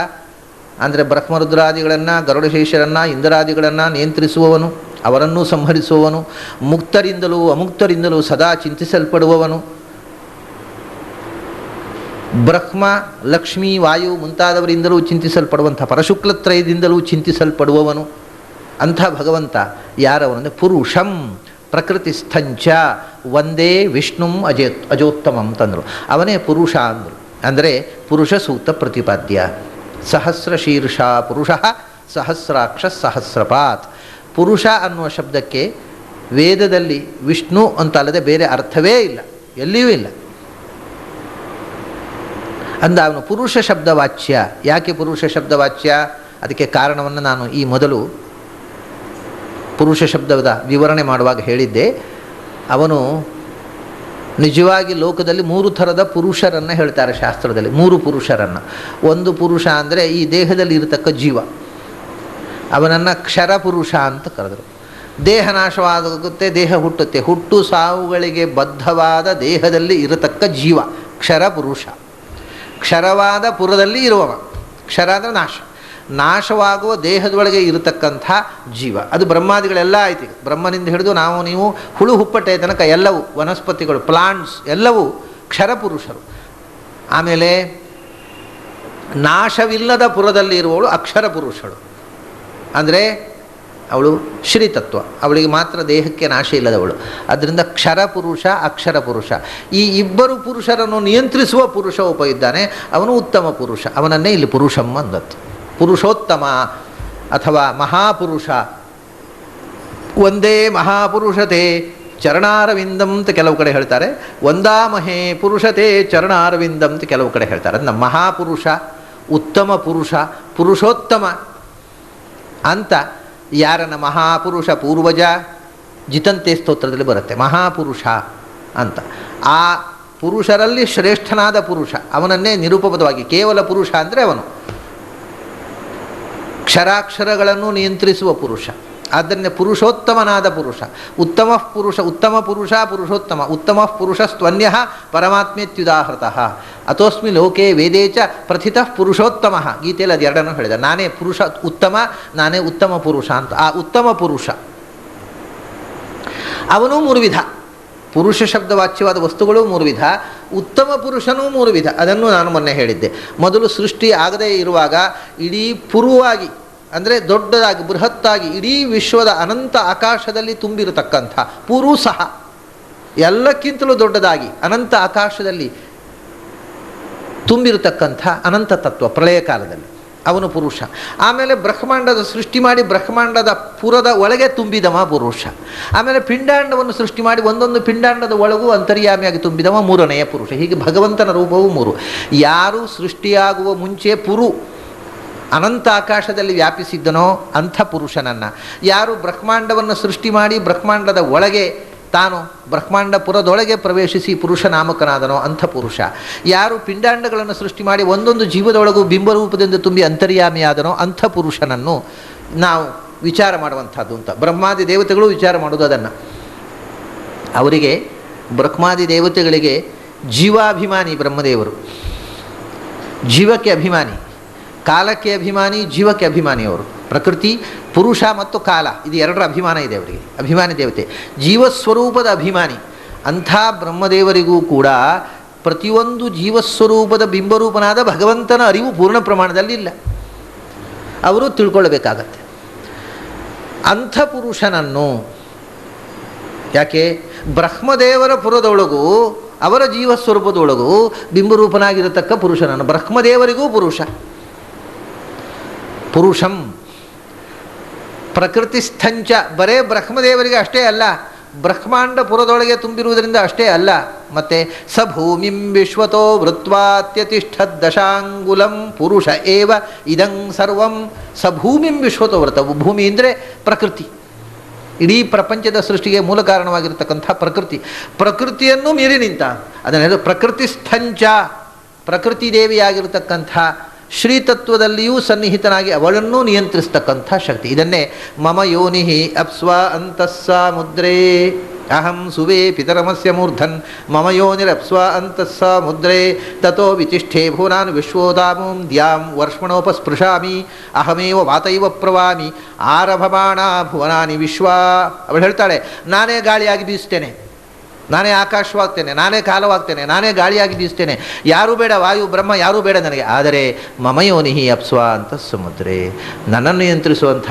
ಅಂದರೆ ಬ್ರಹ್ಮರುದ್ರಾದಿಗಳನ್ನು, ಗರುಡಶೇಷರನ್ನು, ಇಂದ್ರಾದಿಗಳನ್ನು ನಿಯಂತ್ರಿಸುವವನು, ಅವರನ್ನೂ ಸಂಹರಿಸುವವನು, ಮುಕ್ತರಿಂದಲೂ ಅಮುಕ್ತರಿಂದಲೂ ಸದಾ ಚಿಂತಿಸಲ್ಪಡುವವನು, ಬ್ರಹ್ಮ ಲಕ್ಷ್ಮೀ ವಾಯು ಮುಂತಾದವರಿಂದಲೂ ಚಿಂತಿಸಲ್ಪಡುವಂಥ ಪರಶುಕ್ಲತ್ರಯದಿಂದಲೂ ಚಿಂತಿಸಲ್ಪಡುವವನು. ಅಂಥ ಭಗವಂತ ಯಾರವನಂದರೆ ಪುರುಷಂ ಪ್ರಕೃತಿಸ್ಥಂಚ ಒಂದೇ ವಿಷ್ಣುಂ ಅಜೋತ್ತಮಂ ತಂದರು. ಅವನೇ ಪುರುಷ ಅಂದರು. ಅಂದರೆ ಪುರುಷ ಸೂಕ್ತ ಪ್ರತಿಪಾದ್ಯ. ಸಹಸ್ರ ಶೀರ್ಷ ಪುರುಷ ಸಹಸ್ರಾಕ್ಷ ಸಹಸ್ರಪಾತ್. ಪುರುಷ ಅನ್ನುವ ಶಬ್ದಕ್ಕೆ ವೇದದಲ್ಲಿ ವಿಷ್ಣು ಅಂತಲ್ಲದೆ ಬೇರೆ ಅರ್ಥವೇ ಇಲ್ಲ, ಎಲ್ಲಿಯೂ ಇಲ್ಲ. ಅಂದ ಅವನು ಪುರುಷ ಶಬ್ದವಾಚ್ಯ. ಯಾಕೆ ಪುರುಷ ಶಬ್ದವಾಚ್ಯ? ಅದಕ್ಕೆ ಕಾರಣವನ್ನು ನಾನು ಈ ಮೊದಲು ಪುರುಷ ಶಬ್ದದ ವಿವರಣೆ ಮಾಡುವಾಗ ಹೇಳಿದ್ದೆ. ಅವನು ನಿಜವಾಗಿ ಲೋಕದಲ್ಲಿ 3 ಥರದ ಪುರುಷರನ್ನು ಹೇಳ್ತಾರೆ ಶಾಸ್ತ್ರದಲ್ಲಿ, 3 ಪುರುಷರನ್ನು. ಒಂದು ಪುರುಷ ಅಂದರೆ ಈ ದೇಹದಲ್ಲಿ ಇರತಕ್ಕ ಜೀವ, ಅವನನ್ನು ಕ್ಷರ ಪುರುಷ ಅಂತ ಕರೆದರು. ದೇಹ ನಾಶವಾಗುತ್ತೆ, ದೇಹ ಹುಟ್ಟುತ್ತೆ, ಹುಟ್ಟು ಸಾವುಗಳಿಗೆ ಬದ್ಧವಾದ ದೇಹದಲ್ಲಿ ಇರತಕ್ಕ ಜೀವ ಕ್ಷರ ಪುರುಷ. ಕ್ಷರವಾದ ಪುರದಲ್ಲಿ ಇರುವವ. ಕ್ಷರ ಅಂದರೆ ನಾಶ, ನಾಶವಾಗುವ ದೇಹದೊಳಗೆ ಇರತಕ್ಕಂಥ ಜೀವ. ಅದು ಬ್ರಹ್ಮಾದಿಗಳೆಲ್ಲ ಆಯ್ತು. ಬ್ರಹ್ಮನಿಂದ ಹಿಡಿದು ನೀವು ಹುಳು ಹುಪ್ಪಟ್ಟೆ ತನಕ ಎಲ್ಲವೂ, ವನಸ್ಪತಿಗಳು, ಪ್ಲಾಂಟ್ಸ್ ಎಲ್ಲವೂ ಕ್ಷರಪುರುಷರು. ಆಮೇಲೆ ನಾಶವಿಲ್ಲದ ಪುರದಲ್ಲಿ ಇರುವವಳು ಅಕ್ಷರ ಪುರುಷಳು. ಅಂದರೆ ಅವಳು ಶ್ರೀತತ್ವ, ಅವಳಿಗೆ ಮಾತ್ರ ದೇಹಕ್ಕೆ ನಾಶ ಇಲ್ಲದವಳು. ಅದರಿಂದ ಕ್ಷರ ಪುರುಷ ಅಕ್ಷರ ಪುರುಷ, ಈ ಇಬ್ಬರು ಪುರುಷರನ್ನು ನಿಯಂತ್ರಿಸುವ ಪುರುಷ ಒಬ್ಬ ಇದ್ದಾನೆ, ಅವನು ಉತ್ತಮ ಪುರುಷ. ಅವನನ್ನೇ ಇಲ್ಲಿ ಪುರುಷಂ ಅಂದತ್ತು. ಪುರುಷೋತ್ತಮ ಅಥವಾ ಮಹಾಪುರುಷ. ಒಂದೇ ಮಹಾಪುರುಷತೆ ಚರಣಾರವಿಂದಂ ಅಂತ ಕೆಲವು ಕಡೆ ಹೇಳ್ತಾರೆ, ಒಂದಾಮಹೇ ಪುರುಷತೆ ಚರಣಾರವಿಂದಂ ಅಂತ ಕೆಲವು ಕಡೆ ಹೇಳ್ತಾರೆ. ಅದನ್ನ ಮಹಾಪುರುಷ, ಉತ್ತಮ ಪುರುಷ, ಪುರುಷೋತ್ತಮ ಅಂತ ಯಾರನ್ನ ಮಹಾಪುರುಷ ಪೂರ್ವಜ ಜಿತಂತೆ ಸ್ತೋತ್ರದಲ್ಲಿ ಬರುತ್ತೆ ಮಹಾಪುರುಷ ಅಂತ. ಆ ಪುರುಷರಲ್ಲಿ ಶ್ರೇಷ್ಠನಾದ ಪುರುಷ, ಅವನನ್ನೇ ನಿರೂಪಪದವಾಗಿ ಕೇವಲ ಪುರುಷ ಅಂದರೆ ಅವನು ಕ್ಷರಾಕ್ಷರಗಳನ್ನು ನಿಯಂತ್ರಿಸುವ ಪುರುಷ. ಆದ್ದರಿಂದ ಪುರುಷೋತ್ತಮನಾದ ಪುರುಷ. ಉತ್ತಮ ಪುರುಷ, ಉತ್ತಮ ಪುರುಷ ಪುರುಷೋತ್ತಮ. ಉತ್ತಮ ಪುರುಷಸ್ತ್ವನ್ಯ ಪರಮಾತ್ಮೇತ್ಯುದಾಹೃತಃ ಅಥೋಸ್ಮಿ ಲೋಕೆ ವೇದೇ ಚ ಪ್ರಥಿತಃ ಪುರುಷೋತ್ತಮ. ಗೀತೆಯಲ್ಲಿ ಅದು ಎರಡನ್ನೂ ಹೇಳಿದ. ನಾನೇ ಪುರುಷ ಉತ್ತಮ, ನಾನೇ ಉತ್ತಮ ಪುರುಷ ಅಂತ. ಆ ಉತ್ತಮ ಪುರುಷ ಅವನೂ 3 ವಿಧ. ಪುರುಷ ಶಬ್ದವಾಚ್ಯವಾದ ವಸ್ತುಗಳು 3 ವಿಧ, ಉತ್ತಮ ಪುರುಷನೂ 3 ವಿಧ. ಅದನ್ನು ನಾನು ಮೊನ್ನೆ ಹೇಳಿದ್ದೆ. ಮೊದಲು ಸೃಷ್ಟಿ ಆಗದೇ ಇರುವಾಗ ಇಡೀ ಪುರುವಾಗಿ ಅಂದರೆ ದೊಡ್ಡದಾಗಿ ಬೃಹತ್ತಾಗಿ ಇಡೀ ವಿಶ್ವದ ಅನಂತ ಆಕಾಶದಲ್ಲಿ ತುಂಬಿರತಕ್ಕಂಥ ಪುರು ಸಹ ಎಲ್ಲಕ್ಕಿಂತಲೂ ದೊಡ್ಡದಾಗಿ ಅನಂತ ಆಕಾಶದಲ್ಲಿ ತುಂಬಿರತಕ್ಕಂಥ ಅನಂತ ತತ್ವ ಪ್ರಳಯ ಕಾಲದಲ್ಲಿ ಅವನು ಪುರುಷ. ಆಮೇಲೆ ಬ್ರಹ್ಮಾಂಡದ ಸೃಷ್ಟಿ ಮಾಡಿ ಬ್ರಹ್ಮಾಂಡದ ಪುರದ ಒಳಗೆ ತುಂಬಿದವ ಪುರುಷ. ಆಮೇಲೆ ಪಿಂಡಾಂಡವನ್ನು ಸೃಷ್ಟಿ ಮಾಡಿ ಒಂದೊಂದು ಪಿಂಡಾಂಡದ ಒಳಗೂ ಅಂತರ್ಯಾಮಿಯಾಗಿ ತುಂಬಿದವ 3ನೆಯ ಪುರುಷ. ಹೀಗೆ ಭಗವಂತನ ರೂಪವು 3. ಯಾರು ಸೃಷ್ಟಿಯಾಗುವ ಮುಂಚೆ ಅನಂತ ಆಕಾಶದಲ್ಲಿ ವ್ಯಾಪಿಸಿದ್ದನೋ ಅಂಥ ಪುರುಷನನ್ನು, ಯಾರು ಬ್ರಹ್ಮಾಂಡವನ್ನು ಸೃಷ್ಟಿ ಮಾಡಿ ಬ್ರಹ್ಮಾಂಡದ ಒಳಗೆ ತಾನು ಬ್ರಹ್ಮಾಂಡ ಪುರದೊಳಗೆ ಪ್ರವೇಶಿಸಿ ಪುರುಷ ನಾಮಕನಾದನೋ ಅಂಥ ಪುರುಷ, ಯಾರು ಪಿಂಡಾಂಡಗಳನ್ನು ಸೃಷ್ಟಿ ಮಾಡಿ ಒಂದೊಂದು ಜೀವದೊಳಗೂ ಬಿಂಬರೂಪದಿಂದ ತುಂಬಿ ಅಂತರ್ಯಾಮಿಯಾದನೋ ಅಂಥ ಪುರುಷನನ್ನು ನಾವು ವಿಚಾರ ಮಾಡುವಂಥದ್ದು ಅಂತ. ಬ್ರಹ್ಮಾದಿ ದೇವತೆಗಳು ವಿಚಾರ ಮಾಡೋದು ಅದನ್ನು. ಅವರಿಗೆ ಬ್ರಹ್ಮಾದಿ ದೇವತೆಗಳಿಗೆ ಜೀವಾಭಿಮಾನಿ ಬ್ರಹ್ಮದೇವರು, ಜೀವಕ್ಕೆ ಅಭಿಮಾನಿ, ಕಾಲಕ್ಕೆ ಅಭಿಮಾನಿ, ಜೀವಕ್ಕೆ ಅಭಿಮಾನಿ. ಅವರು ಪ್ರಕೃತಿ ಪುರುಷ ಮತ್ತು ಕಾಲ ಇದು 2ರ ಅಭಿಮಾನ ಇದೆ ಅವರಿಗೆ, ಅಭಿಮಾನಿ ದೇವತೆ. ಜೀವಸ್ವರೂಪದ ಅಭಿಮಾನಿ. ಅಂಥ ಬ್ರಹ್ಮದೇವರಿಗೂ ಕೂಡ ಪ್ರತಿಯೊಂದು ಜೀವಸ್ವರೂಪದ ಬಿಂಬರೂಪನಾದ ಭಗವಂತನ ಅರಿವು ಪೂರ್ಣ ಪ್ರಮಾಣದಲ್ಲಿ ಇಲ್ಲ. ಅವರು ತಿಳ್ಕೊಳ್ಬೇಕಾಗತ್ತೆ. ಅಂಥ ಪುರುಷನನ್ನು, ಯಾಕೆ ಬ್ರಹ್ಮದೇವರ ಪುರದೊಳಗೂ ಅವರ ಜೀವಸ್ವರೂಪದೊಳಗೂ ಬಿಂಬರೂಪನಾಗಿರತಕ್ಕ ಪುರುಷನನ್ನು, ಬ್ರಹ್ಮದೇವರಿಗೂ ಪುರುಷಂ ಪ್ರಕೃತಿಸ್ಥಂಚ, ಬರೇ ಬ್ರಹ್ಮದೇವರಿಗೆ ಅಷ್ಟೇ ಅಲ್ಲ, ಬ್ರಹ್ಮಾಂಡ ಪುರದೊಳಗೆ ತುಂಬಿರುವುದರಿಂದ ಅಷ್ಟೇ ಅಲ್ಲ, ಮತ್ತು ಸ ಭೂಮಿಂ ವಿಶ್ವತೋ ವೃತ್ವಾತ್ಯತಿಷ್ಠದ್ ದಶಾಂಗುಲಂ ಪುರುಷ ಏವ ಇದಂ ಸರ್ವಂ. ಸ ಭೂಮಿಂ ವಿಶ್ವತೋ ವೃತ, ಭೂಮಿ ಅಂದರೆ ಪ್ರಕೃತಿ, ಇಡೀ ಪ್ರಪಂಚದ ಸೃಷ್ಟಿಗೆ ಮೂಲ ಕಾರಣವಾಗಿರತಕ್ಕಂಥ ಪ್ರಕೃತಿಯನ್ನು ಮೀರಿ ನಿಂತ, ಅದನ್ನೆಲ್ಲ ಪ್ರಕೃತಿಸ್ಥಂಚ, ಪ್ರಕೃತಿ ದೇವಿಯಾಗಿರತಕ್ಕಂಥ ಶ್ರೀತತ್ವದಲ್ಲಿಯೂ ಸನ್ನಿಹಿತನಾಗಿ ಅವಳನ್ನೂ ನಿಯಂತ್ರಿಸ್ತಕ್ಕಂಥ ಶಕ್ತಿ. ಇದನ್ನೇ ಮಮ ಯೋನಿ ಅಪ್ಸ್ವ ಅಂತಸ್ಸ ಮುದ್ರೇ ಅಹಂ ಸುವೇ ಪಿತರಮಸ್ಯ ಮೂರ್ಧನ್ ಮಮ ಯೋನಿರಪ್ಸ್ವ ಅಂತಸ್ಸ ಮುದ್ರೇ ತಥೋ ವಿತಿಷ್ಠೆ ಭುವನಾನ್ ವಿಶ್ವೋದಾಮೂಂ ದ್ಯಾಂ ವರ್ಷಣೋಪಸ್ಪೃಶಾಮಿ ಅಹಮೇವ ವಾತೈವ ಪ್ರವಾಮಿ ಆರಭಮಾಣ ಭುವನಾನಿ ವಿಶ್ವ. ಅವಳು ಹೇಳ್ತಾಳೆ, ನಾನೇ ಗಾಳಿಯಾಗಿ ಬೀಸ್ತೇನೆ, ನಾನೇ ಆಕಾಶವಾಗ್ತೇನೆ, ನಾನೇ ಕಾಲವಾಗ್ತೇನೆ, ನಾನೇ ಗಾಳಿಯಾಗಿ ಬೀಸ್ತೇನೆ, ಯಾರೂ ಬೇಡ, ವಾಯು ಬ್ರಹ್ಮ ಯಾರೂ ಬೇಡ ನನಗೆ. ಆದರೆ ಮಮಯೋನಿಹಿ ಅಪ್ಸ್ವ ಅಂತ ಸಮುದ್ರೇ, ನನ್ನನ್ನು ನಿಯಂತ್ರಿಸುವಂಥ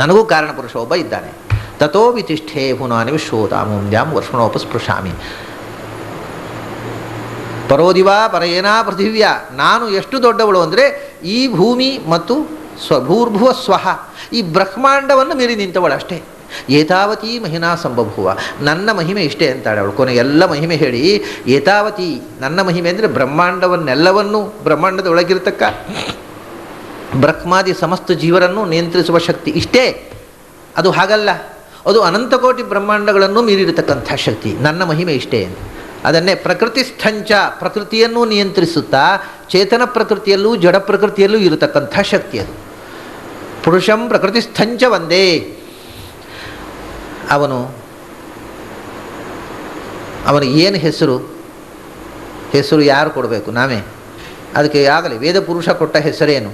ನನಗೂ ಕಾರಣಪುರುಷ ಒಬ್ಬ ಇದ್ದಾನೆ. ತಥೋ ವಿತಿಷ್ಠೆ ಭುವನಾನಿ ವಿಶ್ವೋದಾಮೂಂ ದ್ಯಾಂ ವರ್ಷಣೋಪಸ್ಪೃಶಾಮಿ ಪರೋದಿವಾ ಪರಯೇನಾ ಪೃಥಿವ್ಯ. ನಾನು ಎಷ್ಟು ದೊಡ್ಡವಳು ಅಂದರೆ ಈ ಭೂಮಿ ಮತ್ತು ಭೂರ್ಭುವ ಸ್ವಹ, ಈ ಬ್ರಹ್ಮಾಂಡವನ್ನು ಮೀರಿ ನಿಂತವಳು ಅಷ್ಟೇ. ಏತಾವತಿ ಮಹಿನಾ ಸಂಭಭುವ, ನನ್ನ ಮಹಿಮೆ ಇಷ್ಟೇ ಅಂತಾಳೆ ಅವಳು. ಕೊನೆಗೆ ಎಲ್ಲ ಮಹಿಮೆ ಹೇಳಿ, ಏತಾವತಿ ನನ್ನ ಮಹಿಮೆ ಅಂದರೆ ಬ್ರಹ್ಮಾಂಡವನ್ನೆಲ್ಲವನ್ನೂ, ಬ್ರಹ್ಮಾಂಡದ ಒಳಗಿರತಕ್ಕ ಬ್ರಹ್ಮಾದಿ ಸಮಸ್ತ ಜೀವರನ್ನು ನಿಯಂತ್ರಿಸುವ ಶಕ್ತಿ ಇಷ್ಟೇ. ಅದು ಹಾಗಲ್ಲ, ಅದು ಅನಂತಕೋಟಿ ಬ್ರಹ್ಮಾಂಡಗಳನ್ನು ಮೀರಿರತಕ್ಕಂಥ ಶಕ್ತಿ. ನನ್ನ ಮಹಿಮೆ ಇಷ್ಟೇ. ಅದನ್ನೇ ಪ್ರಕೃತಿಸ್ಥಂಚ, ಪ್ರಕೃತಿಯನ್ನು ನಿಯಂತ್ರಿಸುತ್ತಾ ಚೇತನ ಪ್ರಕೃತಿಯಲ್ಲೂ ಜಡ ಪ್ರಕೃತಿಯಲ್ಲೂ ಇರತಕ್ಕಂಥ ಶಕ್ತಿ ಅದು. ಪುರುಷಂ ಪ್ರಕೃತಿಸ್ಥಂಚ ಒಂದೇ. ಅವನಿಗೆ ಏನು ಹೆಸರು ಯಾರು ಕೊಡಬೇಕು? ನಾವೇ. ಅದಕ್ಕೆ ಆಗಲಿ ವೇದ ಪುರುಷ ಕೊಟ್ಟ ಹೆಸರೇನು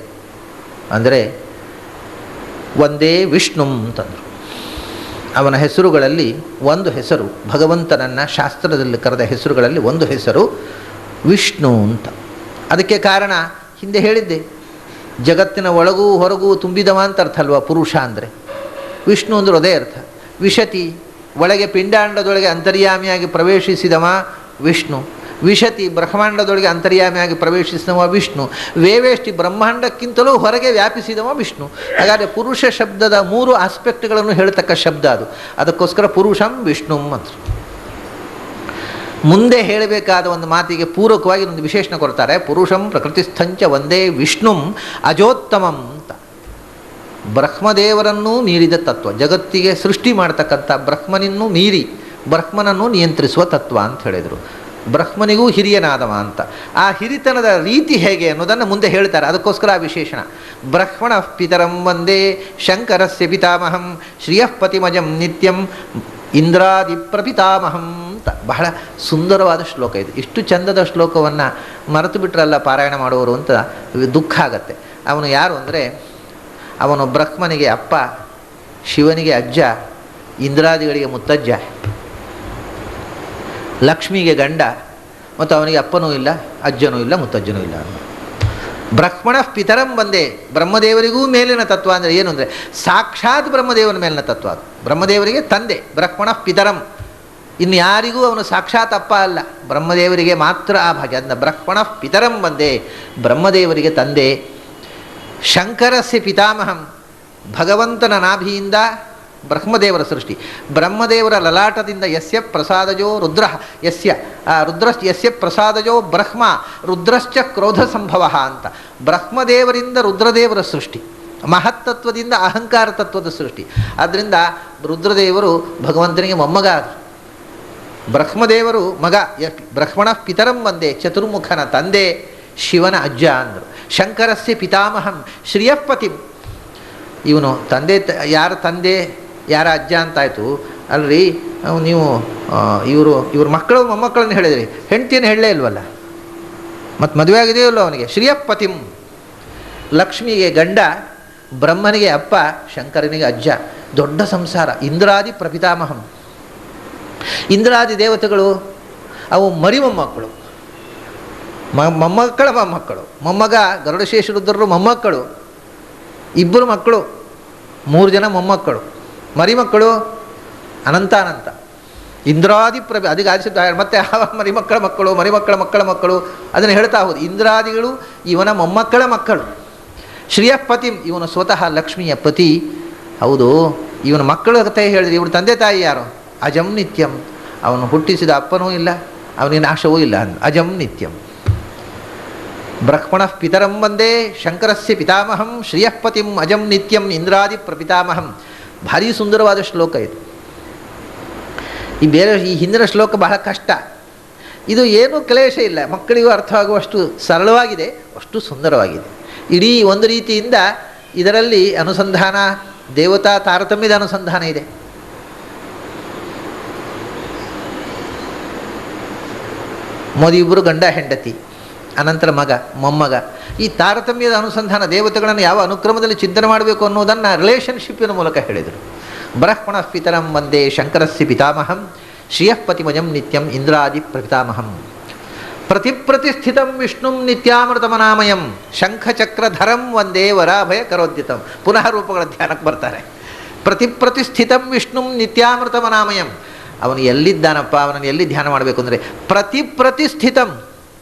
ಅಂದರೆ ಒಂದೇ ವಿಷ್ಣು ಅಂತಂದರು. ಅವನ ಹೆಸರುಗಳಲ್ಲಿ ಒಂದು ಹೆಸರು, ಭಗವಂತನನ್ನು ಶಾಸ್ತ್ರದಲ್ಲಿ ಕರೆದ ಹೆಸರುಗಳಲ್ಲಿ ಒಂದು ಹೆಸರು ವಿಷ್ಣು ಅಂತ. ಅದಕ್ಕೆ ಕಾರಣ ಹಿಂದೆ ಹೇಳಿದ್ದೆ, ಜಗತ್ತಿನ ಒಳಗೂ ಹೊರಗೂ ತುಂಬಿದವ ಅಂತ ಅರ್ಥ ಅಲ್ವಾ ಪುರುಷ ಅಂದರೆ. ವಿಷ್ಣು ಅಂದ್ರೆ ಅದೇ ಅರ್ಥ. ವಿಶತಿ, ಒಳಗೆ ಪಿಂಡಾಂಡದೊಳಗೆ ಅಂತರ್ಯಾಮಿಯಾಗಿ ಪ್ರವೇಶಿಸಿದವ ವಿಷ್ಣು. ವಿಶತಿ, ಬ್ರಹ್ಮಾಂಡದೊಳಗೆ ಅಂತರ್ಯಾಮಿಯಾಗಿ ಪ್ರವೇಶಿಸಿದವ ವಿಷ್ಣು. ವೇವೇಷ್ಟಿ, ಬ್ರಹ್ಮಾಂಡಕ್ಕಿಂತಲೂ ಹೊರಗೆ ವ್ಯಾಪಿಸಿದವ ವಿಷ್ಣು. ಹಾಗಾದರೆ ಪುರುಷ ಶಬ್ದದ 3 ಆಸ್ಪೆಕ್ಟ್ಗಳನ್ನು ಹೇಳ್ತಕ್ಕ ಶಬ್ದ ಅದು. ಅದಕ್ಕೋಸ್ಕರ ಪುರುಷಂ ವಿಷ್ಣುಂ ಅಂತ. ಮುಂದೆ ಹೇಳಬೇಕಾದ ಒಂದು ಮಾತಿಗೆ ಪೂರಕವಾಗಿ ಒಂದು ವಿಶೇಷಣ ಕೊಡ್ತಾರೆ. ಪುರುಷಂ ಪ್ರಕೃತಿಸ್ಥಂಚ ಒಂದೇ ವಿಷ್ಣುಂ ಅಜೋತ್ತಮಂ ಅಂತ. ಬ್ರಹ್ಮದೇವರನ್ನೂ ಮೀರಿದ ತತ್ವ, ಜಗತ್ತಿಗೆ ಸೃಷ್ಟಿ ಮಾಡ್ತಕ್ಕಂಥ ಬ್ರಹ್ಮನನ್ನು ಮೀರಿ ಬ್ರಹ್ಮನನ್ನು ನಿಯಂತ್ರಿಸುವ ತತ್ವ ಅಂತ ಹೇಳಿದರು. ಬ್ರಹ್ಮನಿಗೂ ಹಿರಿಯನಾದವ ಅಂತ. ಆ ಹಿರಿತನದ ರೀತಿ ಹೇಗೆ ಅನ್ನೋದನ್ನು ಮುಂದೆ ಹೇಳ್ತಾರೆ. ಅದಕ್ಕೋಸ್ಕರ ಆ ವಿಶೇಷಣ. ಬ್ರಹ್ಮಣ ಪಿತರಂ ವಂದೇ ಶಂಕರಸ್ಯ ಪಿತಾಮಹಂ ಶ್ರಿಯಃ ಪತಿಮಜಂ ನಿತ್ಯಂ ಇಂದ್ರಾದಿ ಪ್ರಪಿತಾಮಹಂ ಅಂತ. ಬಹಳ ಸುಂದರವಾದ ಶ್ಲೋಕ ಇದು. ಇಷ್ಟು ಚಂದದ ಶ್ಲೋಕವನ್ನು ಮರೆತು ಬಿಟ್ರಲ್ಲ ಪಾರಾಯಣ ಮಾಡುವವರು ಅಂತ ದುಃಖ ಆಗತ್ತೆ. ಅವನು ಯಾರು ಅಂದರೆ, ಅವನು ಬ್ರಹ್ಮನಿಗೆ ಅಪ್ಪ, ಶಿವನಿಗೆ ಅಜ್ಜ, ಇಂದ್ರಾದಿಗಳಿಗೆ ಮುತ್ತಜ್ಜ, ಲಕ್ಷ್ಮಿಗೆ ಗಂಡ, ಮತ್ತು ಅವನಿಗೆ ಅಪ್ಪನೂ ಇಲ್ಲ, ಅಜ್ಜನೂ ಇಲ್ಲ, ಮುತ್ತಜ್ಜನೂ ಇಲ್ಲ. ಬ್ರಹ್ಮಣ ಪಿತರಂ ಬಂದೇ, ಬ್ರಹ್ಮದೇವರಿಗೂ ಮೇಲಿನ ತತ್ವ ಅಂದರೆ ಏನು ಅಂದರೆ ಸಾಕ್ಷಾತ್ ಬ್ರಹ್ಮದೇವನ ಮೇಲಿನ ತತ್ವ ಅದು. ಬ್ರಹ್ಮದೇವರಿಗೆ ತಂದೆ ಬ್ರಹ್ಮಣ ಪಿತರಂ, ಇನ್ನು ಯಾರಿಗೂ ಅವನು ಸಾಕ್ಷಾತ್ ಅಪ್ಪ ಅಲ್ಲ, ಬ್ರಹ್ಮದೇವರಿಗೆ ಮಾತ್ರ ಆ ಭಾಗ್ಯ. ಅದನ್ನ ಬ್ರಹ್ಮಣ ಪಿತರಂ ಬಂದೇ, ಬ್ರಹ್ಮದೇವರಿಗೆ ತಂದೆ. ಶಂಕರಸ್ಯ ಪಿತಾಮಹಂ, ಭಗವಂತನ ನಾಭಿಯಿಂದ ಬ್ರಹ್ಮದೇವರ ಸೃಷ್ಟಿ. ಬ್ರಹ್ಮದೇವರ ಲಲಾಟದಿಂದ ಯಸ್ಯ ಪ್ರಸಾದಜೋ ರುದ್ರ, ಯಸ್ಯ ಪ್ರಸಾದಜೋ ಬ್ರಹ್ಮ ರುದ್ರಶ್ಚ ಕ್ರೋಧ ಸಂಭವ ಅಂತ. ಬ್ರಹ್ಮದೇವರಿಂದ ರುದ್ರದೇವರ ಸೃಷ್ಟಿ, ಮಹತ್ತತ್ವದಿಂದ ಅಹಂಕಾರ ತತ್ವದ ಸೃಷ್ಟಿ. ಆದ್ದರಿಂದ ರುದ್ರದೇವರು ಭಗವಂತನಿಗೆ ಮೊಮ್ಮಗ. ಬ್ರಹ್ಮದೇವರು ಮಗ. ಬ್ರಹ್ಮಣ ಪಿತರಂ ಬಂದೇ, ಚತುರ್ಮುಖನ ತಂದೆ, ಶಿವನ ಅಜ್ಜ ಅಂದರು. ಶಂಕರಸ್ಯ ಪಿತಾಮಹಂ ಶ್ರಿಯಃಪತಿ, ಇವನು ತಂದೆ, ಯಾರ ತಂದೆ ಯಾರ ಅಜ್ಜ ಅಂತಾಯಿತು ಅಲ್ರಿ. ನೀವು ಇವ್ರ ಮಕ್ಕಳು ಮೊಮ್ಮಕ್ಕಳನ್ನು ಹೇಳಿದ್ರಿ, ಹೆಂಡ್ತಿಯನ್ನು ಹೇಳಲೇ ಇಲ್ವಲ್ಲ, ಮತ್ತು ಮದುವೆ ಆಗಿದೆಯೋ ಇಲ್ಲೋ ಅವನಿಗೆ. ಶ್ರಿಯಃಪತಿಂ, ಲಕ್ಷ್ಮಿಗೆ ಗಂಡ, ಬ್ರಹ್ಮನಿಗೆ ಅಪ್ಪ, ಶಂಕರನಿಗೆ ಅಜ್ಜ. ದೊಡ್ಡ ಸಂಸಾರ. ಇಂದ್ರಾದಿ ಪ್ರಪಿತಾಮಹಂ, ಇಂದ್ರಾದಿ ದೇವತೆಗಳು ಅವು ಮರಿ ಮೊಮ್ಮಕ್ಕಳು, ಮೊಮ್ಮಕ್ಕಳ ಮೊಮ್ಮಕ್ಕಳು. ಮೊಮ್ಮಗ ಗರುಡಶೇಷ ರುದ್ರರು ಮೊಮ್ಮಕ್ಕಳು, 2 ಮಕ್ಕಳು, 3 ಜನ ಮೊಮ್ಮಕ್ಕಳು, ಮರಿಮಕ್ಕಳು ಅನಂತಾನಂತ. ಇಂದ್ರಾದಿ ಅದಕ್ಕೆ ಆದಿಸಿದ್ದಾರೆ. ಮತ್ತೆ ಆ ಮರಿಮಕ್ಕಳ ಮಕ್ಕಳು, ಮರಿಮಕ್ಕಳ ಮಕ್ಕಳ ಮಕ್ಕಳು, ಅದನ್ನು ಹೇಳ್ತಾ ಹೋದು. ಇಂದ್ರಾದಿಗಳು ಇವನ ಮೊಮ್ಮಕ್ಕಳ ಮಕ್ಕಳು. ಶ್ರೀಯಪತಿಂ, ಇವನು ಸ್ವತಃ ಲಕ್ಷ್ಮಿಯ ಪತಿ. ಹೌದು, ಇವನ ಮಕ್ಕಳ ಕಥೆ ಹೇಳಿದ್ರೆ ಇವನು ತಂದೆ ತಾಯಿ ಯಾರು? ಅಜಂ ನಿತ್ಯಂ. ಅವನು ಹುಟ್ಟಿಸಿದ ಅಪ್ಪನೂ ಇಲ್ಲ, ಅವನಿಗೆ ನಾಶವೂ ಇಲ್ಲ. ಅಜಂ ನಿತ್ಯಂ. ಬ್ರಹ್ಮಣಃ ಪಿತರಂ ವಂದೇ ಶಂಕರಸ್ಯ ಪಿತಾಮಹಂ ಶ್ರೀಯಪತಿಂ ಅಜಂ ನಿತ್ಯಂ ಇಂದ್ರಾದಿ ಪ್ರಪಿತಾಮಹಂ. ಭಾರಿ ಸುಂದರವಾದ ಶ್ಲೋಕ ಇದು. ಈ ಹಿಂದಿನ ಶ್ಲೋಕ ಬಹಳ ಕಷ್ಟ. ಇದು ಏನೂ ಕ್ಲೇಶ ಇಲ್ಲ, ಮಕ್ಕಳಿಗೂ ಅರ್ಥವಾಗುವಷ್ಟು ಸರಳವಾಗಿದೆ, ಅಷ್ಟು ಸುಂದರವಾಗಿದೆ. ಇಡೀ ಒಂದು ರೀತಿಯಿಂದ ಇದರಲ್ಲಿ ಅನುಸಂಧಾನ, ದೇವತಾ ತಾರತಮ್ಯದ ಅನುಸಂಧಾನ ಇದೆ. ಮೊದಲಿಬ್ಬರು ಗಂಡ ಹೆಂಡತಿ, ಅನಂತರ ಮಗ ಮೊಮ್ಮಗ. ಈ ತಾರತಮ್ಯದ ಅನುಸಂಧಾನ, ದೇವತೆಗಳನ್ನು ಯಾವ ಅನುಕ್ರಮದಲ್ಲಿ ಚಿಂತನೆ ಮಾಡಬೇಕು ಅನ್ನೋದನ್ನು ರಿಲೇಷನ್ಶಿಪ್ಪಿನ ಮೂಲಕ ಹೇಳಿದರು. ಬ್ರಹ್ಮಣಃ ಪಿತರಂ ವಂದೇ ಶಂಕರಸ್ಯ ಪಿತಾಮಹಂ ಶ್ರೀಯಪತಿಮಜಂ ನಿತ್ಯಂ ಇಂದ್ರಾದಿ ಪ್ರಪಿತಾಮಹಂ. ಪ್ರತಿಸ್ಥಿತಂ ವಿಷ್ಣುಂ ನಿತ್ಯಾಮೃತಮನಾಮಯಂ ಶಂಖಚಕ್ರಧರಂ ವಂದೇ ವರಾಭಯ ಕರೋದ್ಯತಂ. ಪುನಃ ರೂಪಗಳ ಧ್ಯಾನಕ್ಕೆ ಬರ್ತಾರೆ. ಪ್ರತಿಸ್ಥಿತಂ ವಿಷ್ಣುಂ ನಿತ್ಯಾಮೃತಮನಾಮಯಂ. ಅವನು ಎಲ್ಲಿದ್ದಾನಪ್ಪ, ಅವನನ್ನು ಎಲ್ಲಿ ಧ್ಯಾನ ಮಾಡಬೇಕು ಅಂದರೆ ಪ್ರತಿಸ್ಥಿತಂ,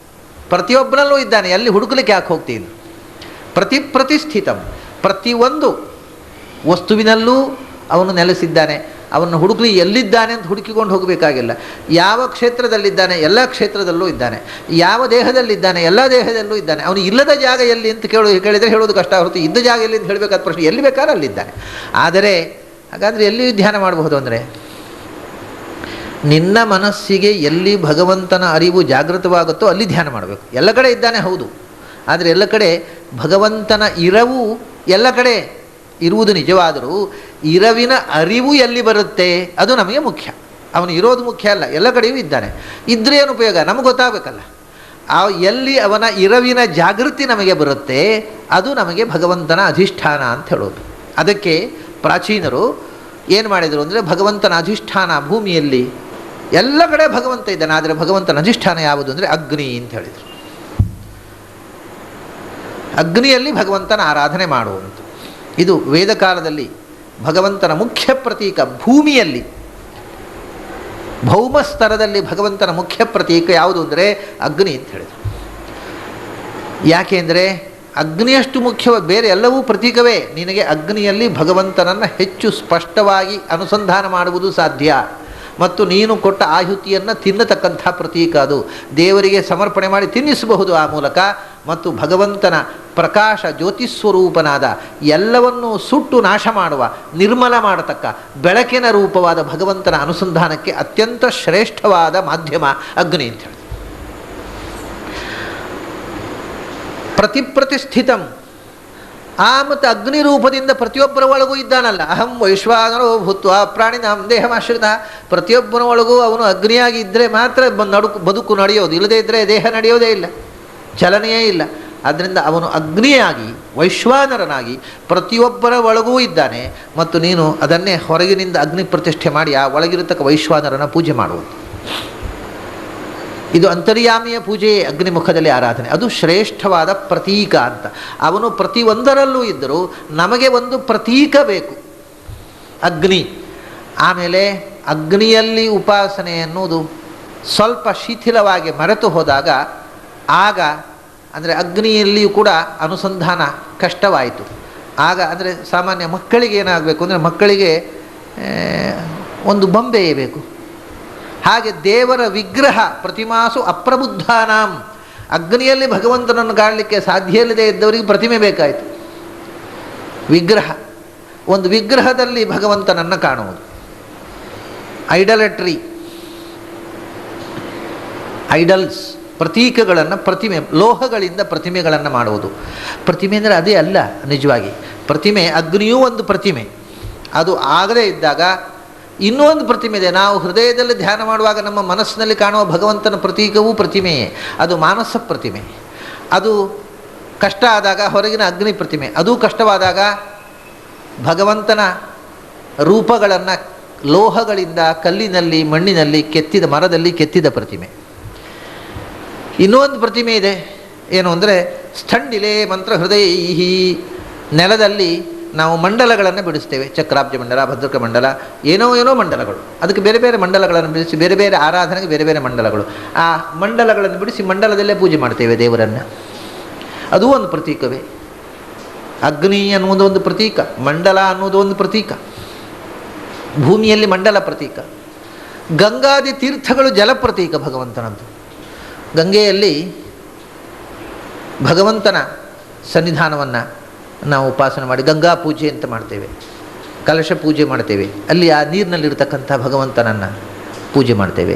ಪ್ರತಿಯೊಬ್ಬನಲ್ಲೂ ಇದ್ದಾನೆ. ಎಲ್ಲಿ ಹುಡುಕಲಿಕ್ಕೆ ಯಾಕೆ ಹೋಗ್ತೀನಿ? ಪ್ರತಿಸ್ಥಿತಂ, ಪ್ರತಿಯೊಂದು ವಸ್ತುವಿನಲ್ಲೂ ಅವನು ನೆಲೆಸಿದ್ದಾನೆ. ಅವನು ಹುಡುಕಲಿ ಎಲ್ಲಿದ್ದಾನೆ ಅಂತ ಹುಡುಕಿಕೊಂಡು ಹೋಗಬೇಕಾಗಿಲ್ಲ. ಯಾವ ಕ್ಷೇತ್ರದಲ್ಲಿದ್ದಾನೆ, ಎಲ್ಲ ಕ್ಷೇತ್ರದಲ್ಲೂ ಇದ್ದಾನೆ. ಯಾವ ದೇಹದಲ್ಲಿದ್ದಾನೆ, ಎಲ್ಲ ದೇಹದಲ್ಲೂ ಇದ್ದಾನೆ. ಅವನು ಇಲ್ಲದ ಜಾಗ ಎಲ್ಲಿ ಅಂತ ಕೇಳಿದರೆ ಹೇಳೋದು ಕಷ್ಟ. ಹೊರತು ಇದ್ದ ಜಾಗ ಎಲ್ಲಿ ಅಂತ ಹೇಳಬೇಕಾದ ಪ್ರಶ್ನೆ, ಎಲ್ಲಿ ಬೇಕಾದ್ರೆ ಅಲ್ಲಿದ್ದಾನೆ. ಆದರೆ ಹಾಗಾದರೆ ಎಲ್ಲಿ ಧ್ಯಾನ ಮಾಡಬಹುದು ಅಂದರೆ, ನಿನ್ನ ಮನಸ್ಸಿಗೆ ಎಲ್ಲಿ ಭಗವಂತನ ಅರಿವು ಜಾಗೃತವಾಗುತ್ತೋ ಅಲ್ಲಿ ಧ್ಯಾನ ಮಾಡಬೇಕು. ಎಲ್ಲ ಕಡೆ ಇದ್ದಾನೆ ಹೌದು, ಆದರೆ ಎಲ್ಲ ಕಡೆ ಭಗವಂತನ ಇರವು ಎಲ್ಲ ಕಡೆ ಇರುವುದು ನಿಜವಾದರೂ ಇರವಿನ ಅರಿವು ಎಲ್ಲಿ ಬರುತ್ತೆ ಅದು ನಮಗೆ ಮುಖ್ಯ. ಅವನು ಇರೋದು ಮುಖ್ಯ ಅಲ್ಲ, ಎಲ್ಲ ಕಡೆಯೂ ಇದ್ದಾನೆ. ಇದ್ರೆ ಏನು ಉಪಯೋಗ, ನಮಗೆ ಗೊತ್ತಾಗಬೇಕಲ್ಲ. ಎಲ್ಲಿ ಅವನ ಇರವಿನ ಜಾಗೃತಿ ನಮಗೆ ಬರುತ್ತೆ ಅದು ನಮಗೆ ಭಗವಂತನ ಅಧಿಷ್ಠಾನ ಅಂತ ಹೇಳೋದು. ಅದಕ್ಕೆ ಪ್ರಾಚೀನರು ಏನು ಮಾಡಿದರು ಅಂದರೆ, ಭಗವಂತನ ಅಧಿಷ್ಠಾನ ಭೂಮಿಯಲ್ಲಿ ಎಲ್ಲ ಕಡೆ ಭಗವಂತ ಇದ್ದಾನೆ, ಆದರೆ ಭಗವಂತನ ಅಧಿಷ್ಠಾನ ಯಾವುದು ಅಂದರೆ ಅಗ್ನಿ ಅಂತ ಹೇಳಿದರು. ಅಗ್ನಿಯಲ್ಲಿ ಭಗವಂತನ ಆರಾಧನೆ ಮಾಡುವಂಥ ಇದು ವೇದ ಕಾಲದಲ್ಲಿ ಭಗವಂತನ ಮುಖ್ಯ ಪ್ರತೀಕ. ಭೂಮಿಯಲ್ಲಿ ಭೌಮ ಸ್ತರದಲ್ಲಿ ಭಗವಂತನ ಮುಖ್ಯ ಪ್ರತೀಕ ಯಾವುದು ಅಂದರೆ ಅಗ್ನಿ ಅಂತ ಹೇಳಿದರು. ಯಾಕೆ ಅಂದರೆ ಅಗ್ನಿಯಷ್ಟು ಮುಖ್ಯ, ಬೇರೆ ಎಲ್ಲವೂ ಪ್ರತೀಕವೇ. ನಿನಗೆ ಅಗ್ನಿಯಲ್ಲಿ ಭಗವಂತನನ್ನು ಹೆಚ್ಚು ಸ್ಪಷ್ಟವಾಗಿ ಅನುಸಂಧಾನ ಮಾಡುವುದು ಸಾಧ್ಯ. ಮತ್ತು ನೀನು ಕೊಟ್ಟ ಆಹುತಿಯನ್ನು ತಿನ್ನತಕ್ಕಂಥ ಪ್ರತೀಕ ಅದು. ದೇವರಿಗೆ ಸಮರ್ಪಣೆ ಮಾಡಿ ತಿನ್ನಿಸಬಹುದು ಆ ಮೂಲಕ. ಮತ್ತು ಭಗವಂತನ ಪ್ರಕಾಶ ಜ್ಯೋತಿಸ್ವರೂಪನಾದ, ಎಲ್ಲವನ್ನೂ ಸುಟ್ಟು ನಾಶ ಮಾಡುವ, ನಿರ್ಮಲ ಮಾಡತಕ್ಕ ಬೆಳಕಿನ ರೂಪವಾದ ಭಗವಂತನ ಅನುಸಂಧಾನಕ್ಕೆ ಅತ್ಯಂತ ಶ್ರೇಷ್ಠವಾದ ಮಾಧ್ಯಮ ಅಗ್ನಿ ಅಂತ ಹೇಳಿ. ಪ್ರತಿಸ್ಥಿತಂ. ಮತ್ತು ಅಗ್ನಿ ರೂಪದಿಂದ ಪ್ರತಿಯೊಬ್ಬರ ಒಳಗೂ ಇದ್ದಾನಲ್ಲ. ಅಹಂ ವೈಶ್ವಾನರೋ ಭೂತ್ವ ಪ್ರಾಣಿನಾಂ ದೇಹಮಾಶ್ರಿತ. ಪ್ರತಿಯೊಬ್ಬನ ಒಳಗೂ ಅವನು ಅಗ್ನಿಯಾಗಿ ಇದ್ದರೆ ಮಾತ್ರ ಬದುಕು ನಡೆಯೋದು, ಇಲ್ಲದೇ ಇದ್ದರೆ ದೇಹ ನಡೆಯೋದೇ ಇಲ್ಲ, ಚಲನೆಯೇ ಇಲ್ಲ. ಆದ್ದರಿಂದ ಅವನು ಅಗ್ನಿಯಾಗಿ ವೈಶ್ವಾನರನಾಗಿ ಪ್ರತಿಯೊಬ್ಬರ ಒಳಗೂ ಇದ್ದಾನೆ. ಮತ್ತು ನೀನು ಅದನ್ನೇ ಹೊರಗಿನಿಂದ ಅಗ್ನಿ ಪ್ರತಿಷ್ಠೆ ಮಾಡಿ ಆ ಒಳಗಿರತಕ್ಕ ವೈಶ್ವಾನರನ ಪೂಜೆ ಮಾಡುವುದು. ಇದು ಅಂತರ್ಯಾಮಿಯ ಪೂಜೆಯೇ ಅಗ್ನಿಮುಖದಲ್ಲಿ ಆರಾಧನೆ. ಅದು ಶ್ರೇಷ್ಠವಾದ ಪ್ರತೀಕ ಅಂತ. ಅವನು ಪ್ರತಿಯೊಂದರಲ್ಲೂ ಇದ್ದರೂ ನಮಗೆ ಒಂದು ಪ್ರತೀಕ ಬೇಕು, ಅಗ್ನಿ. ಆಮೇಲೆ ಅಗ್ನಿಯಲ್ಲಿ ಉಪಾಸನೆ ಎನ್ನುವುದು ಸ್ವಲ್ಪ ಶಿಥಿಲವಾಗಿ ಮರೆತು ಹೋದಾಗ, ಆಗ ಅಂದರೆ ಅಗ್ನಿಯಲ್ಲಿಯೂ ಕೂಡ ಅನುಸಂಧಾನ ಕಷ್ಟವಾಯಿತು. ಆಗ ಅಂದರೆ ಸಾಮಾನ್ಯ ಮಕ್ಕಳಿಗೆ ಏನಾಗಬೇಕು ಅಂದರೆ, ಮಕ್ಕಳಿಗೆ ಒಂದು ಬೊಂಬೆಯೇ ಬೇಕು. ಹಾಗೆ ದೇವರ ವಿಗ್ರಹ ಪ್ರತಿಮಾಸು ಅಪ್ರಬುದ್ಧಾನಾಂ. ಅಗ್ನಿಯಲ್ಲಿ ಭಗವಂತನನ್ನು ಕಾಣಲಿಕ್ಕೆ ಸಾಧ್ಯ ಇಲ್ಲದೆ ಇದ್ದವರಿಗೆ ಪ್ರತಿಮೆ ಬೇಕಾಯಿತು. ವಿಗ್ರಹ, ಒಂದು ವಿಗ್ರಹದಲ್ಲಿ ಭಗವಂತನನ್ನು ಕಾಣುವುದು. ಐಡಲಟ್ರಿ, ಐಡಲ್ಸ್, ಪ್ರತೀಕಗಳನ್ನು, ಪ್ರತಿಮೆ, ಲೋಹಗಳಿಂದ ಪ್ರತಿಮೆಗಳನ್ನು ಮಾಡುವುದು. ಪ್ರತಿಮೆ ಅಂದರೆ ಅದೇ ಅಲ್ಲ ನಿಜವಾಗಿ. ಪ್ರತಿಮೆ, ಅಗ್ನಿಯೂ ಒಂದು ಪ್ರತಿಮೆ. ಅದು ಆಗದೇ ಇದ್ದಾಗ ಇನ್ನೂ ಒಂದು ಪ್ರತಿಮೆ ಇದೆ. ನಾವು ಹೃದಯದಲ್ಲಿ ಧ್ಯಾನ ಮಾಡುವಾಗ ನಮ್ಮ ಮನಸ್ಸಿನಲ್ಲಿ ಕಾಣುವ ಭಗವಂತನ ಪ್ರತೀಕವೂ ಪ್ರತಿಮೆಯೇ. ಅದು ಮಾನಸ ಪ್ರತಿಮೆ. ಅದು ಕಷ್ಟ ಆದಾಗ ಹೊರಗಿನ ಅಗ್ನಿ ಪ್ರತಿಮೆ. ಅದು ಕಷ್ಟವಾದಾಗ ಭಗವಂತನ ರೂಪಗಳನ್ನು ಲೋಹಗಳಿಂದ, ಕಲ್ಲಿನಲ್ಲಿ, ಮಣ್ಣಿನಲ್ಲಿ ಕೆತ್ತಿದ, ಮರದಲ್ಲಿ ಕೆತ್ತಿದ ಪ್ರತಿಮೆ. ಇನ್ನೂ ಒಂದು ಪ್ರತಿಮೆ ಇದೆ. ಏನು ಅಂದರೆ ಸ್ಥಂಡಿಲೆ ಮಂತ್ರ ಹೃದಯೈಹಿ. ನೆಲದಲ್ಲಿ ನಾವು ಮಂಡಲಗಳನ್ನು ಬಿಡಿಸ್ತೇವೆ. ಚಕ್ರಾಬ್ಜ ಮಂಡಲ, ಭದ್ರಕ ಮಂಡಲ, ಏನೋ ಮಂಡಲಗಳು. ಅದಕ್ಕೆ ಬೇರೆ ಬೇರೆ ಮಂಡಲಗಳನ್ನು ಬಿಡಿಸಿ ಬೇರೆ ಬೇರೆ ಆರಾಧನೆಗೆ ಬೇರೆ ಬೇರೆ ಮಂಡಲಗಳು. ಆ ಮಂಡಲಗಳನ್ನು ಬಿಡಿಸಿ ಮಂಡಲದಲ್ಲೇ ಪೂಜೆ ಮಾಡ್ತೇವೆ ದೇವರನ್ನು. ಅದೂ ಒಂದು ಪ್ರತೀಕವೇ. ಅಗ್ನಿ ಅನ್ನುವುದು ಒಂದು ಪ್ರತೀಕ, ಮಂಡಲ ಅನ್ನೋದು ಒಂದು ಪ್ರತೀಕ. ಭೂಮಿಯಲ್ಲಿ ಮಂಡಲ ಪ್ರತೀಕ. ಗಂಗಾದಿ ತೀರ್ಥಗಳು ಜಲ ಪ್ರತೀಕ ಭಗವಂತನದ್ದು. ಗಂಗೆಯಲ್ಲಿ ಭಗವಂತನ ಸನ್ನಿಧಾನವನ್ನು ನಾವು ಉಪಾಸನೆ ಮಾಡಿ ಗಂಗಾ ಪೂಜೆ ಅಂತ ಮಾಡ್ತೇವೆ, ಕಲಶ ಪೂಜೆ ಮಾಡ್ತೇವೆ. ಅಲ್ಲಿ ಆ ನೀರಿನಲ್ಲಿರ್ತಕ್ಕಂಥ ಭಗವಂತನನ್ನು ಪೂಜೆ ಮಾಡ್ತೇವೆ.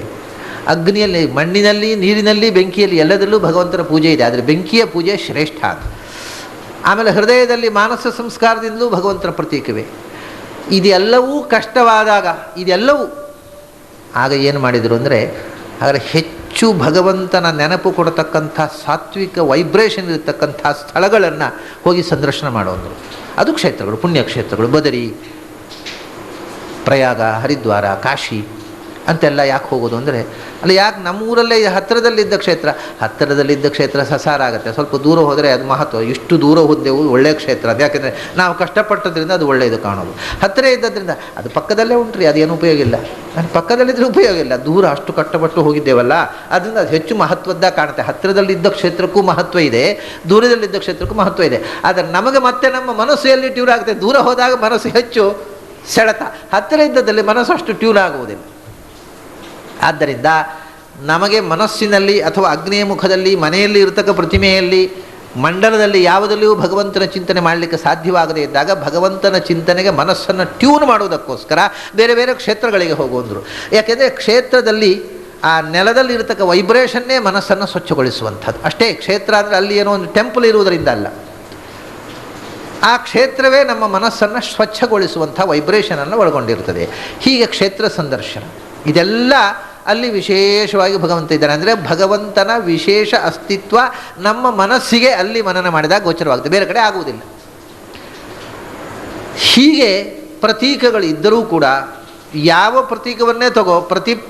ಅಗ್ನಿಯಲ್ಲಿ, ಮಣ್ಣಿನಲ್ಲಿ, ನೀರಿನಲ್ಲಿ, ಬೆಂಕಿಯಲ್ಲಿ ಎಲ್ಲದರಲ್ಲೂ ಭಗವಂತನ ಪೂಜೆ ಇದೆ. ಆದರೆ ಬೆಂಕಿಯ ಪೂಜೆ ಶ್ರೇಷ್ಠ ಅಂತ. ಆಮೇಲೆ ಹೃದಯದಲ್ಲಿ ಮಾನಸ ಸಂಸ್ಕಾರದಿಂದಲೂ ಭಗವಂತನ ಪ್ರತೀಕವೇ. ಇದೆಲ್ಲವೂ ಕಷ್ಟವಾದಾಗ ಇದೆಲ್ಲವೂ ಆಗ ಏನು ಮಾಡಿದರು ಅಂದರೆ, ಆದರೆ ಹೆಚ್ಚು ಭಗವಂತನ ನೆನಪು ಕೊಡತಕ್ಕಂಥ ಸಾತ್ವಿಕ ವೈಬ್ರೇಷನ್ ಇರತಕ್ಕಂಥ ಸ್ಥಳಗಳನ್ನು ಹೋಗಿ ಸಂದರ್ಶನ ಮಾಡೋದು. ಅದು ಕ್ಷೇತ್ರಗಳು, ಪುಣ್ಯಕ್ಷೇತ್ರಗಳು. ಬದರಿ, ಪ್ರಯಾಗ, ಹರಿದ್ವಾರ, ಕಾಶಿ ಅಂತೆಲ್ಲ ಯಾಕೆ ಹೋಗೋದು ಅಂದರೆ, ಅಲ್ಲಿ ಯಾಕೆ ನಮ್ಮೂರಲ್ಲೇ ಹತ್ತಿರದಲ್ಲಿದ್ದ ಕ್ಷೇತ್ರ ಸಸಾರ ಆಗುತ್ತೆ. ಸ್ವಲ್ಪ ದೂರ ಹೋದರೆ ಅದು ಮಹತ್ವ. ಇಷ್ಟು ದೂರ ಹೋದೆವು, ಒಳ್ಳೆಯ ಕ್ಷೇತ್ರ ಅದು. ಯಾಕೆಂದರೆ ನಾವು ಕಷ್ಟಪಟ್ಟದ್ರಿಂದ ಅದು ಒಳ್ಳೆಯದು ಕಾಣೋದು. ಹತ್ತಿರ ಇದ್ದದ್ರಿಂದ ಅದು ಪಕ್ಕದಲ್ಲೇ ಉಂಟ್ರಿ, ಅದೇನು ಉಪಯೋಗ ಇಲ್ಲ. ಪಕ್ಕದಲ್ಲಿದ್ದರೆ ಉಪಯೋಗ ಇಲ್ಲ. ದೂರ ಅಷ್ಟು ಕಷ್ಟಪಟ್ಟು ಹೋಗಿದ್ದೇವಲ್ಲ, ಅದರಿಂದ ಅದು ಹೆಚ್ಚು ಮಹತ್ವದ್ದ ಕಾಣುತ್ತೆ. ಹತ್ತಿರದಲ್ಲಿದ್ದ ಕ್ಷೇತ್ರಕ್ಕೂ ಮಹತ್ವ ಇದೆ, ದೂರದಲ್ಲಿದ್ದ ಕ್ಷೇತ್ರಕ್ಕೂ ಮಹತ್ವ ಇದೆ. ಆದರೆ ನಮಗೆ ಮತ್ತೆ ನಮ್ಮ ಮನಸ್ಸು ಎಲ್ಲಿ ಟ್ಯೂನ್ ಆಗುತ್ತೆ? ದೂರ ಹೋದಾಗ ಮನಸ್ಸು ಹೆಚ್ಚು ಸೆಳೆತ, ಹತ್ತಿರ ಇದ್ದದಲ್ಲಿ ಮನಸ್ಸು ಅಷ್ಟು ಟ್ಯೂನ್ ಆಗುವುದಿಲ್ಲ. ಆದ್ದರಿಂದ ನಮಗೆ ಮನಸ್ಸಿನಲ್ಲಿ ಅಥವಾ ಅಗ್ನಿಯ ಮುಖದಲ್ಲಿ, ಮನೆಯಲ್ಲಿ ಇರತಕ್ಕ ಪ್ರತಿಮೆಯಲ್ಲಿ, ಮಂಡಲದಲ್ಲಿ ಯಾವುದಲ್ಲಿಯೂ ಭಗವಂತನ ಚಿಂತನೆ ಮಾಡಲಿಕ್ಕೆ ಸಾಧ್ಯವಾಗದೇ ಇದ್ದಾಗ ಭಗವಂತನ ಚಿಂತನೆಗೆ ಮನಸ್ಸನ್ನು ಟ್ಯೂನ್ ಮಾಡುವುದಕ್ಕೋಸ್ಕರ ಬೇರೆ ಬೇರೆ ಕ್ಷೇತ್ರಗಳಿಗೆ ಹೋಗುವಂದರು. ಯಾಕೆಂದರೆ ಕ್ಷೇತ್ರದಲ್ಲಿ ಆ ನೆಲದಲ್ಲಿ ಇರತಕ್ಕ ವೈಬ್ರೇಷನ್ನೇ ಮನಸ್ಸನ್ನು ಸ್ವಚ್ಛಗೊಳಿಸುವಂಥದ್ದು ಅಷ್ಟೇ. ಕ್ಷೇತ್ರ ಅಂದರೆ ಅಲ್ಲಿ ಏನೋ ಒಂದು ಟೆಂಪಲ್ ಇರುವುದರಿಂದ ಅಲ್ಲ, ಆ ಕ್ಷೇತ್ರವೇ ನಮ್ಮ ಮನಸ್ಸನ್ನು ಸ್ವಚ್ಛಗೊಳಿಸುವಂಥ ವೈಬ್ರೇಷನನ್ನು ಒಳಗೊಂಡಿರುತ್ತದೆ. ಹೀಗೆ ಕ್ಷೇತ್ರ ಸಂದರ್ಶನ ಇದೆಲ್ಲ ಅಲ್ಲಿ ವಿಶೇಷವಾಗಿ ಭಗವಂತ ಇದ್ದಾನೆ. ಅಂದರೆ ಭಗವಂತನ ವಿಶೇಷ ಅಸ್ತಿತ್ವ ನಮ್ಮ ಮನಸ್ಸಿಗೆ ಅಲ್ಲಿ ಮನನ ಮಾಡಿದಾಗ ಗೋಚರವಾಗುತ್ತೆ, ಬೇರೆ ಕಡೆ ಆಗುವುದಿಲ್ಲ. ಹೀಗೆ ಪ್ರತೀಕಗಳು ಇದ್ದರೂ ಕೂಡ ಯಾವ ಪ್ರತೀಕವನ್ನೇ ತಗೋ,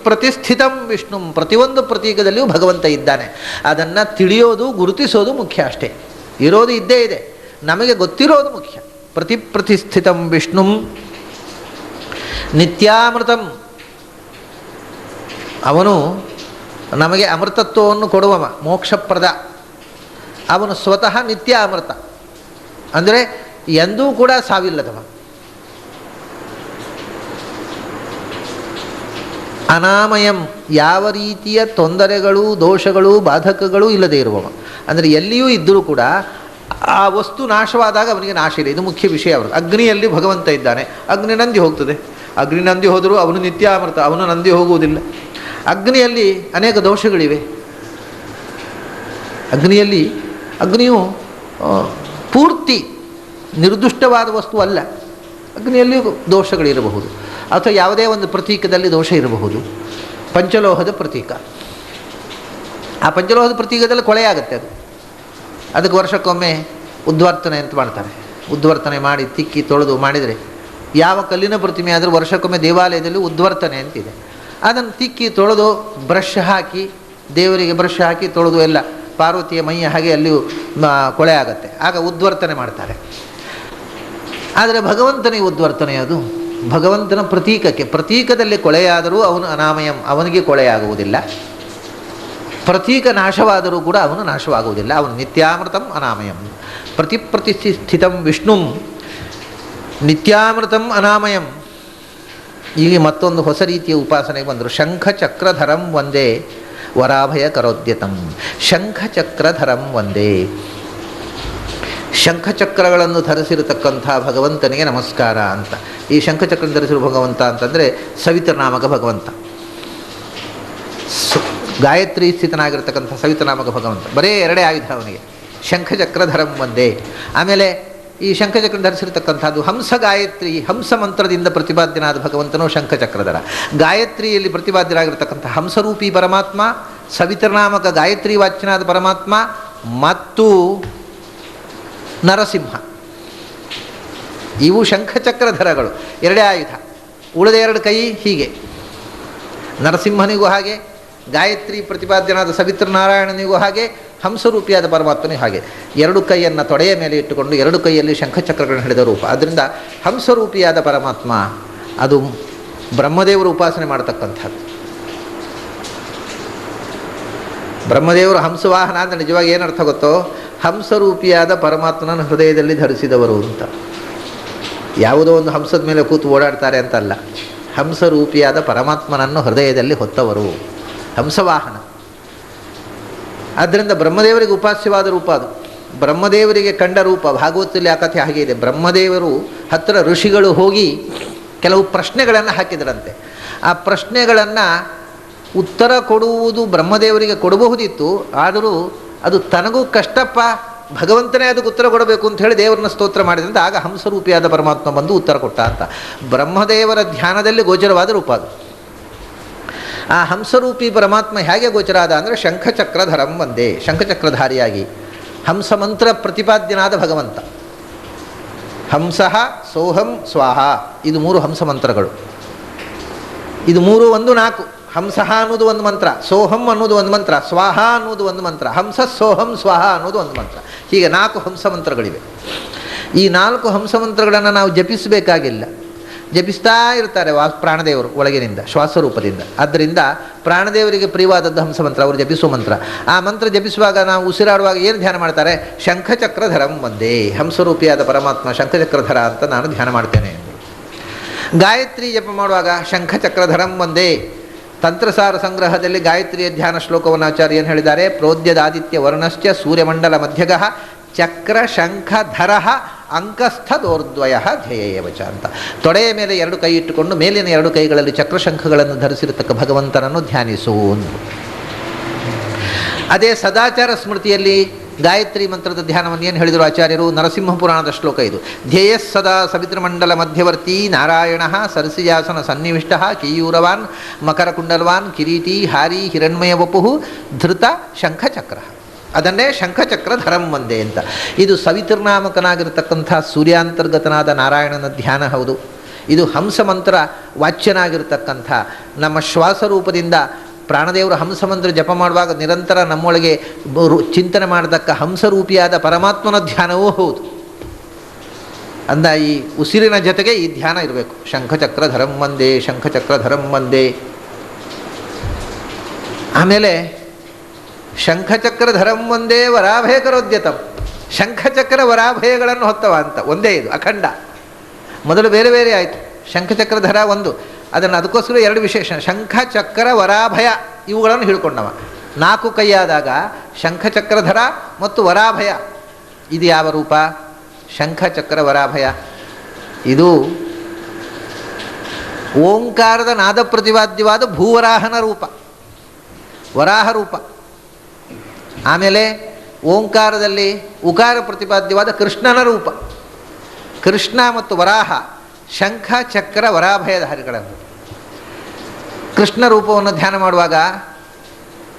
ಪ್ರತಿಷ್ಠಿತಂ ವಿಷ್ಣು, ಪ್ರತಿಯೊಂದು ಪ್ರತೀಕದಲ್ಲಿಯೂ ಭಗವಂತ ಇದ್ದಾನೆ. ಅದನ್ನು ತಿಳಿಯೋದು, ಗುರುತಿಸೋದು ಮುಖ್ಯ ಅಷ್ಟೇ. ಇರೋದು ಇದ್ದೇ ಇದೆ, ನಮಗೆ ಗೊತ್ತಿರೋದು ಮುಖ್ಯ. ಪ್ರತಿಷ್ಠಿತಂ ವಿಷ್ಣು ನಿತ್ಯಾಮೃತಂ, ಅವನು ನಮಗೆ ಅಮೃತತ್ವವನ್ನು ಕೊಡುವವ, ಮೋಕ್ಷಪ್ರದ. ಅವನು ಸ್ವತಃ ನಿತ್ಯ ಅಮೃತ, ಅಂದರೆ ಎಂದೂ ಕೂಡ ಸಾವಿಲ್ಲದವ. ಅನಾಮಯಂ, ಯಾವ ರೀತಿಯ ತೊಂದರೆಗಳು, ದೋಷಗಳು, ಬಾಧಕಗಳು ಇಲ್ಲದೆ ಇರುವವ. ಅಂದರೆ ಎಲ್ಲಿಯೂ ಇದ್ದರೂ ಕೂಡ ಆ ವಸ್ತು ನಾಶವಾದಾಗ ಅವನಿಗೆ ನಾಶ ಇಲ್ಲ. ಇದು ಮುಖ್ಯ ವಿಷಯ. ಅವರು ಅಗ್ನಿಯಲ್ಲಿ ಭಗವಂತ ಇದ್ದಾನೆ, ಅಗ್ನಿ ನಂದಿ ಹೋಗ್ತದೆ. ಅಗ್ನಿ ನಂದಿ ಹೋದರೂ ಅವನು ನಿತ್ಯ ಅಮೃತ, ಅವನು ನಂದಿ ಹೋಗುವುದಿಲ್ಲ. ಅಗ್ನಿಯಲ್ಲಿ ಅನೇಕ ದೋಷಗಳಿವೆ. ಅಗ್ನಿಯು ಪೂರ್ತಿ ನಿರ್ದುಷ್ಟವಾದ ವಸ್ತು ಅಲ್ಲ. ಅಗ್ನಿಯಲ್ಲಿಯೂ ದೋಷಗಳಿರಬಹುದು, ಅಥವಾ ಯಾವುದೇ ಒಂದು ಪ್ರತೀಕದಲ್ಲಿ ದೋಷ ಇರಬಹುದು. ಪಂಚಲೋಹದ ಪ್ರತೀಕ, ಆ ಪಂಚಲೋಹದ ಪ್ರತೀಕದಲ್ಲಿ ಕೊಳೆಯಾಗುತ್ತೆ. ಅದಕ್ಕೆ ವರ್ಷಕ್ಕೊಮ್ಮೆ ಉದ್ವರ್ತನೆ ಅಂತ ಮಾಡ್ತಾರೆ. ಉದ್ವರ್ತನೆ ಮಾಡಿ ತಿಕ್ಕಿ ತೊಳೆದು ಮಾಡಿದರೆ, ಯಾವ ಕಲ್ಲಿನ ಪ್ರತಿಮೆ ಆದರೂ ವರ್ಷಕ್ಕೊಮ್ಮೆ ದೇವಾಲಯದಲ್ಲಿ ಉದ್ವರ್ತನೆ ಅಂತಿದೆ. ಅದನ್ನು ತಿಕ್ಕಿ ತೊಳೆದು ಬ್ರಷ್ ಹಾಕಿ, ದೇವರಿಗೆ ಬ್ರಷ್ ಹಾಕಿ ತೊಳೆದು ಎಲ್ಲ ಪಾರ್ವತಿಯ ಮೈಯ ಹಾಗೆ ಅಲ್ಲಿಯೂ ಕೊಳೆ ಆಗುತ್ತೆ. ಆಗ ಉದ್ವರ್ತನೆ ಮಾಡ್ತಾರೆ. ಆದರೆ ಭಗವಂತನಿಗೆ ಉದ್ವರ್ತನೆ ಅದು ಭಗವಂತನ ಪ್ರತೀಕಕ್ಕೆ. ಪ್ರತೀಕದಲ್ಲಿ ಕೊಳೆಯಾದರೂ ಅವನು ಅನಾಮಯಂ, ಅವನಿಗೆ ಕೊಳೆಯಾಗುವುದಿಲ್ಲ. ಪ್ರತೀಕ ನಾಶವಾದರೂ ಕೂಡ ಅವನು ನಾಶವಾಗುವುದಿಲ್ಲ. ಅವನು ನಿತ್ಯಾಮೃತಂ ಅನಾಮಯಂ. ಪ್ರತಿಷ್ಠಿತಂ ವಿಷ್ಣು ನಿತ್ಯಾಮೃತಂ ಅನಾಮಯಂ. ಈಗ ಮತ್ತೊಂದು ಹೊಸ ರೀತಿಯ ಉಪಾಸನೆಗೆ ಬಂದರು. ಶಂಖಚಕ್ರಧರಂ ವಂದೇ ವರಾಭಯ ಕರೋದ್ಯತಂ. ಶಂಖಚಕ್ರಧರಂ ವಂದೇ, ಶಂಖಚಕ್ರಗಳನ್ನು ಧರಿಸಿರತಕ್ಕಂಥ ಭಗವಂತನಿಗೆ ನಮಸ್ಕಾರ ಅಂತ. ಈ ಶಂಖಚಕ್ರ ಧರಿಸಿರುವ ಭಗವಂತ ಅಂತಂದರೆ ಸವಿತೃನಾಮಕ ಭಗವಂತ, ಗಾಯತ್ರಿ ಸ್ಥಿತನಾಗಿರ್ತಕ್ಕಂಥ ಸವಿತೃನಾಮಕ ಭಗವಂತ. ಬರೇ ಎರಡೇ ಆಯುಧ ಅವನಿಗೆ, ಶಂಖಚಕ್ರಧರಂ ವಂದೇ. ಆಮೇಲೆ ಈ ಶಂಖಚಕ್ರ ಧರಿಸಿರ್ತಕ್ಕಂಥದ್ದು ಹಂಸ ಗಾಯತ್ರಿ, ಹಂಸ ಮಂತ್ರದಿಂದ ಪ್ರತಿಪಾದ್ಯನಾದ ಭಗವಂತನು ಶಂಖಚಕ್ರಧರ. ಗಾಯತ್ರಿಯಲ್ಲಿ ಪ್ರತಿಪಾದ್ಯರಾಗಿರ್ತಕ್ಕಂಥ ಹಂಸರೂಪಿ ಪರಮಾತ್ಮ, ಸವಿತೃನಾಮಕ ಗಾಯತ್ರಿ ವಾಚ್ಯನಾದ ಪರಮಾತ್ಮ ಮತ್ತು ನರಸಿಂಹ, ಇವು ಶಂಖಚಕ್ರಧರಗಳು, ಎರಡೇ ಆಯುಧ. ಉಳಿದ ಎರಡು ಕೈ ಹೀಗೆ. ನರಸಿಂಹನಿಗೂ ಹಾಗೆ, ಗಾಯತ್ರಿ ಪ್ರತಿಪಾದ್ಯನಾದ ಸವಿತೃನಾರಾಯಣನಿಗೂ ಹಾಗೆ, ಹಂಸರೂಪಿಯಾದ ಪರಮಾತ್ಮನೇ ಹಾಗೆ ಎರಡು ಕೈಯನ್ನು ತೊಡೆಯ ಮೇಲೆ ಇಟ್ಟುಕೊಂಡು ಎರಡು ಕೈಯಲ್ಲಿ ಶಂಖಚಕ್ರಗಳನ್ನು ಹಿಡಿದ ರೂಪ. ಅದರಿಂದ ಹಂಸರೂಪಿಯಾದ ಪರಮಾತ್ಮ ಅದು ಬ್ರಹ್ಮದೇವರು ಉಪಾಸನೆ ಮಾಡತಕ್ಕಂಥದ್ದು. ಬ್ರಹ್ಮದೇವರು ಹಂಸವಾಹನ ಅಂದರೆ ನಿಜವಾಗಿ ಏನರ್ಥ ಗೊತ್ತೋ, ಹಂಸರೂಪಿಯಾದ ಪರಮಾತ್ಮನ ಹೃದಯದಲ್ಲಿ ಧರಿಸಿದವರು ಅಂತ. ಯಾವುದೋ ಒಂದು ಹಂಸದ ಮೇಲೆ ಕೂತು ಓಡಾಡ್ತಾರೆ ಅಂತಲ್ಲ, ಹಂಸರೂಪಿಯಾದ ಪರಮಾತ್ಮನನ್ನು ಹೃದಯದಲ್ಲಿ ಹೊತ್ತವರು ಹಂಸವಾಹನ. ಆದ್ದರಿಂದ ಬ್ರಹ್ಮದೇವರಿಗೆ ಉಪಾಸ್ಯವಾದ ರೂಪ ಅದು. ಬ್ರಹ್ಮದೇವರಿಗೆ ಕಂಡ ರೂಪ ಭಾಗವತದಲ್ಲಿ ಆ ಕಥೆ ಹಾಗೆ ಇದೆ. ಬ್ರಹ್ಮದೇವರು ಹತ್ತಿರ ಋಷಿಗಳು ಹೋಗಿ ಕೆಲವು ಪ್ರಶ್ನೆಗಳನ್ನು ಹಾಕಿದರಂತೆ. ಆ ಪ್ರಶ್ನೆಗಳನ್ನು ಉತ್ತರ ಕೊಡುವುದು ಬ್ರಹ್ಮದೇವರಿಗೆ ಕೊಡಬಹುದಿತ್ತು, ಆದರೂ ಅದು ತನಗೂ ಕಷ್ಟಪ್ಪ, ಭಗವಂತನೇ ಅದಕ್ಕೆ ಉತ್ತರ ಕೊಡಬೇಕು ಅಂತ ಹೇಳಿ ದೇವರನ್ನ ಸ್ತೋತ್ರ ಮಾಡಿದಂತೆ ಆಗ ಹಂಸರೂಪಿಯಾದ ಪರಮಾತ್ಮ ಬಂದು ಉತ್ತರ ಕೊಟ್ಟ ಅಂತ. ಬ್ರಹ್ಮದೇವರ ಧ್ಯಾನದಲ್ಲಿ ಗೋಚರವಾದ ರೂಪ ಅದು. ಆ ಹಂಸರೂಪಿ ಪರಮಾತ್ಮ ಹೇಗೆ ಗೋಚರ ಆದ ಅಂದರೆ ಶಂಖಚಕ್ರಧರಂ ಒಂದೇ, ಶಂಖಚಕ್ರಧಾರಿಯಾಗಿ ಹಂಸಮಂತ್ರ ಪ್ರತಿಪಾದ್ಯನಾದ ಭಗವಂತ. ಹಂಸಃ ಸೋಹಂ ಸ್ವಾಹ, ಇದು 3 ಹಂಸ ಮಂತ್ರಗಳು. ಇದು 3 1 4. ಹಂಸಃ ಅನ್ನೋದು ಒಂದು ಮಂತ್ರ, ಸೋಹಂ ಅನ್ನೋದು ಒಂದು ಮಂತ್ರ, ಸ್ವಾಹ ಅನ್ನೋದು ಒಂದು ಮಂತ್ರ, ಹಂಸ ಸೋಹಂ ಸ್ವಾಹ ಅನ್ನೋದು ಒಂದು ಮಂತ್ರ. ಹೀಗೆ 4 ಹಂಸ ಮಂತ್ರಗಳಿವೆ. ಈ 4 ಹಂಸ ಮಂತ್ರಗಳನ್ನು ನಾವು ಜಪಿಸಬೇಕಾಗಿಲ್ಲ, ಜಪಿಸ್ತಾ ಇರ್ತಾರೆ ಪ್ರಾಣದೇವರು ಒಳಗಿನಿಂದ ಶ್ವಾಸರೂಪದಿಂದ. ಆದ್ದರಿಂದ ಪ್ರಾಣದೇವರಿಗೆ ಪ್ರಿಯವಾದದ್ದು ಹಂಸ ಮಂತ್ರ, ಅವರು ಜಪಿಸುವ ಮಂತ್ರ. ಆ ಮಂತ್ರ ಜಪಿಸುವಾಗ ನಾವು ಉಸಿರಾಡುವಾಗ ಏನು ಧ್ಯಾನ ಮಾಡ್ತಾರೆ? ಶಂಖಚಕ್ರಧರಂ ಒಂದೇ, ಹಂಸರೂಪಿಯಾದ ಪರಮಾತ್ಮ ಶಂಖಚಕ್ರಧರ ಅಂತ ನಾನು ಧ್ಯಾನ ಮಾಡ್ತೇನೆ. ಗಾಯತ್ರಿ ಜಪ ಮಾಡುವಾಗ ಶಂಖಚಕ್ರಧರಂ ಒಂದೇ. ತಂತ್ರಸಾರ ಸಂಗ್ರಹದಲ್ಲಿ ಗಾಯತ್ರಿಯ ಧ್ಯಾನ ಶ್ಲೋಕವನ್ನು ಆಚಾರ್ಯ ಏನು ಹೇಳಿದ್ದಾರೆ? ಪ್ರೋದ್ಯದಾದಿತ್ಯ ವರ್ಣಶ್ಚ ಸೂರ್ಯಮಂಡಲ ಮಧ್ಯಗಃ ಚಕ್ರ ಶಂಖಧರ ಅಂಕಸ್ಥದೋರ್ದ್ವಯ ಧ್ಯೇಯವಚ ಅಂತ. ತೊಡೆಯ ಮೇಲೆ 2 ಕೈ ಇಟ್ಟುಕೊಂಡು ಮೇಲಿನ 2 ಕೈಗಳಲ್ಲಿ ಚಕ್ರಶಂಖಗಳನ್ನು ಧರಿಸಿರತಕ್ಕ ಭಗವಂತನನ್ನು ಧ್ಯಾನಿಸು. ಅದೇ ಸದಾಚಾರ ಸ್ಮೃತಿಯಲ್ಲಿ ಗಾಯತ್ರಿ ಮಂತ್ರದ ಧ್ಯಾನವನ್ನು ಏನು ಹೇಳಿದರು ಆಚಾರ್ಯರು? ನರಸಿಂಹ ಪುರಾಣದ ಶ್ಲೋಕ ಇದು. ಧ್ಯೇಯ ಸದಾ ಸವಿತೃಮಂಡಲ ಮಧ್ಯವರ್ತಿ ನಾರಾಯಣ ಸರಸಿಜಾಸನ ಸನ್ನಿವಿಷ್ಟ ಕೇಯೂರವಾನ್ ಮಕರಕುಂಡಲವಾನ್ ಕಿರೀಟಿ ಹಾರಿ ಹಿರಣ್ಮಯ ವಪು ಧೃತ ಶಂಖಚಕ್ರ. ಅದನ್ನೇ ಶಂಖಚಕ್ರಧರಂ ಒಂದೇ ಅಂತ. ಇದು ಸವಿತೃನಾಮಕನಾಗಿರತಕ್ಕಂಥ ಸೂರ್ಯಾಂತರ್ಗತನಾದ ನಾರಾಯಣನ ಧ್ಯಾನ ಹೌದು. ಇದು ಹಂಸಮಂತ್ರ ವಾಚ್ಯನಾಗಿರ್ತಕ್ಕಂಥ ನಮ್ಮ ಶ್ವಾಸರೂಪದಿಂದ ಪ್ರಾಣದೇವರು ಹಂಸಮಂತ್ರ ಜಪ ಮಾಡುವಾಗ ನಿರಂತರ ನಮ್ಮೊಳಗೆ ಚಿಂತನೆ ಮಾಡತಕ್ಕ ಹಂಸರೂಪಿಯಾದ ಪರಮಾತ್ಮನ ಧ್ಯಾನವೂ ಹೌದು. ಅಂದ ಈ ಉಸಿರಿನ ಜೊತೆಗೆ ಈ ಧ್ಯಾನ ಇರಬೇಕು. ಶಂಖಚಕ್ರಧರಂ ಒಂದೇ, ಶಂಖಚಕ್ರಧರಂ ಒಂದೇ. ಆಮೇಲೆ ಶಂಖಚಕ್ರಧರಂ ಒಂದೇ ವರಾಭಯ ಕರೋದ್ಯತಂ, ಶಂಖಚಕ್ರ ವರಾಭಯಗಳನ್ನು ಹೊತ್ತವ ಅಂತ. ಒಂದೇ ಇದು ಅಖಂಡ. ಮೊದಲು ಬೇರೆ ಬೇರೆ ಆಯಿತು, ಶಂಖಚಕ್ರಧರ ಒಂದು. ಅದನ್ನು ಅದಕ್ಕೋಸ್ಕರ 2 ವಿಶೇಷ, ಶಂಖಚಕ್ರ ವರಾಭಯ ಇವುಗಳನ್ನು ಹಿಡ್ಕೊಂಡವ. 4 ಕೈಯಾದಾಗ ಶಂಖಚಕ್ರಧರ ಮತ್ತು ವರಾಭಯ. ಇದು ಯಾವ ರೂಪ? ಶಂಖಚಕ್ರ ವರಾಭಯ. ಇದು ಓಂಕಾರದ ನಾದ ಪ್ರತಿಪಾದ್ಯವಾದ ಭೂವರಾಹನ ರೂಪ, ವರಾಹ ರೂಪ. ಆಮೇಲೆ ಓಂಕಾರದಲ್ಲಿ ಉಕಾರ ಪ್ರತಿಪಾದ್ಯವಾದ ಕೃಷ್ಣನ ರೂಪ. ಕೃಷ್ಣ ಮತ್ತು ವರಾಹ ಶಂಖ ಚಕ್ರ ವರಾಭಯಧಾರಿಗಳನ್ನು. ಕೃಷ್ಣ ರೂಪವನ್ನು ಧ್ಯಾನ ಮಾಡುವಾಗ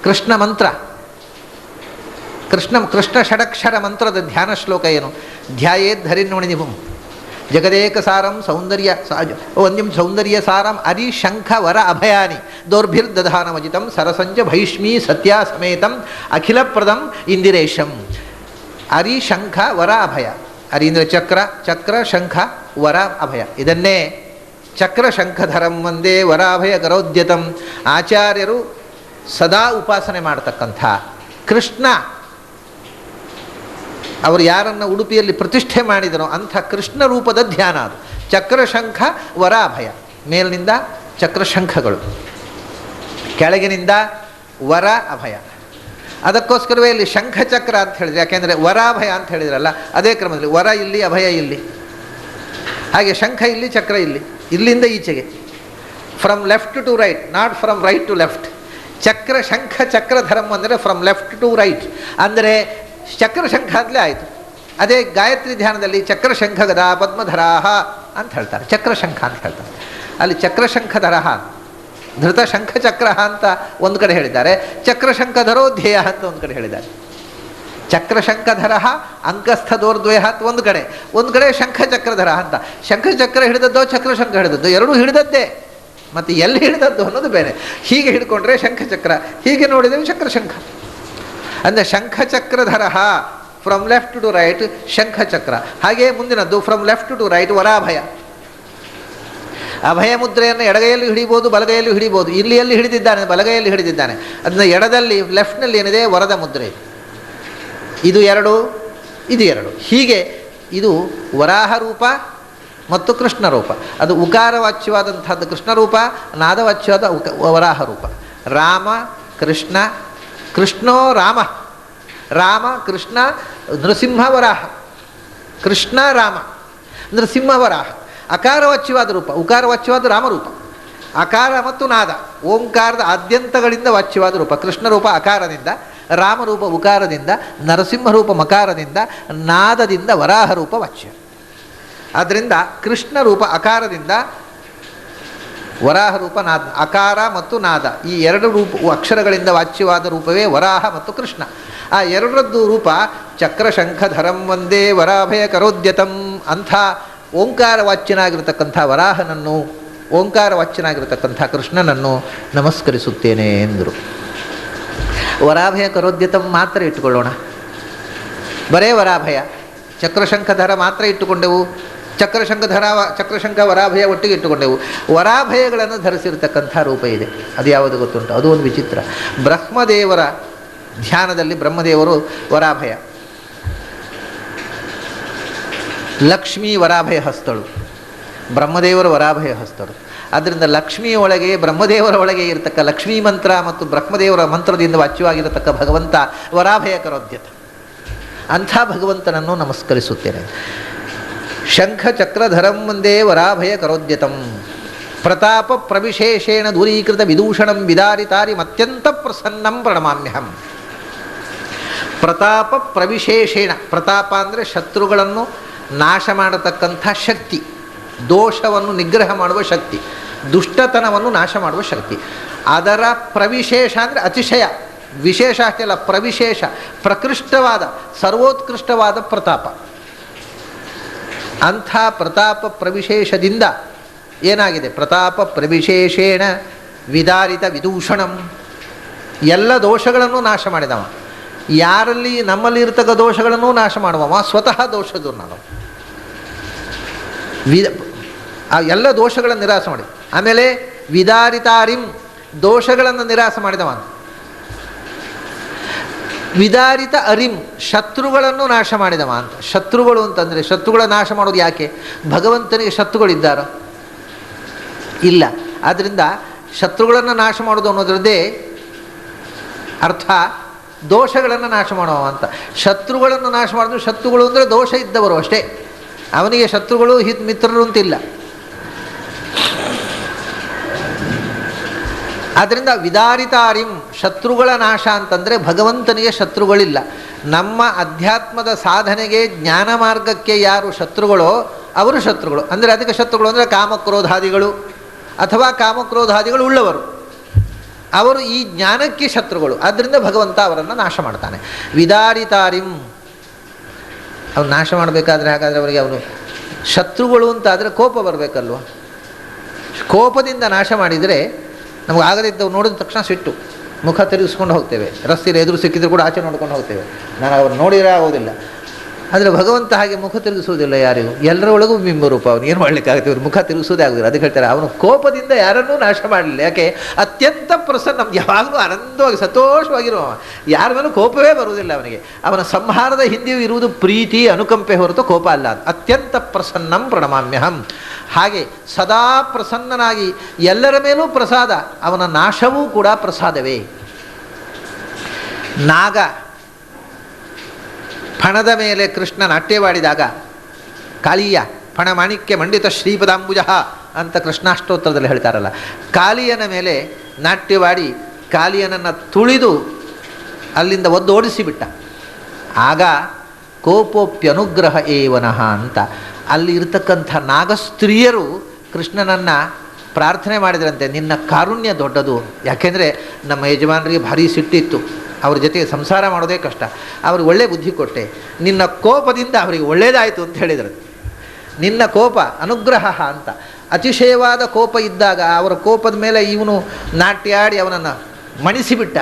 ಕೃಷ್ಣ ಮಂತ್ರ, ಕೃಷ್ಣ ಷಡಕ್ಷರ ಮಂತ್ರದ ಧ್ಯಾನ ಶ್ಲೋಕ ಏನು? ಧ್ಯಾಯೇದ್ ಹರಿನ್ಮಣಿನಿಭುಂ ಜಗದೇಕ ಸಾರಂ ಸೌಂದರ್ಯ ವಂದ್ಯಂ ಸೌಂದರ್ಯ ಸಾರಂ ಅರಿ ಶಂಖ ವರ ಅಭಯಾನಿ ದೌರ್ಭಿರ್ದಧಾನಮಜಿತಂ ಸರಸಂಜ ಭೈಷ್ಮೀ ಸತ್ಯ ಸಮೇತಂ ಅಖಿಲಪ್ರದಂ ಇಂದಿರೇಶಂ. ಅರಿ ಶಂಖ ವರ ಅಭಯ. ಅರೀಂದ್ರ ಚಕ್ರ, ಚಕ್ರ ಶಂಖ ವರ ಅಭಯ. ಇದನ್ನೇ ಚಕ್ರ ಶಂಖಧರಂ ಒಂದೇ ವರಾಭಯ ಕರೋದ್ಯತಂ. ಆಚಾರ್ಯರು ಸದಾ ಉಪಾಸನೆ ಮಾಡತಕ್ಕಂಥ ಕೃಷ್ಣ, ಅವರು ಯಾರನ್ನು ಉಡುಪಿಯಲ್ಲಿ ಪ್ರತಿಷ್ಠೆ ಮಾಡಿದರೋ ಅಂಥ ಕೃಷ್ಣ ರೂಪದ ಧ್ಯಾನ ಅದು. ಚಕ್ರಶಂಖ ವರಾಭಯ, ಮೇಲಿನಿಂದ ಚಕ್ರಶಂಖಗಳು, ಕೆಳಗಿನಿಂದ ವರ ಅಭಯ. ಅದಕ್ಕೋಸ್ಕರವೇ ಇಲ್ಲಿ ಶಂಖಚಕ್ರ ಅಂತ ಹೇಳಿದ್ರೆ, ಯಾಕೆಂದರೆ ವರಾಭಯ ಅಂತ ಹೇಳಿದ್ರಲ್ಲ, ಅದೇ ಕ್ರಮದಲ್ಲಿ ವರ ಇಲ್ಲಿ, ಅಭಯ ಇಲ್ಲಿ. ಹಾಗೆ ಶಂಖ ಇಲ್ಲಿ, ಚಕ್ರ ಇಲ್ಲಿ, ಇಲ್ಲಿಂದ ಈಚೆಗೆ, from left to right, not from right to left. ಚಕ್ರ ಶಂಖ ಚಕ್ರಧರಂ ಅಂದರೆ ಫ್ರಮ್ ಲೆಫ್ಟ್ ಟು ರೈಟ್, ಅಂದರೆ ಚಕ್ರಶಂಖ ಅಂತಲೇ ಆಯಿತು. ಅದೇ ಗಾಯತ್ರಿ ಧ್ಯಾನದಲ್ಲಿ ಚಕ್ರಶಂಖ ಗದಾ ಪದ್ಮಧರಾಹ ಅಂತ ಹೇಳ್ತಾರೆ, ಚಕ್ರಶಂಖ ಅಂತ ಹೇಳ್ತಾರೆ. ಅಲ್ಲಿ ಚಕ್ರಶಂಖಧರಹ, ಧೃತ ಶಂಖಚಕ್ರ ಅಂತ ಒಂದು ಕಡೆ ಹೇಳಿದ್ದಾರೆ, ಚಕ್ರಶಂಖಧರೋ ಧ್ಯೇಯ ಅಂತ ಒಂದು ಕಡೆ ಹೇಳಿದ್ದಾರೆ. ಚಕ್ರಶಂಖಧರ ಅಂಕಸ್ಥದೋರ್ದ್ವಯ ಅಂತ ಒಂದು ಕಡೆ ಶಂಖಚಕ್ರಧರ ಅಂತ. ಶಂಖಚಕ್ರ ಹಿಡಿದದ್ದೋ ಚಕ್ರಶಂಖ ಹಿಡಿದದ್ದು, ಎರಡೂ ಹಿಡಿದದ್ದೇ. ಮತ್ತು ಎಲ್ಲಿ ಹಿಡಿದದ್ದು ಅನ್ನೋದು ಬೇರೆ. ಹೀಗೆ ಹಿಡ್ಕೊಂಡ್ರೆ ಶಂಖಚಕ್ರ, ಹೀಗೆ ನೋಡಿದರೆ ಚಕ್ರಶಂಖ. ಅಂದರೆ ಶಂಖಚಕ್ರಧರ, ಫ್ರಮ್ ಲೆಫ್ಟ್ ಟು ರೈಟ್ ಶಂಖಚಕ್ರ. ಹಾಗೆಯೇ ಮುಂದಿನದ್ದು ಫ್ರಮ್ ಲೆಫ್ಟ್ ಟು ರೈಟ್ ವರಾಭಯ. ಅಭಯ ಮುದ್ರೆಯನ್ನು ಎಡಗೈಯಲ್ಲಿ ಹಿಡಿಬೋದು, ಬಲಗೈಯಲ್ಲಿ ಹಿಡಿಬೋದು. ಇಲ್ಲಿ ಎಲ್ಲಿ ಹಿಡಿದಿದ್ದಾನೆ? ಬಲಗೈಯಲ್ಲಿ ಹಿಡಿದಿದ್ದಾನೆ. ಅದನ್ನ ಎಡದಲ್ಲಿ ಲೆಫ್ಟ್ನಲ್ಲಿ ಏನಿದೆ? ವರದ ಮುದ್ರೆ. ಇದು ಎರಡು, ಇದು ಎರಡು. ಹೀಗೆ ಇದು ವರಾಹ ರೂಪ ಮತ್ತು ಕೃಷ್ಣ ರೂಪ. ಅದು ಉಕಾರವಾಚ್ಯವಾದಂಥದ್ದು ಕೃಷ್ಣ ರೂಪ, ನಾದವಾಚ್ಯವಾದ ವರಾಹ ರೂಪ. ರಾಮ ಕೃಷ್ಣ, ಕೃಷ್ಣೋ ರಾಮ, ರಾಮ ಕೃಷ್ಣ ನೃಸಿಂಹ ವರಾಹ, ಕೃಷ್ಣ ರಾಮ ನೃಸಿಂಹ ವರಾಹ. ಅಕಾರವಾಚ್ಯವಾದ ರೂಪ, ಉಕಾರವಾಚ್ಯವಾದ ರಾಮರೂಪ. ಅಕಾರ ಮತ್ತು ನಾದ ಓಂಕಾರದ ಆದ್ಯಂತಗಳಿಂದ ವಾಚ್ಯವಾದ ರೂಪ. ಕೃಷ್ಣ ರೂಪ ಅಕಾರದಿಂದ, ರಾಮರೂಪ ಉಕಾರದಿಂದ, ನರಸಿಂಹರೂಪ ಮಕಾರದಿಂದ, ನಾದದಿಂದ ವರಾಹ ರೂಪ ವಾಚ್ಯ. ಆದ್ದರಿಂದ ಕೃಷ್ಣ ರೂಪ ಅಕಾರದಿಂದ, ವರಾಹ ರೂಪ ನಾದ. ಅಕಾರ ಮತ್ತು ನಾದ ಈ ಎರಡು ಅಕ್ಷರಗಳಿಂದ ವಾಚ್ಯವಾದ ರೂಪವೇ ವರಾಹ ಮತ್ತು ಕೃಷ್ಣ. ಆ ಎರಡರದ್ದು ರೂಪ ಚಕ್ರಶಂಖಧರಂ ವಂದೇ ವರಾಭಯ ಕರೋದ್ಯತಂ. ಅಂಥ ಓಂಕಾರ ವಾಚ್ಯನಾಗಿರತಕ್ಕಂಥ ವರಾಹನನ್ನು, ಓಂಕಾರ ವಾಚ್ಯನಾಗಿರತಕ್ಕಂಥ ಕೃಷ್ಣನನ್ನು ನಮಸ್ಕರಿಸುತ್ತೇನೆ ಎಂದರು. ವರಾಭಯ ಕರೋದ್ಯತಂ ಮಾತ್ರ ಇಟ್ಟುಕೊಳ್ಳೋಣ. ಬರೇ ವರಾಭಯ, ಚಕ್ರಶಂಖಧರ ಮಾತ್ರ ಇಟ್ಟುಕೊಂಡೆವು. ಚಕ್ರಶಂಖ ವರಾಭಯ ಒಟ್ಟಿಗೆ ಇಟ್ಟುಕೊಂಡೆವು. ವರಾಭಯಗಳನ್ನು ಧರಿಸಿರ್ತಕ್ಕಂಥ ರೂಪ ಇದೆ. ಅದು ಯಾವುದು ಗೊತ್ತುಂಟು? ಅದು ಒಂದು ವಿಚಿತ್ರ. ಬ್ರಹ್ಮದೇವರ ಧ್ಯಾನದಲ್ಲಿ ಬ್ರಹ್ಮದೇವರು ವರಾಭಯ, ಲಕ್ಷ್ಮೀ ವರಾಭಯ ಹಸ್ತಳು, ಬ್ರಹ್ಮದೇವರ ವರಾಭಯ ಹಸ್ತಳು. ಆದ್ದರಿಂದ ಲಕ್ಷ್ಮಿಯ ಒಳಗೆ, ಬ್ರಹ್ಮದೇವರ ಒಳಗೆ ಇರತಕ್ಕ ಲಕ್ಷ್ಮೀ ಮಂತ್ರ ಮತ್ತು ಬ್ರಹ್ಮದೇವರ ಮಂತ್ರದಿಂದ ವಾಚ್ಯವಾಗಿರತಕ್ಕ ಭಗವಂತ ವರಾಭಯ ಕರೋದ್ಯತ. ಅಂಥ ಭಗವಂತನನ್ನು ನಮಸ್ಕರಿಸುತ್ತೇನೆ. ಶಂಖಚಕ್ರಧರಂ ವಂದೇ ವರಾಭಯ ಕರೋದ್ಯತಂ. ಪ್ರತಾಪ ಪ್ರವಿಶೇಷೇಣ ದೂರೀಕೃತ ವಿದೂಷಣಂ ವಿದಾರಿತಾರಿ ಅತ್ಯಂತ ಪ್ರಸನ್ನಂ ಪ್ರಣಮಾಮ್ಯಹಂ. ಪ್ರತಾಪ ಪ್ರವಿಶೇಷೇಣ, ಪ್ರತಾಪ ಅಂದರೆ ಶತ್ರುಗಳನ್ನು ನಾಶ ಮಾಡತಕ್ಕಂಥ ಶಕ್ತಿ, ದೋಷವನ್ನು ನಿಗ್ರಹ ಮಾಡುವ ಶಕ್ತಿ, ದುಷ್ಟತನವನ್ನು ನಾಶ ಮಾಡುವ ಶಕ್ತಿ. ಅದರ ಪ್ರವಿಶೇಷ ಅಂದರೆ ಅತಿಶಯ, ವಿಶೇಷ ಅಷ್ಟೆಲ್ಲ, ಪ್ರವಿಶೇಷ, ಪ್ರಕೃಷ್ಟವಾದ, ಸರ್ವೋತ್ಕೃಷ್ಟವಾದ ಪ್ರತಾಪ. ಅಂಥ ಪ್ರತಾಪ ಪ್ರವಿಶೇಷದಿಂದ ಏನಾಗಿದೆ? ಪ್ರತಾಪ ಪ್ರವಿಶೇಷೇಣ ವಿದಾರಿತ ವಿದೂಷಣಂ. ಎಲ್ಲ ದೋಷಗಳನ್ನು ನಾಶ ಮಾಡಿದವ. ಯಾರಲ್ಲಿ ನಮ್ಮಲ್ಲಿ ಇರ್ತಕ್ಕ ದೋಷಗಳನ್ನು ನಾಶ ಮಾಡುವವ ಸ್ವತಃ ದೋಷದು. ನಾವು ಆ ಎಲ್ಲ ದೋಷಗಳನ್ನು ನಿರಾಸ ಮಾಡಿ. ಆಮೇಲೆ ವಿದಾರಿತಾರಿಂ, ದೋಷಗಳನ್ನು ನಿರಾಸ ಮಾಡಿದವ. ವಿದಾರಿತ ಅರಿಂ, ಶತ್ರುಗಳನ್ನು ನಾಶ ಮಾಡಿದವ ಅಂತ. ಶತ್ರುಗಳು ಅಂತಂದರೆ, ಶತ್ರುಗಳ ನಾಶ ಮಾಡೋದು ಯಾಕೆ? ಭಗವಂತನಿಗೆ ಶತ್ರುಗಳಿದ್ದಾರೋ? ಇಲ್ಲ. ಆದ್ದರಿಂದ ಶತ್ರುಗಳನ್ನು ನಾಶ ಮಾಡೋದು ಅನ್ನೋದ್ರದ್ದೇ ಅರ್ಥ ದೋಷಗಳನ್ನು ನಾಶ ಮಾಡುವ ಅಂತ. ಶತ್ರುಗಳನ್ನು ನಾಶ ಮಾಡಿದ್ರು, ಶತ್ರುಗಳು ಅಂದರೆ ದೋಷ ಇದ್ದವರು ಅಷ್ಟೇ, ಅವನಿಗೆ ಶತ್ರುಗಳು ಮಿತ್ರರು ಅಂತಿಲ್ಲ. ಆದ್ದರಿಂದ ವಿದಾರಿತಾರಿಂ, ಶತ್ರುಗಳ ನಾಶ ಅಂತಂದರೆ ಭಗವಂತನಿಗೆ ಶತ್ರುಗಳಿಲ್ಲ. ನಮ್ಮ ಅಧ್ಯಾತ್ಮದ ಸಾಧನೆಗೆ, ಜ್ಞಾನ ಮಾರ್ಗಕ್ಕೆ ಯಾರು ಶತ್ರುಗಳೋ ಅವರು ಶತ್ರುಗಳು. ಅಂದರೆ ಅದಕ್ಕೆ ಶತ್ರುಗಳು ಅಂದರೆ ಕಾಮಕ್ರೋಧಾದಿಗಳು ಅಥವಾ ಕಾಮಕ್ರೋಧಾದಿಗಳು ಉಳ್ಳವರು, ಅವರು ಈ ಜ್ಞಾನಕ್ಕೆ ಶತ್ರುಗಳು. ಆದ್ದರಿಂದ ಭಗವಂತ ಅವರನ್ನು ನಾಶ ಮಾಡ್ತಾನೆ. ವಿದಾರಿತಾರಿಂ, ಅವ್ರು ನಾಶ ಮಾಡಬೇಕಾದ್ರೆ ಹಾಗಾದರೆ ಅವರಿಗೆ ಅವನು ಶತ್ರುಗಳು ಅಂತಾದರೆ ಕೋಪ ಬರಬೇಕಲ್ವ? ಕೋಪದಿಂದ ನಾಶ ಮಾಡಿದರೆ ನಮಗೆ ಆಗದಿದ್ದವು ನೋಡಿದ ತಕ್ಷಣ ಸಿಟ್ಟು, ಮುಖ ತಿರುಗಿಸ್ಕೊಂಡು ಹೋಗ್ತೇವೆ. ರಸ್ತೆಯಲ್ಲಿ ಎದುರು ಸಿಕ್ಕಿದ್ರು ಕೂಡ ಆಚೆ ನೋಡ್ಕೊಂಡು ಹೋಗ್ತೇವೆ. ನಾನು ಅವ್ರು ನೋಡಿದರೆ ಆಗೋದಿಲ್ಲ. ಆದರೆ ಭಗವಂತ ಹಾಗೆ ಮುಖ ತಿರುಗಿಸುವುದಿಲ್ಲ ಯಾರಿಗೂ. ಎಲ್ಲರೊಳಗೂ ಬಿಂಬರೂಪ. ಅವನು ಏನು ಮಾಡಲಿಕ್ಕಾಗುತ್ತೆ? ಇವ್ರು ಮುಖ ತಿರುಗಿಸೋದೇ ಆಗೋದಿಲ್ಲ. ಅದಕ್ಕೆ ಹೇಳ್ತಾರೆ ಅವನು ಕೋಪದಿಂದ ಯಾರನ್ನೂ ನಾಶ ಮಾಡಲಿಲ್ಲ. ಯಾಕೆ? ಅತ್ಯಂತ ಪ್ರಸನ್ನ, ನಮ್ಗೆ ಯಾವಾಗಲೂ ಆನಂದವಾಗಿ ಸಂತೋಷವಾಗಿರುವ, ಯಾರ ಮೇಲೂ ಕೋಪವೇ ಬರುವುದಿಲ್ಲ ಅವನಿಗೆ. ಅವನ ಸಂಹಾರದ ಹಿಂದೆಯೂ ಇರುವುದು ಪ್ರೀತಿ, ಅನುಕಂಪೆ ಹೊರತು ಕೋಪ ಅಲ್ಲ. ಅತ್ಯಂತ ಪ್ರಸನ್ನಂ ಪ್ರಣಮಾಮ್ಯಹಂ. ಹಾಗೆ ಸದಾ ಪ್ರಸನ್ನನಾಗಿ ಎಲ್ಲರ ಮೇಲೂ ಪ್ರಸಾದ, ಅವನ ನಾಶವೂ ಕೂಡ ಪ್ರಸಾದವೇ. ನಾಗ ಫಣದ ಮೇಲೆ ಕೃಷ್ಣ ನಾಟ್ಯವಾಡಿದಾಗ ಕಾಳಿಯ ಫಣ ಮಾಣಿಕ್ಯ ಮಂಡಿತ ಶ್ರೀಪದಾಂಬುಜ ಅಂತ ಕೃಷ್ಣಾಷ್ಟೋತ್ತರದಲ್ಲಿ ಹೇಳ್ತಾರಲ್ಲ, ಕಾಳಿಯನ ಮೇಲೆ ನಾಟ್ಯವಾಡಿ ಕಾಳಿಯನನ್ನು ತುಳಿದು ಅಲ್ಲಿಂದ ಒದ್ದೋಡಿಸಿಬಿಟ್ಟ. ಆಗ ಕೋಪೋಪ್ಯನುಗ್ರಹ ಏವನಃ ಅಂತ ಅಲ್ಲಿ ಇರತಕ್ಕಂಥ ನಾಗಸ್ತ್ರೀಯರು ಕೃಷ್ಣನನ್ನು ಪ್ರಾರ್ಥನೆ ಮಾಡಿದ್ರಂತೆ, ನಿನ್ನ ಕಾರುಣ್ಯ ದೊಡ್ಡದು. ಯಾಕೆಂದರೆ ನಮ್ಮ ಯಜಮಾನರಿಗೆ ಭಾರಿ ಸಿಟ್ಟಿತ್ತು, ಅವ್ರ ಜೊತೆಗೆ ಸಂಸಾರ ಮಾಡೋದೇ ಕಷ್ಟ, ಅವ್ರಿಗೆ ಒಳ್ಳೆ ಬುದ್ಧಿ ಕೊಟ್ಟೆ, ನಿನ್ನ ಕೋಪದಿಂದ ಅವರಿಗೆ ಒಳ್ಳೆಯದಾಯಿತು ಅಂತ ಹೇಳಿದರು. ನಿನ್ನ ಕೋಪ ಅನುಗ್ರಹ ಅಂತ. ಅತಿಶಯವಾದ ಕೋಪ ಇದ್ದಾಗ ಅವರ ಕೋಪದ ಮೇಲೆ ಇವನು ನಾಟ್ಯಾಡಿ ಅವನನ್ನು ಮಣಿಸಿಬಿಟ್ಟ,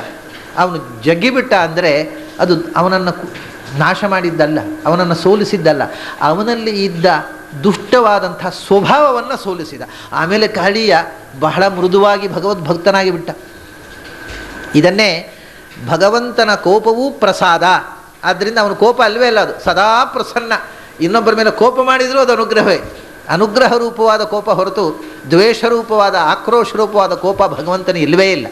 ಅವನು ಜಗ್ಗಿಬಿಟ್ಟ. ಅಂದರೆ ಅದು ಅವನನ್ನು ನಾಶ ಮಾಡಿದ್ದಲ್ಲ, ಅವನನ್ನು ಸೋಲಿಸಿದ್ದಲ್ಲ, ಅವನಲ್ಲಿ ಇದ್ದ ದುಷ್ಟವಾದಂಥ ಸ್ವಭಾವವನ್ನು ಸೋಲಿಸಿದ. ಆಮೇಲೆ ಕಾಳಿಯ ಬಹಳ ಮೃದುವಾಗಿ ಭಗವದ್ಭಕ್ತನಾಗಿ ಬಿಟ್ಟ. ಇದನ್ನೇ ಭಗವಂತನ ಕೋಪವೂ ಪ್ರಸಾದ. ಆದ್ದರಿಂದ ಅವನ ಕೋಪ ಅಲ್ವೇ ಅಲ್ಲ, ಅದು ಸದಾ ಪ್ರಸನ್ನ. ಇನ್ನೊಬ್ಬರ ಮೇಲೆ ಕೋಪ ಮಾಡಿದರೂ ಅದು ಅನುಗ್ರಹವೇ. ಅನುಗ್ರಹ ರೂಪವಾದ ಕೋಪ ಹೊರತು ದ್ವೇಷ ರೂಪವಾದ ಆಕ್ರೋಶ ರೂಪವಾದ ಕೋಪ ಭಗವಂತನ ಇಲ್ಲವೇ ಇಲ್ಲ.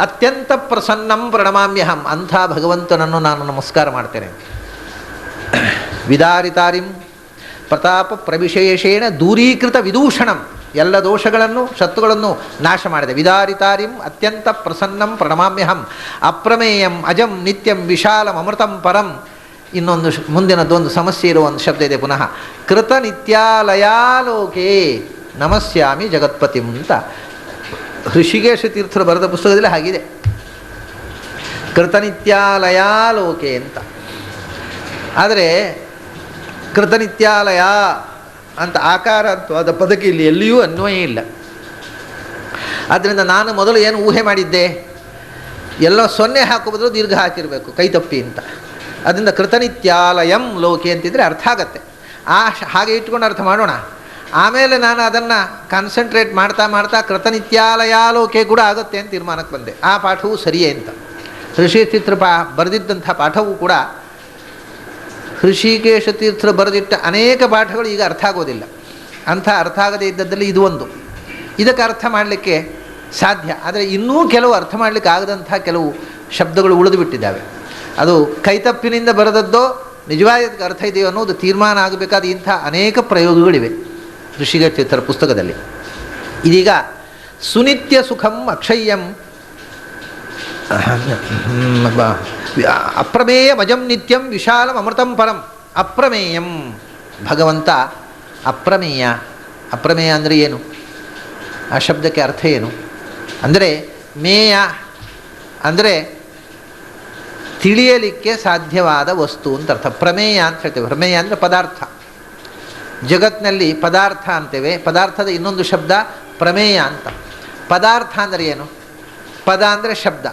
ಅತ್ಯಂತ ಪ್ರಸನ್ನಂ ಪ್ರಣಮಾಮ್ಯಹಂ, ಅಂಥ ಭಗವಂತನನ್ನು ನಾನು ನಮಸ್ಕಾರ ಮಾಡ್ತೇನೆ. ವಿದಾರಿತಾರಿಂ ಪ್ರತಾಪ ಪ್ರವಿಶೇಷೇಣ ದೂರೀಕೃತ ವಿದೂಷಣಂ, ಎಲ್ಲ ದೋಷಗಳನ್ನು ಶತ್ರುಗಳನ್ನು ನಾಶ ಮಾಡಿದೆ. ವಿದಾರಿತಾರಿಂ ಅತ್ಯಂತ ಪ್ರಸನ್ನಂ ಪ್ರಣಮಾಮ್ಯಹಂ ಅಪ್ರಮೇಯಂ ಅಜಂ ನಿತ್ಯಂ ವಿಶಾಲಂ ಅಮೃತಂ ಪರಂ. ಇನ್ನೊಂದು ಮುಂದಿನದೊಂದು ಸಮಸ್ಯೆ ಇರುವ ಒಂದು ಶಬ್ದ ಇದೆ ಪುನಃ, ಕೃತ ನಿತ್ಯಾಲಯಾಲೋಕೆ ನಮಸ್ಯಾಮಿ ಜಗತ್ಪತಿಂ ಅಂತ ಋಷಿಕೇಶ ತೀರ್ಥರು ಬರೆದ ಪುಸ್ತಕದಲ್ಲಿ ಹಾಗಿದೆ. ಕೃತನಿತ್ಯಾಲಯಾಲೋಕೆ ಅಂತ. ಆದರೆ ಕೃತನಿತ್ಯಾಲಯ ಅಂತ ಆಕಾರ ಅಂತೂ ಅದ ಪದಕ್ಕೆ ಇಲ್ಲಿ ಎಲ್ಲಿಯೂ ಅನ್ವಯ ಇಲ್ಲ. ಆದ್ದರಿಂದ ನಾನು ಮೊದಲು ಏನು ಊಹೆ ಮಾಡಿದ್ದೆ, ಎಲ್ಲೋ ಸೊನ್ನೆ ಹಾಕುವುದ್ರು ದೀರ್ಘ ಹಾಕಿರಬೇಕು, ಕೈ ತಪ್ಪಿ ಅಂತ. ಅದರಿಂದ ಕೃತನಿತ್ಯಾಲಯಂ ಲೋಕೆ ಅಂತಿದ್ರೆ ಅರ್ಥ ಆಗತ್ತೆ. ಹಾಗೆ ಇಟ್ಕೊಂಡು ಅರ್ಥ ಮಾಡೋಣ. ಆಮೇಲೆ ನಾನು ಅದನ್ನು ಕಾನ್ಸಂಟ್ರೇಟ್ ಮಾಡ್ತಾ ಮಾಡ್ತಾ ಕೃತನಿತ್ಯಾಲಯಾಲೋಕೆ ಕೂಡ ಆಗುತ್ತೆ ಅಂತ ತೀರ್ಮಾನಕ್ಕೆ ಬಂದೆ. ಆ ಪಾಠವೂ ಸರಿಯೇ ಅಂತ. ಋಷಿತೀರ್ಥರು ಬರೆದಿದ್ದಂಥ ಪಾಠವೂ ಕೂಡ, ಋಷಿಕೇಶ ತೀರ್ಥರು ಬರೆದಿಟ್ಟ ಅನೇಕ ಪಾಠಗಳು ಈಗ ಅರ್ಥ ಆಗೋದಿಲ್ಲ. ಅಂಥ ಅರ್ಥ ಆಗದೇ ಇದ್ದದ್ದಲ್ಲಿ ಇದು ಒಂದು. ಇದಕ್ಕೆ ಅರ್ಥ ಮಾಡಲಿಕ್ಕೆ ಸಾಧ್ಯ, ಆದರೆ ಇನ್ನೂ ಕೆಲವು ಅರ್ಥ ಮಾಡಲಿಕ್ಕೆ ಆಗದಂಥ ಕೆಲವು ಶಬ್ದಗಳು ಉಳಿದು ಬಿಟ್ಟಿದ್ದಾವೆ. ಅದು ಕೈತಪ್ಪಿನಿಂದ ಬರೆದದ್ದೋ ನಿಜವಾಗಿ ಅದಕ್ಕೆ ಅರ್ಥ ಇದೆಯೋ ಅನ್ನೋದು ತೀರ್ಮಾನ ಆಗಬೇಕಾದ ಇಂಥ ಅನೇಕ ಪ್ರಯೋಗಗಳಿವೆ ಋಷಿಕೇಶ ತೀರ್ಥರ ಪುಸ್ತಕದಲ್ಲಿ. ಇದೀಗ ಸುನಿತ್ಯ ಸುಖಂ ಅಕ್ಷಯ್ಯಂ ಅಪ್ರಮೇಯಂ ಅಜಂ ನಿತ್ಯಂ ವಿಶಾಲಂ ಅಮೃತಂ ಪರಂ. ಅಪ್ರಮೇಯಂ, ಭಗವಂತ ಅಪ್ರಮೇಯ. ಅಪ್ರಮೇಯ ಅಂದರೆ ಏನು? ಆ ಶಬ್ದಕ್ಕೆ ಅರ್ಥ ಏನು ಅಂದರೆ, ಮೇಯ ಅಂದರೆ ತಿಳಿಯಲಿಕ್ಕೆ ಸಾಧ್ಯವಾದ ವಸ್ತು ಅಂತ ಅರ್ಥ. ಪ್ರಮೇಯ ಅಂತ ಹೇಳ್ತೇವೆ. ಪ್ರಮೇಯ ಅಂದರೆ ಪದಾರ್ಥ. ಜಗತ್ತಿನಲ್ಲಿ ಪದಾರ್ಥ ಅಂತೇವೆ. ಪದಾರ್ಥದ ಇನ್ನೊಂದು ಶಬ್ದ ಪ್ರಮೇಯ ಅಂತ. ಪದಾರ್ಥ ಅಂದರೆ ಏನು? ಪದ ಅಂದರೆ ಶಬ್ದ.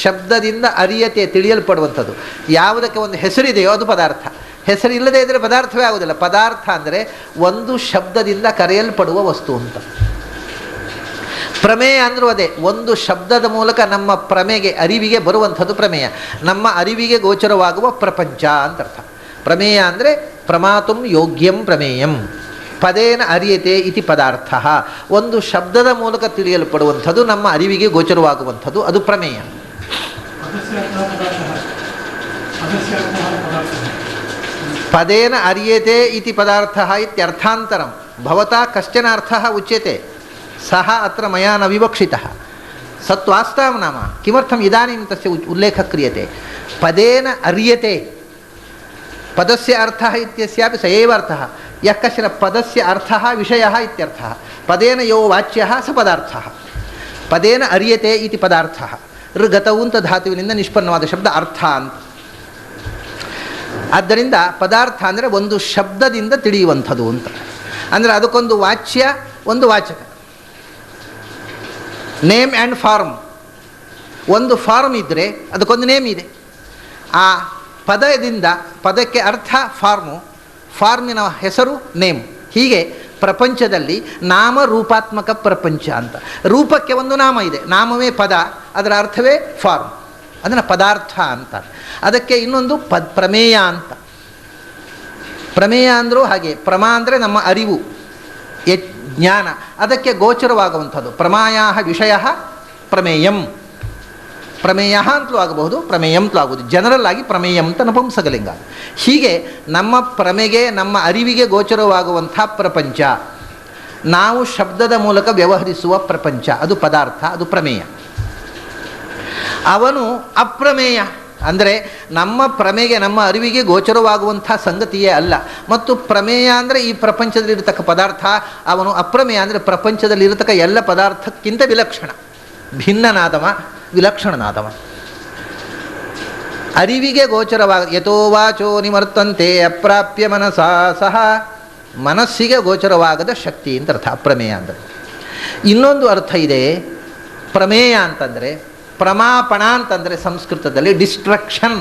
ಶಬ್ದದಿಂದ ಅರಿಯತೆ, ತಿಳಿಯಲ್ಪಡುವಂಥದ್ದು. ಯಾವುದಕ್ಕೆ ಒಂದು ಹೆಸರಿದೆಯೋ ಅದು ಪದಾರ್ಥ. ಹೆಸರಿಲ್ಲದೇ ಇದ್ದರೆ ಪದಾರ್ಥವೇ ಆಗೋದಿಲ್ಲ. ಪದಾರ್ಥ ಅಂದರೆ ಒಂದು ಶಬ್ದದಿಂದ ಕರೆಯಲ್ಪಡುವ ವಸ್ತು ಅಂತ. ಪ್ರಮೇಯ ಅಂದರೂ ಅದೇ, ಒಂದು ಶಬ್ದದ ಮೂಲಕ ನಮ್ಮ ಪ್ರಮೆಗೆ, ಅರಿವಿಗೆ ಬರುವಂಥದ್ದು ಪ್ರಮೇಯ. ನಮ್ಮ ಅರಿವಿಗೆ ಗೋಚರವಾಗುವ ಪ್ರಪಂಚ ಅಂತ ಅರ್ಥ. ಪ್ರಮೇಯ ಅಂದರೆ ಪ್ರಮಾತುಂ ಯೋಗ್ಯಂ ಪ್ರಮೇಯಂ ಪದೇನ ಅರಿಯತೆ ಇತಿ ಪದಾರ್ಥ. ಒಂದು ಶಬ್ದದ ಮೂಲಕ ತಿಳಿಯಲ್ಪಡುವಂಥದ್ದು, ನಮ್ಮ ಅರಿವಿಗೆ ಗೋಚರವಾಗುವಂಥದ್ದು, ಅದು ಪ್ರಮೇಯ. ಪದೇನ ಅರಿಯತೆ ಇತಿ ಪದಾರ್ಥ ಇತ್ಯರ್ಥಾಂತರಂ ಭವತಾ ಕಶ್ಚನ ಅರ್ಥಃ ಉಚ್ಯತೆ ಸಹ ಅತ್ರ ಮಯಾ ನ ವಿವಕ್ಷಿತಃ. ಸತ್ವಾಸ್ತವ ನಾಮ ಕಿಮರ್ಥಂ ಇದಾನೀಂ ತಸ್ಯ ಉಲ್ಲೇಖ ಕ್ರಿಯತೆ. ಪದೇನ ಅರಿಯತೆ, ಪದಸ್ಯ ಅರ್ಥಃ ಇತ್ಯಸ್ಯಾಪಿ ಸ ಏವ ಅರ್ಥಃ. ಯಃ ಕಶ್ಚನ ಪದಸ್ಯ ಅರ್ಥಃ ವಿಷಯಃ ಇತ್ಯರ್ಥಃ. ಪದೇನ ಯೋ ವಾಚ್ಯಃ ಸ ಪದಾರ್ಥಃ. ಪದೇನ ಅರಿಯತೆ ಇತಿ ಪದಾರ್ಥಃ. ಋಗತವು ಅಂತ ಧಾತುವಿನಿಂದ ನಿಷ್ಪನ್ನವಾದ ಶಬ್ದ ಅರ್ಥ ಅಂತ. ಆದ್ದರಿಂದ ಪದಾರ್ಥ ಅಂದರೆ ಒಂದು ಶಬ್ದದಿಂದ ತಿಳಿಯುವಂಥದ್ದು ಅಂತ. ಅಂದರೆ ಅದಕ್ಕೊಂದು ವಾಚ್ಯ, ಒಂದು ವಾಚಕ. Name and form. ಒಂದು ಫಾರ್ಮ್ ಇದ್ದರೆ ಅದಕ್ಕೊಂದು ನೇಮ್ ಇದೆ. ಆ ಪದದಿಂದ, ಪದಕ್ಕೆ ಅರ್ಥ ಫಾರ್ಮು, ಫಾರ್ಮಿನ ಹೆಸರು ನೇಮ್. ಹೀಗೆ ಪ್ರಪಂಚದಲ್ಲಿ ನಾಮರೂಪಾತ್ಮಕ ಪ್ರಪಂಚ ಅಂತ. ರೂಪಕ್ಕೆ ಒಂದು ನಾಮ ಇದೆ, ನಾಮವೇ ಪದ, ಅದರ ಅರ್ಥವೇ ಫಾರ್ಮ್. ಅದನ್ನು ಪದಾರ್ಥ ಅಂತ. ಅದಕ್ಕೆ ಇನ್ನೊಂದು ಪ್ರಮೇಯ ಅಂತ. ಪ್ರಮೇಯ ಅಂದರೂ ಹಾಗೆ. ಪ್ರಮಾ ಅಂದರೆ ನಮ್ಮ ಅರಿವು, ಜ್ಞಾನ, ಅದಕ್ಕೆ ಗೋಚರವಾಗುವಂಥದ್ದು. ಪ್ರಮಾಯ ವಿಷಯ ಪ್ರಮೇಯಂ. ಪ್ರಮೇಯ ಅಂತಲೂ ಆಗಬಹುದು, ಪ್ರಮೇಯಂ ಅಂತಲೂ ಆಗುವುದು. ಜನರಲ್ ಆಗಿ ಪ್ರಮೇಯಂ ಅಂತ ನಪುಂಸಕಲಿಂಗ. ಹೀಗೆ ನಮ್ಮ ಪ್ರಮೆಗೆ, ನಮ್ಮ ಅರಿವಿಗೆ ಗೋಚರವಾಗುವಂಥ ಪ್ರಪಂಚ, ನಾವು ಶಬ್ದದ ಮೂಲಕ ವ್ಯವಹರಿಸುವ ಪ್ರಪಂಚ, ಅದು ಪದಾರ್ಥ, ಅದು ಪ್ರಮೇಯ. ಅವನು ಅಪ್ರಮೇಯ ಅಂದರೆ ನಮ್ಮ ಪ್ರಮೆಗೆ, ನಮ್ಮ ಅರಿವಿಗೆ ಗೋಚರವಾಗುವಂಥ ಸಂಗತಿಯೇ ಅಲ್ಲ. ಮತ್ತು ಪ್ರಮೇಯ ಅಂದರೆ ಈ ಪ್ರಪಂಚದಲ್ಲಿರತಕ್ಕ ಪದಾರ್ಥ. ಅವನು ಅಪ್ರಮೇಯ ಅಂದರೆ ಪ್ರಪಂಚದಲ್ಲಿರತಕ್ಕ ಎಲ್ಲ ಪದಾರ್ಥಕ್ಕಿಂತ ವಿಲಕ್ಷಣ, ಭಿನ್ನನಾದವ, ವಿಲಕ್ಷಣನಾದವ. ಅರಿವಿಗೆ ಗೋಚರವಾಗ ಯಥೋ ವಾಚೋ ನಿವರ್ತಂತೆ ಅಪ್ರಾಪ್ಯ ಮನಸಾ ಸಹ. ಮನಸ್ಸಿಗೆ ಗೋಚರವಾಗದ ಶಕ್ತಿ ಅಂತ ಅರ್ಥ ಅಪ್ರಮೇಯ ಅಂದರೆ. ಇನ್ನೊಂದು ಅರ್ಥ ಇದೆ ಪ್ರಮೇಯ ಅಂತಂದರೆ, ಪ್ರಮಾಪಣ ಅಂತಂದರೆ ಸಂಸ್ಕೃತದಲ್ಲಿ ಡಿಸ್ಟ್ರಕ್ಷನ್